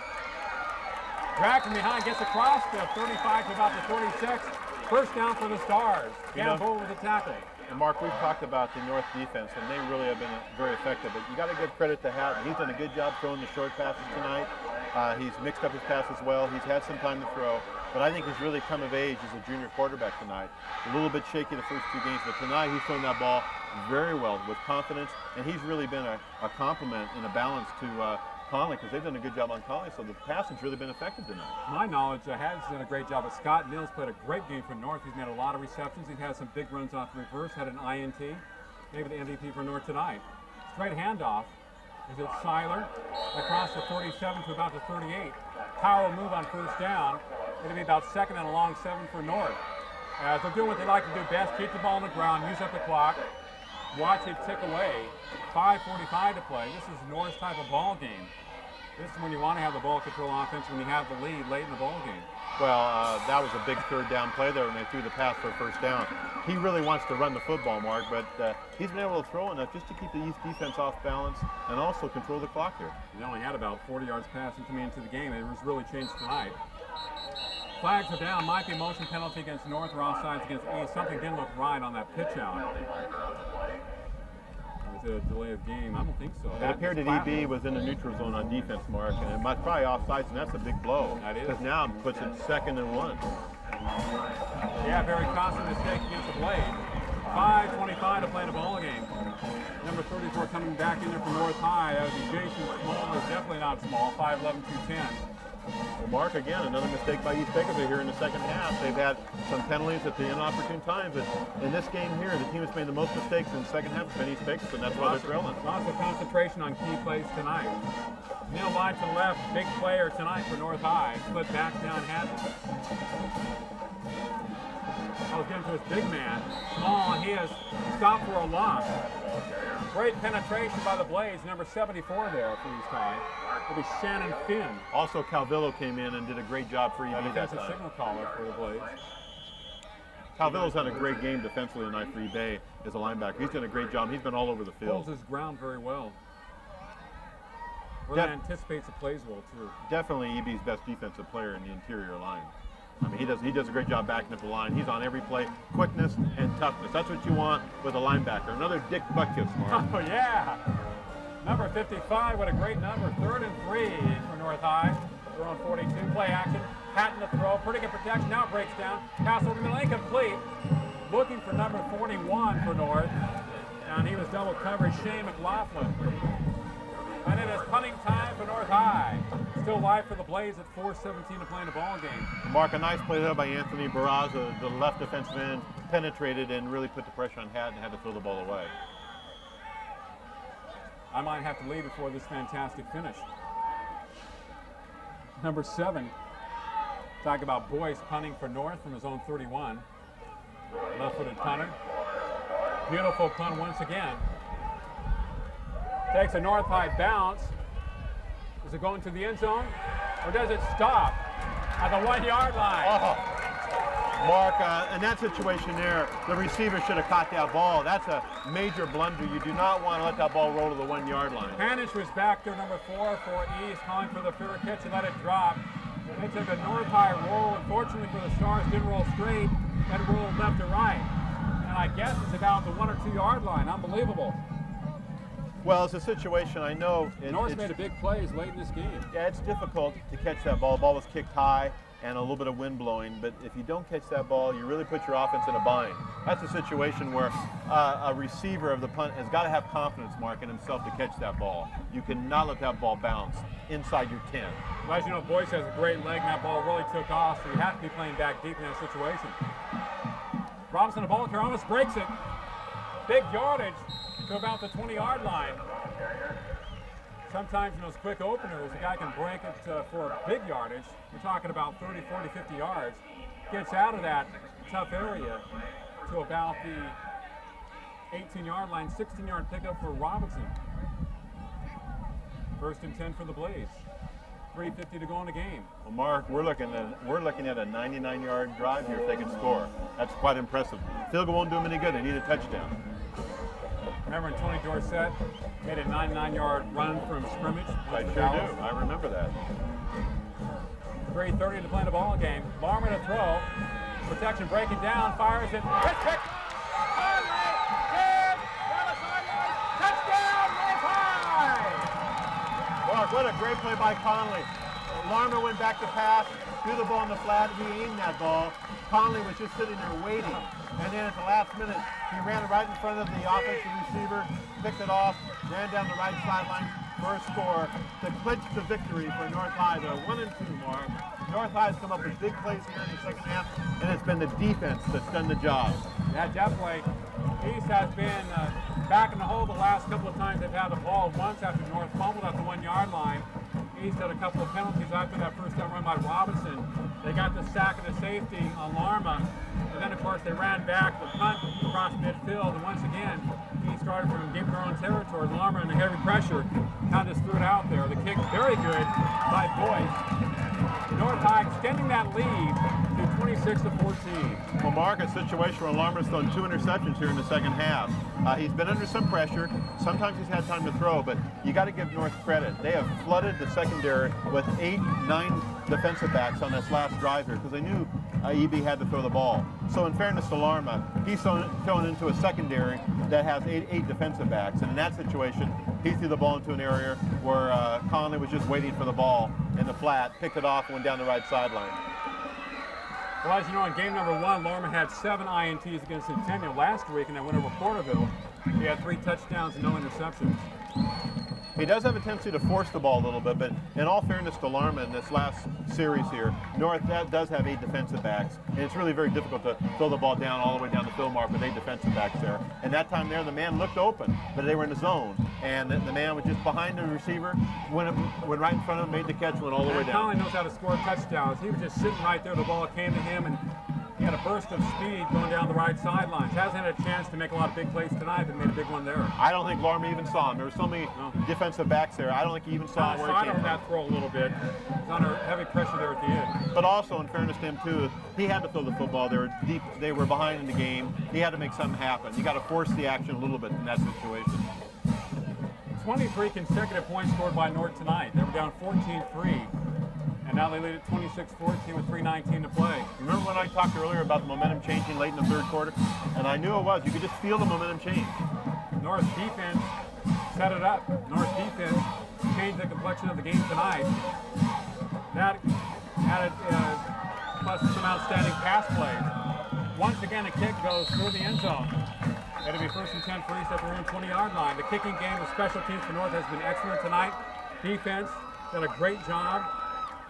Dragged from behind, gets across the 35 to about the 36. First down for the Stars. Gamble with the tackle. And Mark, we've talked about the North defense, and they really have been very effective. But you got to give credit to Hatton. He's done a good job throwing the short passes tonight. He's mixed up his passes well. He's had some time to throw. But I think he's really come of age as a junior quarterback tonight. A little bit shaky the first 2 games, but tonight he's throwing that ball very well with confidence. And he's really been a compliment and a balance to Conley, because they've done a good job on Conley, so the passing's really been effective tonight. My knowledge, has done a great job. But Scott Mills played a great game for North. He's made a lot of receptions. He's had some big runs off the reverse, had an INT. Maybe the MVP for North tonight. Straight handoff. Is it Seiler across the 47 to about the 38. Power move on first down. It'll be about 2nd and a long 7 for North. As they're doing what they like to do best, keep the ball on the ground, use up the clock, watch it tick away. 5:45 to play. This is North's type of ball game. This is when you want to have the ball control offense, when you have the lead late in the ball game. Well, that was a big 3rd down play there when they threw the pass for a first down. He really wants to run the football, Mark, but he's been able to throw enough just to keep the East defense off balance and also control the clock here. They only had about 40 yards passing coming into the game. It was really changed tonight. Flags are down. Might be a motion penalty against North or offsides against East. Something didn't look right on that pitch out. Was it a delay of game? I don't think so. It appeared that EB was in the neutral zone on defense, Mark, and it might probably offsides, and that's a big blow. That is. Because now it puts it 2nd and 1. Yeah, very costly mistake against the Blade. 5:25 to play in the ball game. Number 34 coming back in there from North High. That would be Jason Small. Is definitely not small. 5'11", 210. Well, Mark, again, another mistake by East Bakersfield here in the second half. They've had some penalties at the inopportune times, but in this game here, the team that's made the most mistakes in the second half has been East Bakersfield, and that's why they're trailing. Lots of concentration on key plays tonight. Neil wide to the left, big player tonight for North High. Split back down Hatton. I was getting to his big man. Small, and he has stopped for a loss. Great penetration by the Blades, number 74 there for East High. It'll be Shannon Finn. Also, Calvillo came in and did a great job for EB that Defensive time. signal caller for the Blades. Calvillo's had a great game defensively tonight for eBay as a linebacker. He's done a great job. He's been all over the field. Holds his ground very well. Really anticipates the plays well, too. Definitely EB's best defensive player in the interior line. I mean, he does a great job backing up the line. He's on every play. Quickness and toughness. That's what you want with a linebacker. Another Dick Butkus, Mark. Oh, yeah. Number 55, what a great number. 3rd and 3 for North High. They're on 42. Play action. Hatton the throw. Pretty good protection. Now it breaks down. Pass over the middle. Incomplete. Looking for number 41 for North. And he was double covered. Shane McLaughlin. And it is punting time for North High. Still live for the Blades at 4:17 to play in the ball game. Mark, a nice play there by Anthony Barraza, the left defensive end, penetrated and really put the pressure on Hatton and had to throw the ball away. I might have to leave before this fantastic finish. Number 7. Talk about Boyce punting for North from his own 31. Left-footed punter. Beautiful punt once again. Takes a North High bounce. Does it go into the end zone? Or does it stop at the 1-yard line? Oh, Mark, in that situation there, the receiver should have caught that ball. That's a major blunder. You do not want to let that ball roll to the 1-yard line. Hanish was back there, number 4 for East, calling for the fair catch and let it drop. They took a North High roll. Unfortunately for the Stars, didn't roll straight and rolled left to right. And I guess it's about the 1 or 2 yard line. Unbelievable. Well, it's a situation, I know. North's made a big plays late in this game. Yeah, it's difficult to catch that ball. The ball was kicked high and a little bit of wind blowing, but if you don't catch that ball, you really put your offense in a bind. That's a situation where a receiver of the punt has got to have confidence, Mark, in himself to catch that ball. You cannot let that ball bounce inside your 10. Well, as you know, Boyce has a great leg, and that ball really took off, so you have to be playing back deep in that situation. Robinson, the ball carrier, almost breaks it. Big yardage to about the 20-yard line. Sometimes in those quick openers, a guy can break it for a big yardage. We're talking about 30, 40, 50 yards. Gets out of that tough area to about the 18-yard line, 16-yard pickup for Robinson. 1st and 10 for the Blades. 3:50 to go in the game. Well, Mark, we're looking at a 99-yard drive here if they can score. That's quite impressive. Field goal won't do them any good. They need a touchdown. Remember when Tony Dorsett made a 99-yard run from scrimmage? I sure do. I remember that. 3:30 to play in the ball game. Larman to throw. Protection breaking down. Fires it. Pitch pick. Conley. Down the sideline. Touchdown, North High. Mark, what a great play by Conley. Larman went back to pass, threw the ball in the flat. He aimed that ball. Conley was just sitting there waiting. And then at the last minute, he ran right in front of the offensive receiver, picked it off, ran down the right sideline for a score to clinch the victory for North High. They're 1-2, Mark. North High has come up with big plays here in the second half, and it's been the defense that's done the job. Yeah, definitely. East has been back in the hole the last couple of times they've had the ball. Once after North fumbled at the 1-yard line. East had a couple of penalties after that first down run by Robinson. They got the sack and the safety on Larma. And then, of course, they ran back the punt across midfield. And once again, East started from deep in their own territory. Larma under heavy pressure kind of just threw it out there. The kick very good by Boyce. North High extending that lead to 26-14. Well, Mark, a situation where Larman's thrown 2 interceptions here in the second half. He's been under some pressure. Sometimes he's had time to throw, but you got to give North credit. They have flooded the secondary with 8-9 defensive backs on this last drive here because they knew EB had to throw the ball. So in fairness to Larma, he's thrown into a secondary that has eight defensive backs. And in that situation, he threw the ball into an area where Conley was just waiting for the ball in the flat, picked it off, and went down the right sideline. Well, as you know, in game number 1, Larman had 7 INTs against Centennial last week, and they went over Porterville. He had 3 touchdowns and no interceptions. He does have a tendency to force the ball a little bit, but in all fairness to Larman, in this last series here, North does have 8 defensive backs, and it's really very difficult to throw the ball down all the way down the field mark with 8 defensive backs there. And that time there, the man looked open, but they were in the zone, and the man was just behind the receiver, went right in front of him, made the catch, went all the way down. Conley knows how to score touchdowns. He was just sitting right there. The ball came to him, and he had a burst of speed going down the right sidelines. Hasn't had a chance to make a lot of big plays tonight, but made a big one there. I don't think Larman even saw him. There were so many defensive backs there. I don't think he even saw where he came from. That throw a little bit. He's under heavy pressure there at the end. But also, in fairness to him too, he had to throw the football. They were deep. They were behind in the game. He had to make something happen. You got to force the action a little bit in that situation. 23 consecutive points scored by North tonight. They were down 14-3. And now they lead at 26-14 with 3:19 to play. Remember when I talked earlier about the momentum changing late in the third quarter? And I knew it was. You could just feel the momentum change. North defense set it up. North defense changed the complexion of the game tonight. That added plus some outstanding pass plays. Once again, a kick goes through the end zone. It'll be 1st and 10 for East at their own 20-yard line. The kicking game of special teams for North has been excellent tonight. Defense done a great job.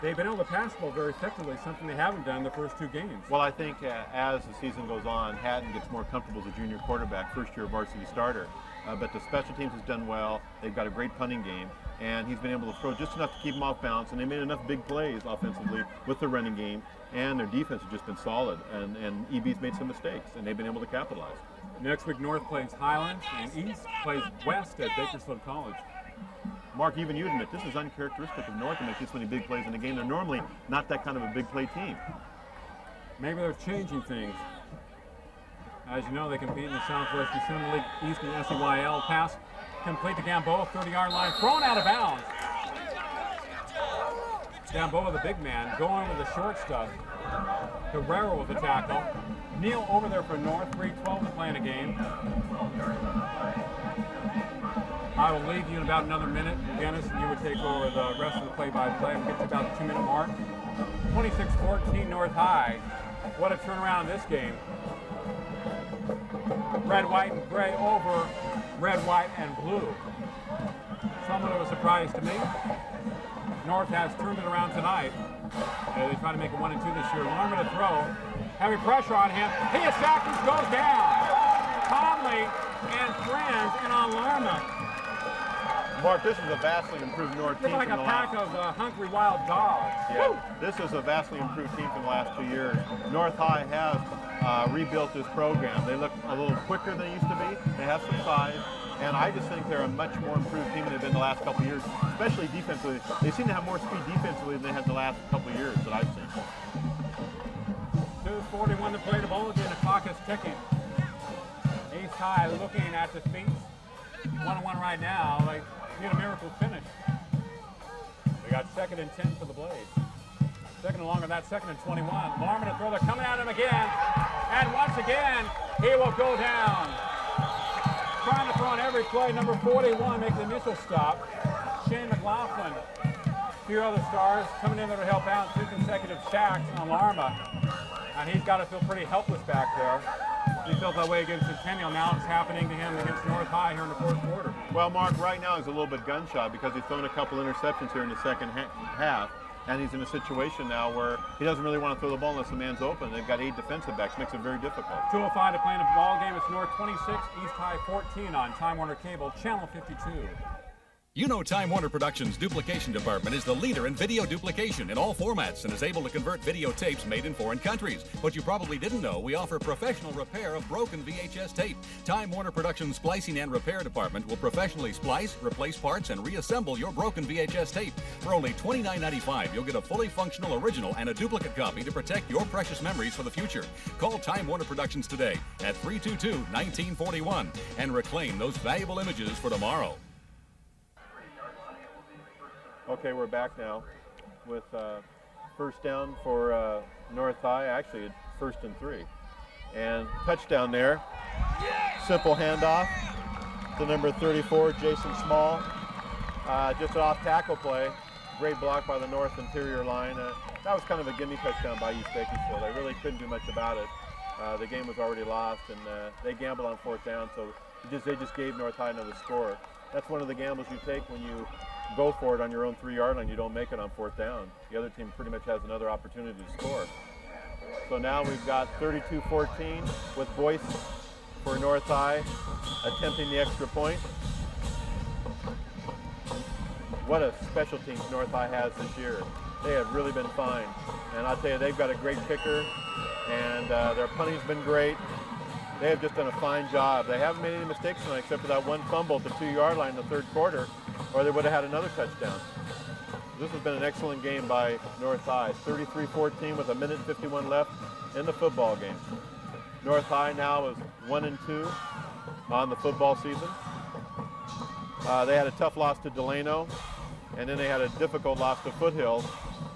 They've been able to pass the ball very effectively, something they haven't done the first 2 games. Well, I think as the season goes on, Hatton gets more comfortable as a junior quarterback, first-year varsity starter. But the special teams has done well. They've got a great punting game, and he's been able to throw just enough to keep them off balance, and they made enough big plays offensively with the running game, and their defense has just been solid, and EB's made some mistakes, and they've been able to capitalize. Next week, North plays Highland, and East plays West at Bakersfield College. Mark, even you admit this is uncharacteristic of North to make this many big plays in the game. They're normally not that kind of a big play team. Maybe they're changing things. As you know, they compete in the Southwest Assembly League East and SEYL. Pass complete to Gamboa, 30-yard line, thrown out of bounds. Gamboa, the big man, going with the short stuff. Guerrero with the tackle. Neal over there for North, 3:12 to play in a game. I will leave you in about another minute, Dennis, and you would take over the rest of the play-by-play. We'll get to about the 2-minute mark. 26-14 North High. What a turnaround in this game. Red, white, and gray over red, white, and blue. Somewhat of a surprise to me. North has turned it around tonight. They try to make it 1-2 this year. Larman to throw. Heavy pressure on him. He is sacked. He goes down. Conley and friends in on Larman. Mark, this is a vastly improved North team. It's like a pack of hungry wild dogs. Yeah, this is a vastly improved team from the last 2 years. North High has rebuilt this program. They look a little quicker than they used to be. They have some size, and I just think they're a much more improved team than they've been the last couple of years, especially defensively. They seem to have more speed defensively than they had the last couple of years that I've seen. 2:41 to play the ball again. The clock is ticking. East High looking at the feet. 1-1 right now. They need a miracle finish. They got 2nd and 10 for the Blades. Second and long on that, second and 21. Larman to throw, they're coming at him again. And once again, he will go down. Trying to throw on every play, number 41 makes the initial stop. Shane McLaughlin, a few other stars coming in there to help out. 2 consecutive sacks on Larma. And he's got to feel pretty helpless back there. He felt that way against Centennial. Now it's happening to him against North High here in the fourth quarter. Well, Mark, right now he's a little bit gun-shy because he's thrown a couple interceptions here in the second half. And he's in a situation now where he doesn't really want to throw the ball unless the man's open. They've got 8 defensive backs, makes it very difficult. 2:05 to play in the ball game. It's North 26, East High 14 on Time Warner Cable, Channel 52. You know Time Warner Productions' duplication department is the leader in video duplication in all formats and is able to convert videotapes made in foreign countries. But you probably didn't know we offer professional repair of broken VHS tape. Time Warner Productions' splicing and repair department will professionally splice, replace parts, and reassemble your broken VHS tape. For only $29.95, you'll get a fully functional original and a duplicate copy to protect your precious memories for the future. Call Time Warner Productions today at 322-1941 and reclaim those valuable images for tomorrow. Okay, we're back now with first down for North High. Actually, it's 1st and 3. And touchdown there. Simple handoff to number 34, Jason Small. Just an off-tackle play. Great block by the north interior line. That was kind of a gimme touchdown by East Bakersfield. I really couldn't do much about it. The game was already lost, and they gambled on 4th down, so they just gave North High another score. That's one of the gambles you take when you go for it on your own 3-yard line. You don't make it on 4th down. The other team pretty much has another opportunity to score. So now we've got 32-14 with Boyce for North High attempting the extra point. What a special teams North High has this year. They have really been fine. And I'll tell you, they've got a great kicker, and their punting's been great. They have just done a fine job. They haven't made any mistakes tonight except for that one fumble at the 2-yard line in the 3rd quarter, or they would have had another touchdown. This has been an excellent game by North High. 33-14 with 1:51 left in the football game. North High now is 1-2 on the football season. They had a tough loss to Delano, and then they had a difficult loss to Foothill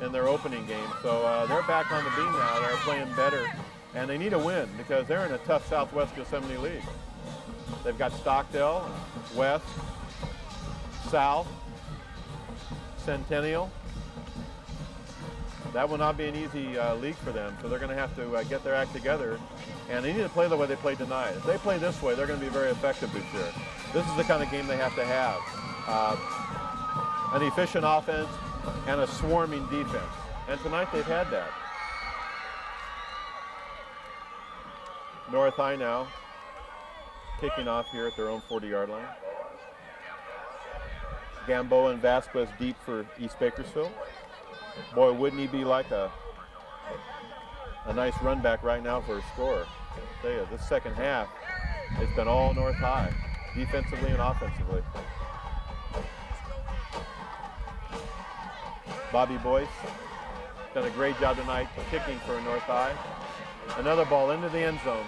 in their opening game. So they're back on the beam now. They're playing better, and they need a win because they're in a tough Southwest Yosemite League. They've got Stockdale, West, South, Centennial. That will not be an easy league for them, so they're going to have to get their act together, and they need to play the way they played tonight. If they play this way, they're going to be very effective this year. This is the kind of game they have to have. An efficient offense and a swarming defense, and tonight they've had that. North High now kicking off here at their own 40-yard line. Gamboa and Vasquez deep for East Bakersfield. Boy, wouldn't he be like a nice run back right now for a score. I tell you, this second half, it's been all North High, defensively and offensively. Bobby Boyce done a great job tonight kicking for North High. Another ball into the end zone.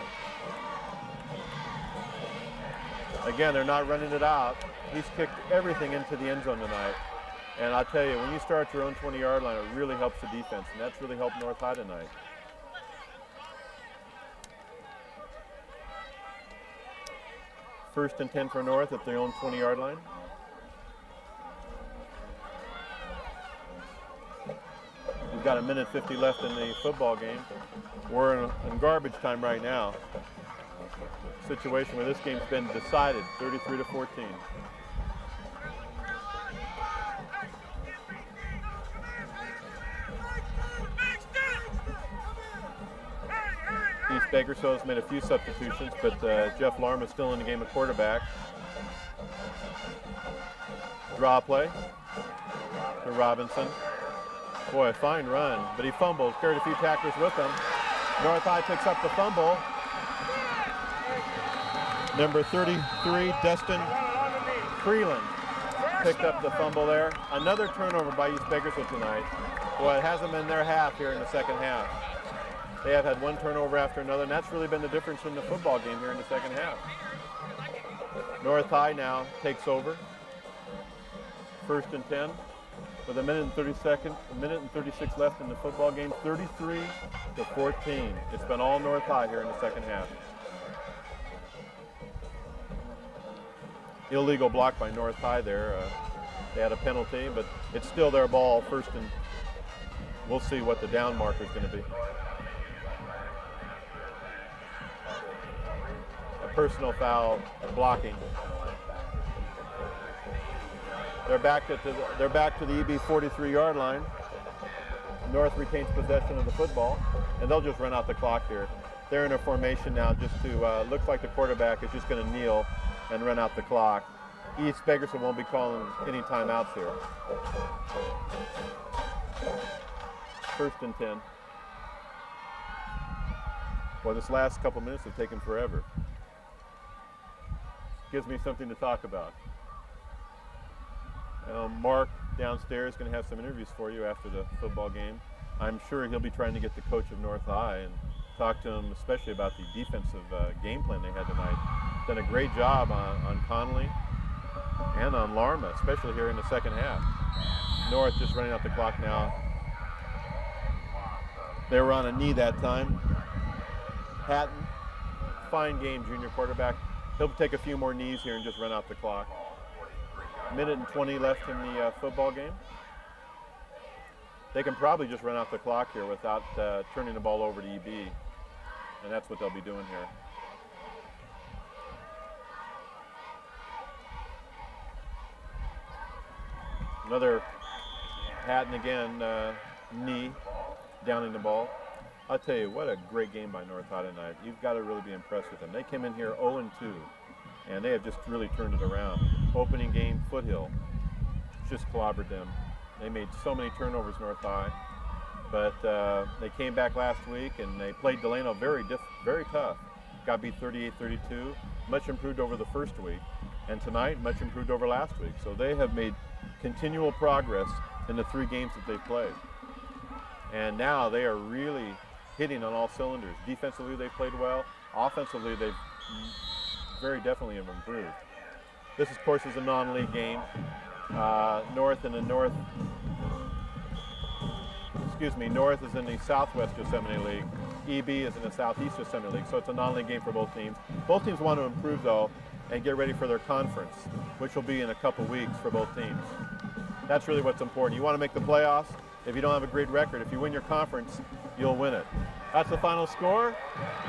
Again, they're not running it out. He's kicked everything into the end zone tonight. And I'll tell you, when you start your own 20-yard line, it really helps the defense, and that's really helped North High tonight. First and 10 for North at their own 20-yard line. We've got 1:50 left in the football game. We're in garbage time right now. Situation where this game's been decided, 33-14. East Bakersfield has made a few substitutions, but Jeff Larma is still in the game at quarterback. Draw play to Robinson. Boy, a fine run, but he fumbled, carried a few tacklers with him. North High picks up the fumble. Number 33, Dustin Freeland, picked up the fumble there. Another turnover by East Bakersfield tonight. Boy, it hasn't been their half here in the second half. They have had one turnover after another, and that's really been the difference in the football game here in the second half. North High now takes over. First and 10 with a minute and 36 left in the football game, 33-14. It's been all North High here in the second half. Illegal block by North High there. They had a penalty, but it's still their ball, first, and we'll see what the down marker is going to be. A personal foul, blocking. They're back to the EB 43-yard line. North retains possession of the football, and they'll just run out the clock here. They're in a formation now just to, looks like the quarterback is just going to kneel and run out the clock. East Bakersfield won't be calling any timeouts here. First and 10. Well, this last couple minutes have taken forever. Gives me something to talk about. Mark downstairs is going to have some interviews for you after the football game. I'm sure he'll be trying to get the coach of North High and talk to him especially about the defensive game plan they had tonight. Done a great job on Connolly and on Larma, especially here in the second half. North just running out the clock now. They were on a knee that time. Hatton, fine game, junior quarterback. He'll take a few more knees here and just run out the clock. Minute and 20 left in the football game. They can probably just run out the clock here without turning the ball over to EB. And that's what they'll be doing here. Another Hatton again, knee, downing the ball. I'll tell you, what a great game by North High tonight. You've got to really be impressed with them. They came in here 0-2, and they have just really turned it around. Opening game, Foothill just clobbered them. They made so many turnovers, North High, but they came back last week and they played Delano very tough. Got beat 38-32, much improved over the first week, and tonight much improved over last week. So they have made continual progress in the 3 games that they've played. And now they are really hitting on all cylinders. Defensively, they played well. Offensively, they've very definitely have improved. This, of course, is a non-league game. North is in the Southwest Yosemite League. EB is in the Southeast Yosemite League, so it's a non-league game for both teams. Both teams want to improve, though, and get ready for their conference, which will be in a couple weeks for both teams. That's really what's important. You want to make the playoffs. If you don't have a great record, if you win your conference, you'll win it. That's the final score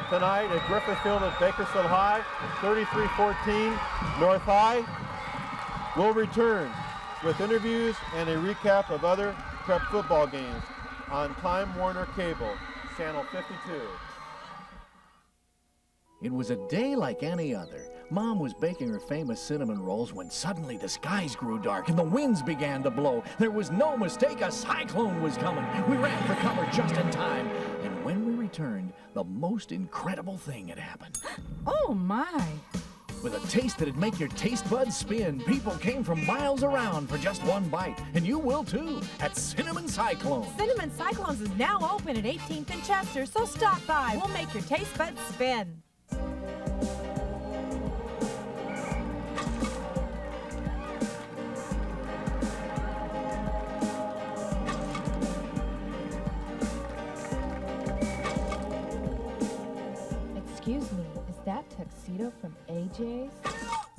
tonight at Griffith Field at Bakersfield High, 33-14, North High. We'll return with interviews and a recap of other prep football games on Time Warner Cable, Channel 52. It was a day like any other. Mom was baking her famous cinnamon rolls when suddenly the skies grew dark and the winds began to blow. There was no mistake, a cyclone was coming. We ran for cover just in time. And when we returned, the most incredible thing had happened. Oh, my. With a taste that'd make your taste buds spin, people came from miles around for just one bite. And you will too, at Cinnamon Cyclone. Cinnamon Cyclones is now open at 18th and Chester, so stop by. We'll make your taste buds spin. Excuse me, is that tuxedo from AJ's?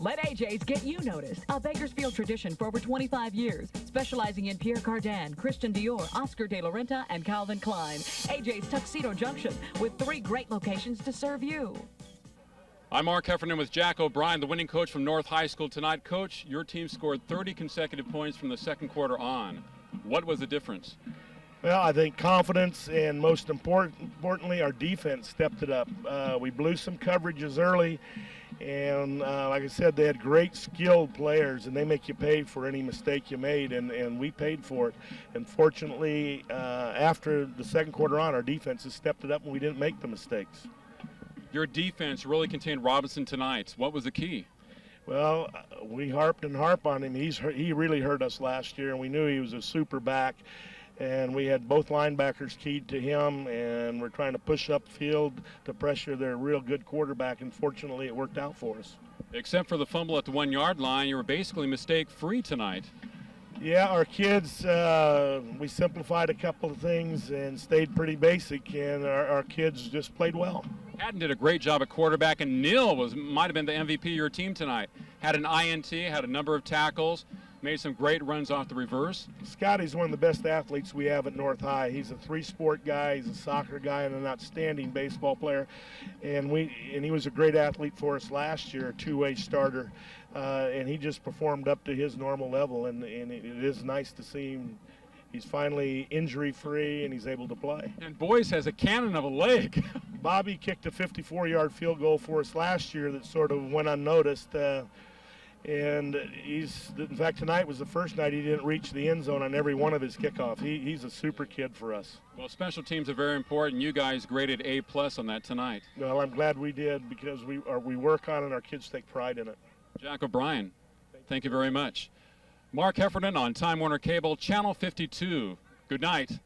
Let AJ's get you noticed. A Bakersfield tradition for over 25 years, specializing in Pierre Cardin, Christian Dior, Oscar de la Renta, and Calvin Klein. AJ's Tuxedo Junction, with 3 great locations to serve you. I'm Mark Heffernan with Jack O'Brien, the winning coach from North High School tonight. Coach, your team scored 30 consecutive points from the second quarter on. What was the difference? Well, I think confidence, and most importantly, our defense stepped it up. We blew some coverages early, and like I said, they had great skilled players, and they make you pay for any mistake you made, and we paid for it. And fortunately, after the second quarter on, our defense has stepped it up, and we didn't make the mistakes. Your defense really contained Robinson tonight. What was the key? Well, we harped and harp on him. He really hurt us last year, and we knew he was a super back. And we had both linebackers keyed to him, and we're trying to push upfield to pressure their real good quarterback, and fortunately it worked out for us. Except for the fumble at the 1-yard line, you were basically mistake-free tonight. Yeah, our kids, we simplified a couple of things and stayed pretty basic, and our kids just played well. Haddon did a great job at quarterback, and Neal might have been the MVP of your team tonight. Had an INT, had a number of tackles, made some great runs off the reverse. Scotty's one of the best athletes we have at North High. He's a three-sport guy, he's a soccer guy, and an outstanding baseball player. And he was a great athlete for us last year, a two-way starter. And he just performed up to his normal level, and it is nice to see him. He's finally injury-free, and he's able to play. And Boyce has a cannon of a leg. Bobby kicked a 54-yard field goal for us last year that sort of went unnoticed. And in fact, tonight was the first night he didn't reach the end zone on every one of his kickoffs. He's a super kid for us. Well, special teams are very important. You guys graded A+ on that tonight. Well, I'm glad we did, because we work on it and our kids take pride in it. Jack O'Brien, thank you very much. Mark Heffernan on Time Warner Cable, Channel 52. Good night.